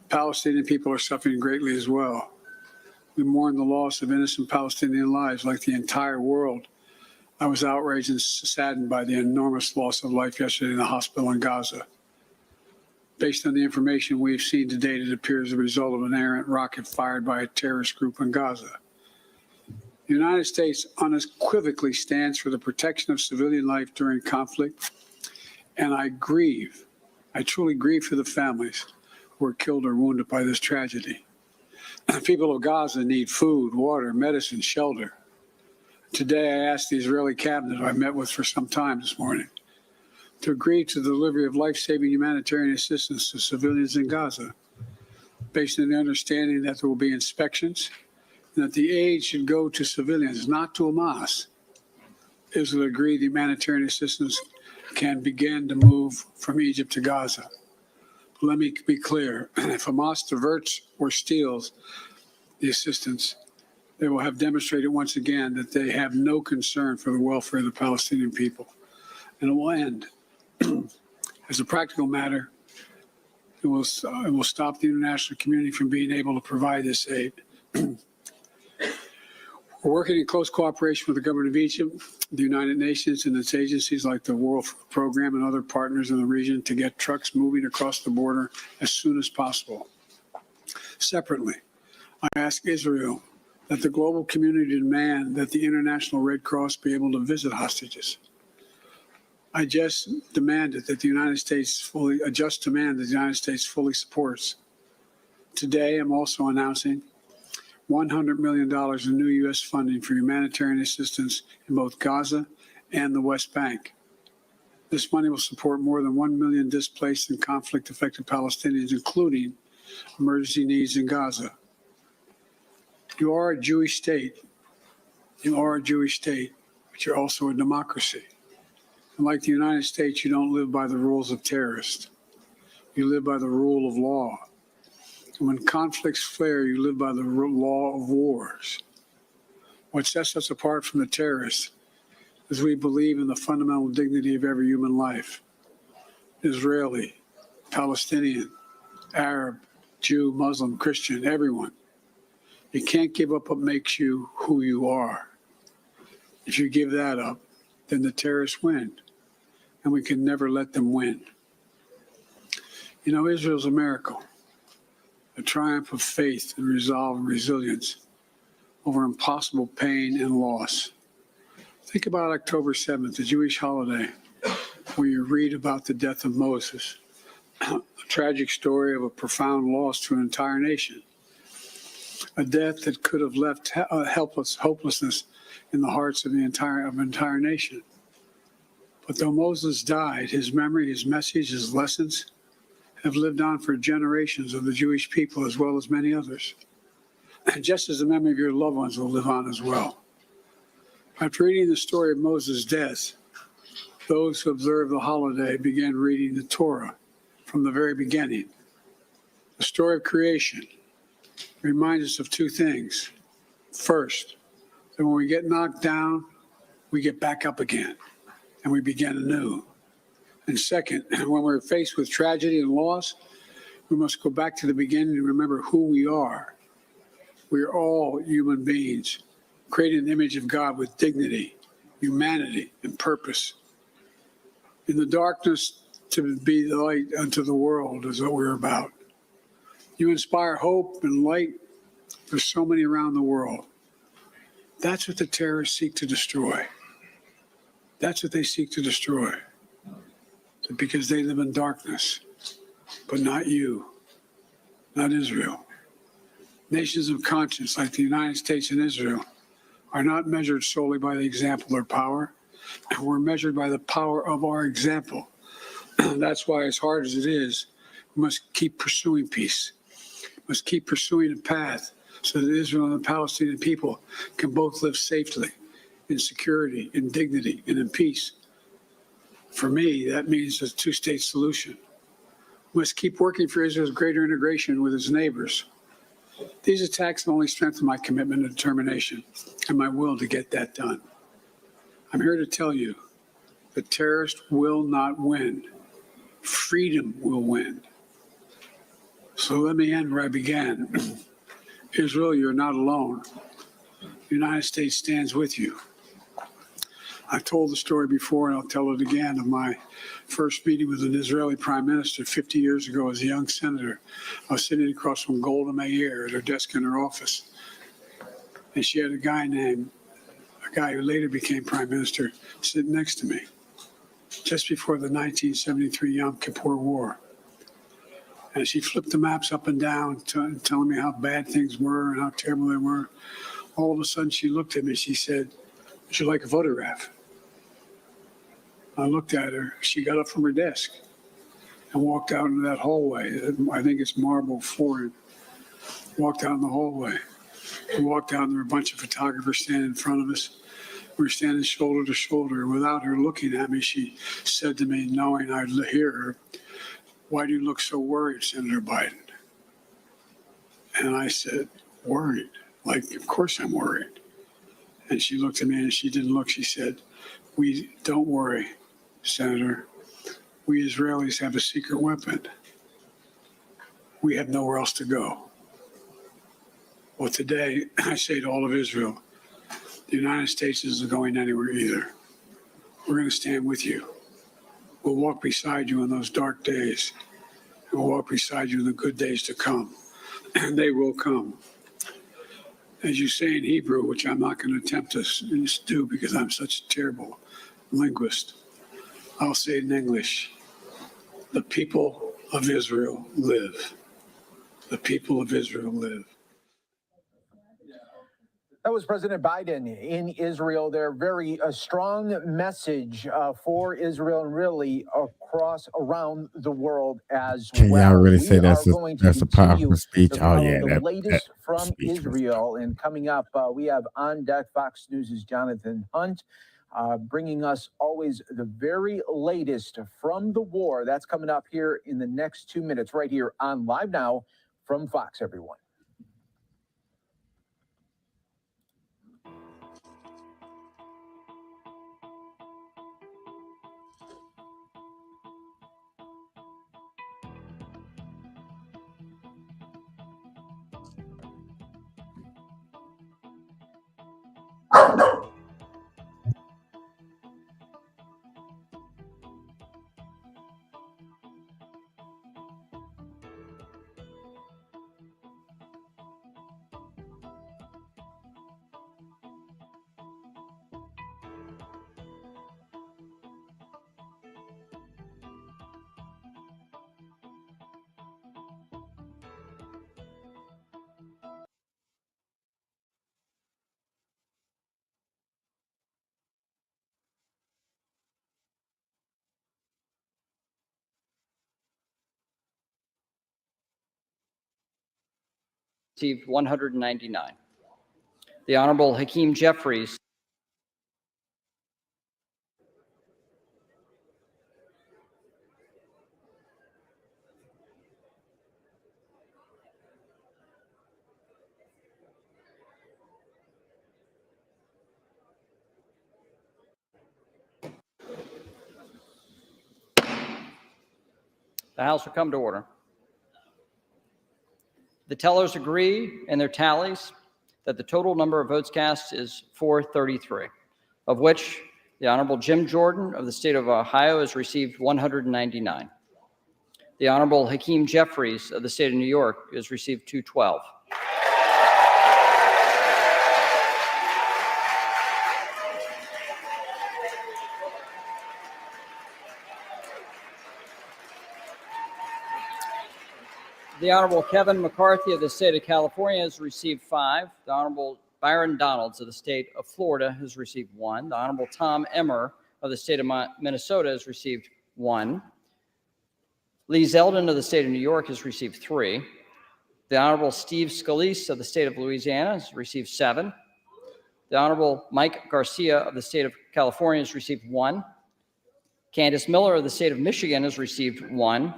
[SPEAKER 4] Palestinian people are suffering greatly as well. We mourn the loss of innocent Palestinian lives like the entire world. I was outraged and saddened by the enormous loss of life yesterday in the hospital in Gaza. Based on the information we've seen to date, it appears the result of an errant rocket fired by a terrorist group in Gaza. The United States unequivocally stands for the protection of civilian life during conflict, and I truly grieve for the families who were killed or wounded by this tragedy. The people of Gaza need food, water, medicine, shelter. Today, I asked the Israeli cabinet, who I met with for some time this morning, to agree to the delivery of life-saving humanitarian assistance to civilians in Gaza, based on the understanding that there will be inspections and that the aid should go to civilians, not to Hamas. Israel agreed the humanitarian assistance can begin to move from Egypt to Gaza. Let me be clear, if Hamas diverts or steals the assistance, they will have demonstrated once again that they have no concern for the welfare of the Palestinian people. And it will end. As a practical matter, it will stop the international community from being able to provide this aid. We're working in close cooperation with the government of Egypt, the United Nations, and its agencies like the World Food Program and other partners in the region to get trucks moving across the border as soon as possible. Separately, I ask Israel that the global community demand that the International Red Cross be able to visit hostages. I just demanded that the United States fully supports. Today, I'm also announcing $100 million in new U.S. funding for humanitarian assistance in both Gaza and the West Bank. This money will support more than 1 million displaced and conflict-affected Palestinians, including emergency needs in Gaza. You are a Jewish state. You are a Jewish state, but you're also a democracy. And like the United States, you don't live by the rules of terrorists. You live by the rule of law. And when conflicts flare, you live by the law of wars. What sets us apart from the terrorists is we believe in the fundamental dignity of every human life. Israeli, Palestinian, Arab, Jew, Muslim, Christian, everyone. You can't give up what makes you who you are. If you give that up, then the terrorists win, and we can never let them win. You know, Israel's a miracle, a triumph of faith and resolve and resilience over impossible pain and loss. Think about October 7th, the Jewish holiday, where you read about the death of Moses, a tragic story of a profound loss to an entire nation. a death that could have left hopelessness in the hearts of the entire nation. But though Moses died, his memory, his message, his lessons have lived on for generations of the Jewish people as well as many others. And just as the memory of your loved ones will live on as well. After reading the story of Moses' death, those who observed the holiday began reading the Torah from the very beginning. The story of creation reminds us of two things. First, that when we get knocked down, we get back up again and we begin anew. And second, when we're faced with tragedy and loss, we must go back to the beginning and remember who we are. We are all human beings, created in the image of God with dignity, humanity, and purpose. In the darkness, to be the light unto the world is what we're about. You inspire hope and light for so many around the world. That's what the terrorists seek to destroy. That's what they seek to destroy. Because they live in darkness, but not you, not Israel. Nations of conscience like the United States and Israel are not measured solely by the example or power. We're measured by the power of our example. That's why, as hard as it is, we must keep pursuing peace. We must keep pursuing a path so that Israel and the Palestinian people can both live safely, in security, in dignity, and in peace. For me, that means a two-state solution. We must keep working for Israel's greater integration with its neighbors. These attacks have only strengthened my commitment and determination and my will to get that done. I'm here to tell you that terrorists will not win. Freedom will win. So let me end where I began. Israel, you're not alone. The United States stands with you. I've told the story before, and I'll tell it again, of my first meeting with an Israeli prime minister 50 years ago as a young senator. I was sitting across from Golda Meir at her desk in her office. And she had a guy who later became prime minister, sitting next to me, just before the 1973 Yom Kippur War. And she flipped the maps up and down, telling me how bad things were and how terrible they were. All of a sudden, she looked at me, she said, "Would you like a photograph?" I looked at her. She got up from her desk and walked out into that hallway. I think it's marble flooring. Walked out in the hallway. We walked out, and there were a bunch of photographers standing in front of us. We were standing shoulder to shoulder. And without her looking at me, she said to me, knowing I'd hear her, "Why do you look so worried, Senator Biden?" And I said, "Worried? Like, of course I'm worried." And she looked at me and she didn't look. She said, "Don't worry, Senator. We Israelis have a secret weapon. We have nowhere else to go." Well, today, I say to all of Israel, the United States isn't going anywhere either. We're going to stand with you. We'll walk beside you in those dark days. And we'll walk beside you in the good days to come. And they will come. As you say in Hebrew, which I'm not going to attempt to do because I'm such a terrible linguist, I'll say it in English. The people of Israel live. The people of Israel live.
[SPEAKER 5] That was President Biden in Israel. Their very strong message for Israel and really around the world as
[SPEAKER 8] Can
[SPEAKER 5] well.
[SPEAKER 8] y'all really
[SPEAKER 5] We
[SPEAKER 8] say
[SPEAKER 5] are
[SPEAKER 8] that's
[SPEAKER 5] going to
[SPEAKER 8] a
[SPEAKER 5] continue
[SPEAKER 8] powerful speech?
[SPEAKER 5] to
[SPEAKER 8] Oh
[SPEAKER 5] follow
[SPEAKER 8] yeah,
[SPEAKER 5] the
[SPEAKER 8] that
[SPEAKER 5] latest from
[SPEAKER 8] speech was
[SPEAKER 5] Israel. And coming up, we have on deck Fox News' Jonathan Hunt, bringing us always the very latest from the war. That's coming up here in the next 2 minutes, right here on Live Now from Fox, everyone.
[SPEAKER 19] received 199. The Honorable Hakeem Jeffries. The House will come to order. The tellers agree in their tallies that the total number of votes cast is 433, of which the Honorable Jim Jordan of the state of Ohio has received 199. The Honorable Hakeem Jeffries of the state of New York has received 212. The Honorable Kevin McCarthy of the state of California has received 5. The Honorable Byron Donalds of the state of Florida has received 1. The Honorable Tom Emmer of the state of Minnesota has received 1. Lee Zeldin of the state of New York has received 3. The Honorable Steve Scalise of the state of Louisiana has received 7. The Honorable Mike Garcia of the state of California has received 1. Candace Miller of the state of Michigan has received 1.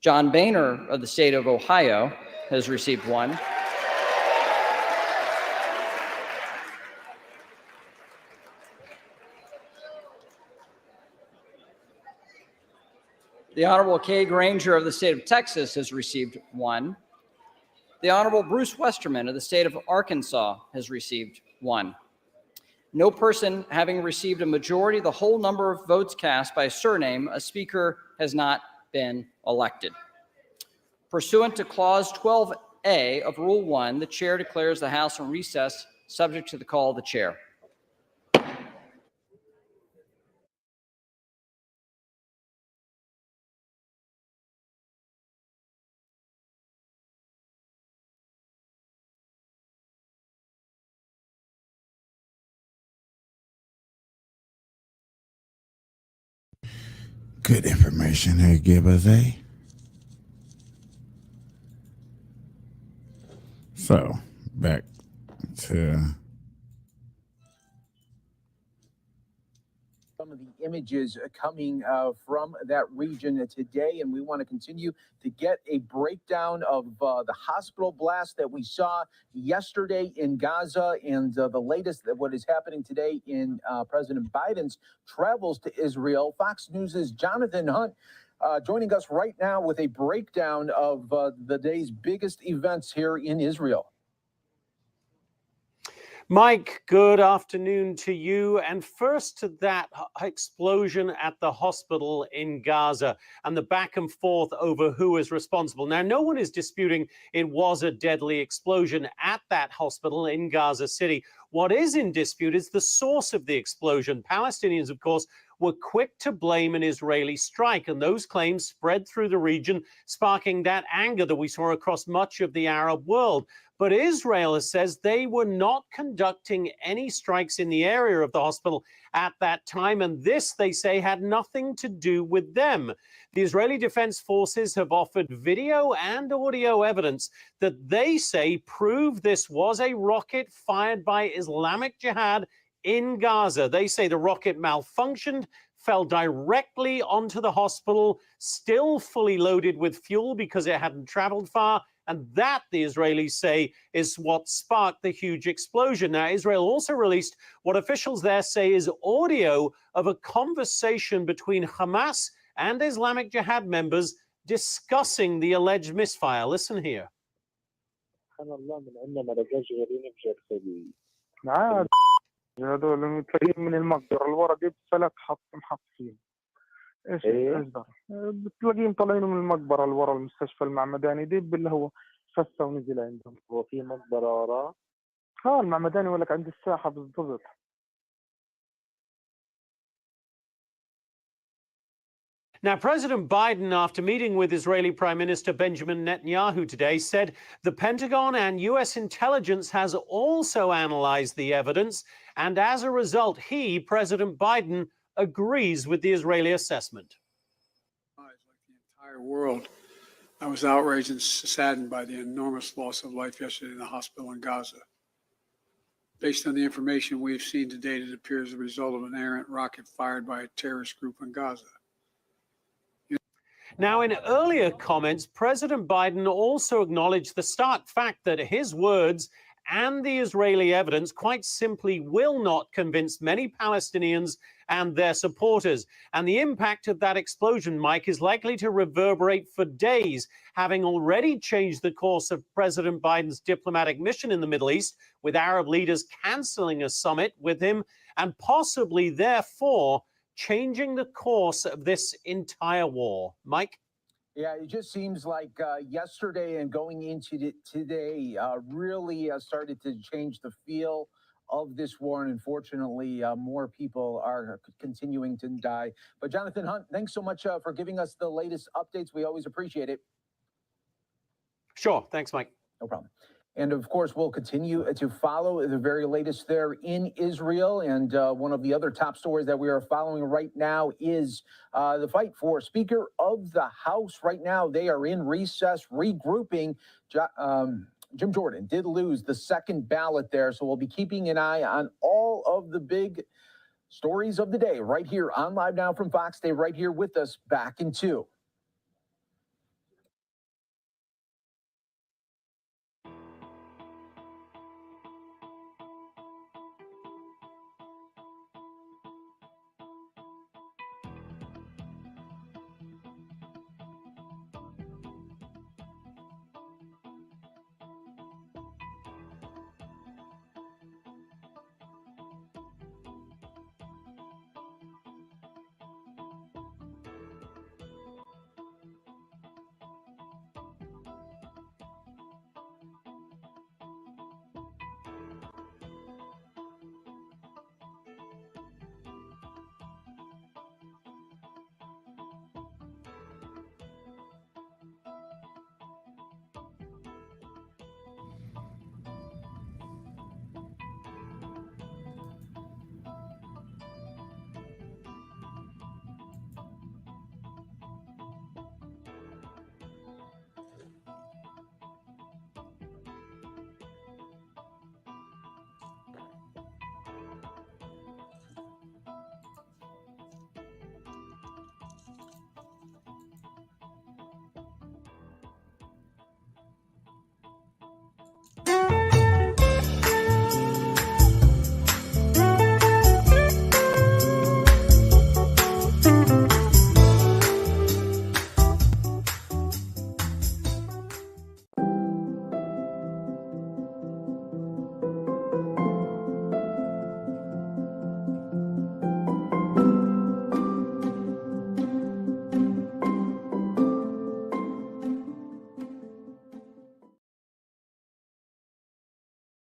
[SPEAKER 19] John Boehner of the state of Ohio has received 1. The Honorable Kay Granger of the state of Texas has received 1. The Honorable Bruce Westerman of the state of Arkansas has received 1. No person having received a majority of the whole number of votes cast by a surname, a speaker has not been elected. Pursuant to Clause 12A of Rule 1, the chair declares the House in recess, subject to the call of the chair.
[SPEAKER 8] Good information they give us, eh? So, back to
[SPEAKER 5] some of the images coming from that region today, and we want to continue to get a breakdown of the hospital blast that we saw yesterday in Gaza and the latest of what is happening today in President Biden's travels to Israel. Fox News' Jonathan Hunt joining us right now with a breakdown of the day's biggest events here in Israel.
[SPEAKER 16] Mike, good afternoon to you. And first to that explosion at the hospital in Gaza and the back and forth over who is responsible. Now, no one is disputing it was a deadly explosion at that hospital in Gaza City. What is in dispute is the source of the explosion. Palestinians, of course, were quick to blame an Israeli strike, and those claims spread through the region, sparking that anger that we saw across much of the Arab world. But Israel says they were not conducting any strikes in the area of the hospital at that time, and this, they say, had nothing to do with them. The Israeli Defense Forces have offered video and audio evidence that they say prove this was a rocket fired by Islamic Jihad in Gaza. They say the rocket malfunctioned, fell directly onto the hospital, still fully loaded with fuel because it hadn't traveled far. And that, the Israelis say, is what sparked the huge explosion. Now, Israel also released what officials there say is audio of a conversation between Hamas and Islamic Jihad members discussing the alleged misfire. Listen here.
[SPEAKER 6] هذول تلاقيهم من المقبرة الورا دي بفلك محط فيهم. ايش اصدر؟ بتلاقيهم طالعين من المقبرة الورا المستشفى المعمداني دي اللي هو فسه ونزل عندهم. هو في مقبرة وراه؟ ها المعمداني ولك عند الساحة بالضبط.
[SPEAKER 16] Now, President Biden, after meeting with Israeli Prime Minister Benjamin Netanyahu today, said the Pentagon and U.S. intelligence has also analyzed the evidence. And as a result, he, President Biden, agrees with the Israeli assessment.
[SPEAKER 4] Like the entire world I was outraged and saddened by the enormous loss of life yesterday in the hospital in Gaza. Based on the information we've seen to date, it appears the result of an errant rocket fired by a terrorist group in Gaza.
[SPEAKER 1] Now, in earlier comments, President Biden also acknowledged the stark fact that his words and the Israeli evidence quite simply will not convince many Palestinians and their supporters. And the impact of that explosion, Mike, is likely to reverberate for days, having already changed the course of President Biden's diplomatic mission in the Middle East, with Arab leaders canceling a summit with him and possibly, therefore, changing the course of this entire war. Mike?
[SPEAKER 5] Yeah, it just seems like yesterday and going into today really started to change the feel of this war. And unfortunately, more people are continuing to die. But Jonathan Hunt, thanks so much for giving us the latest updates. We always appreciate it.
[SPEAKER 1] Sure. Thanks, Mike.
[SPEAKER 5] No problem. And of course, we'll continue to follow the very latest there in Israel. And one of the other top stories that we are following right now is the fight for Speaker of the House. Right now, they are in recess, regrouping. Jim Jordan did lose the second ballot there. So we'll be keeping an eye on all of the big stories of the day right here on Live Now from Fox. Stay right here with us. Back in 2.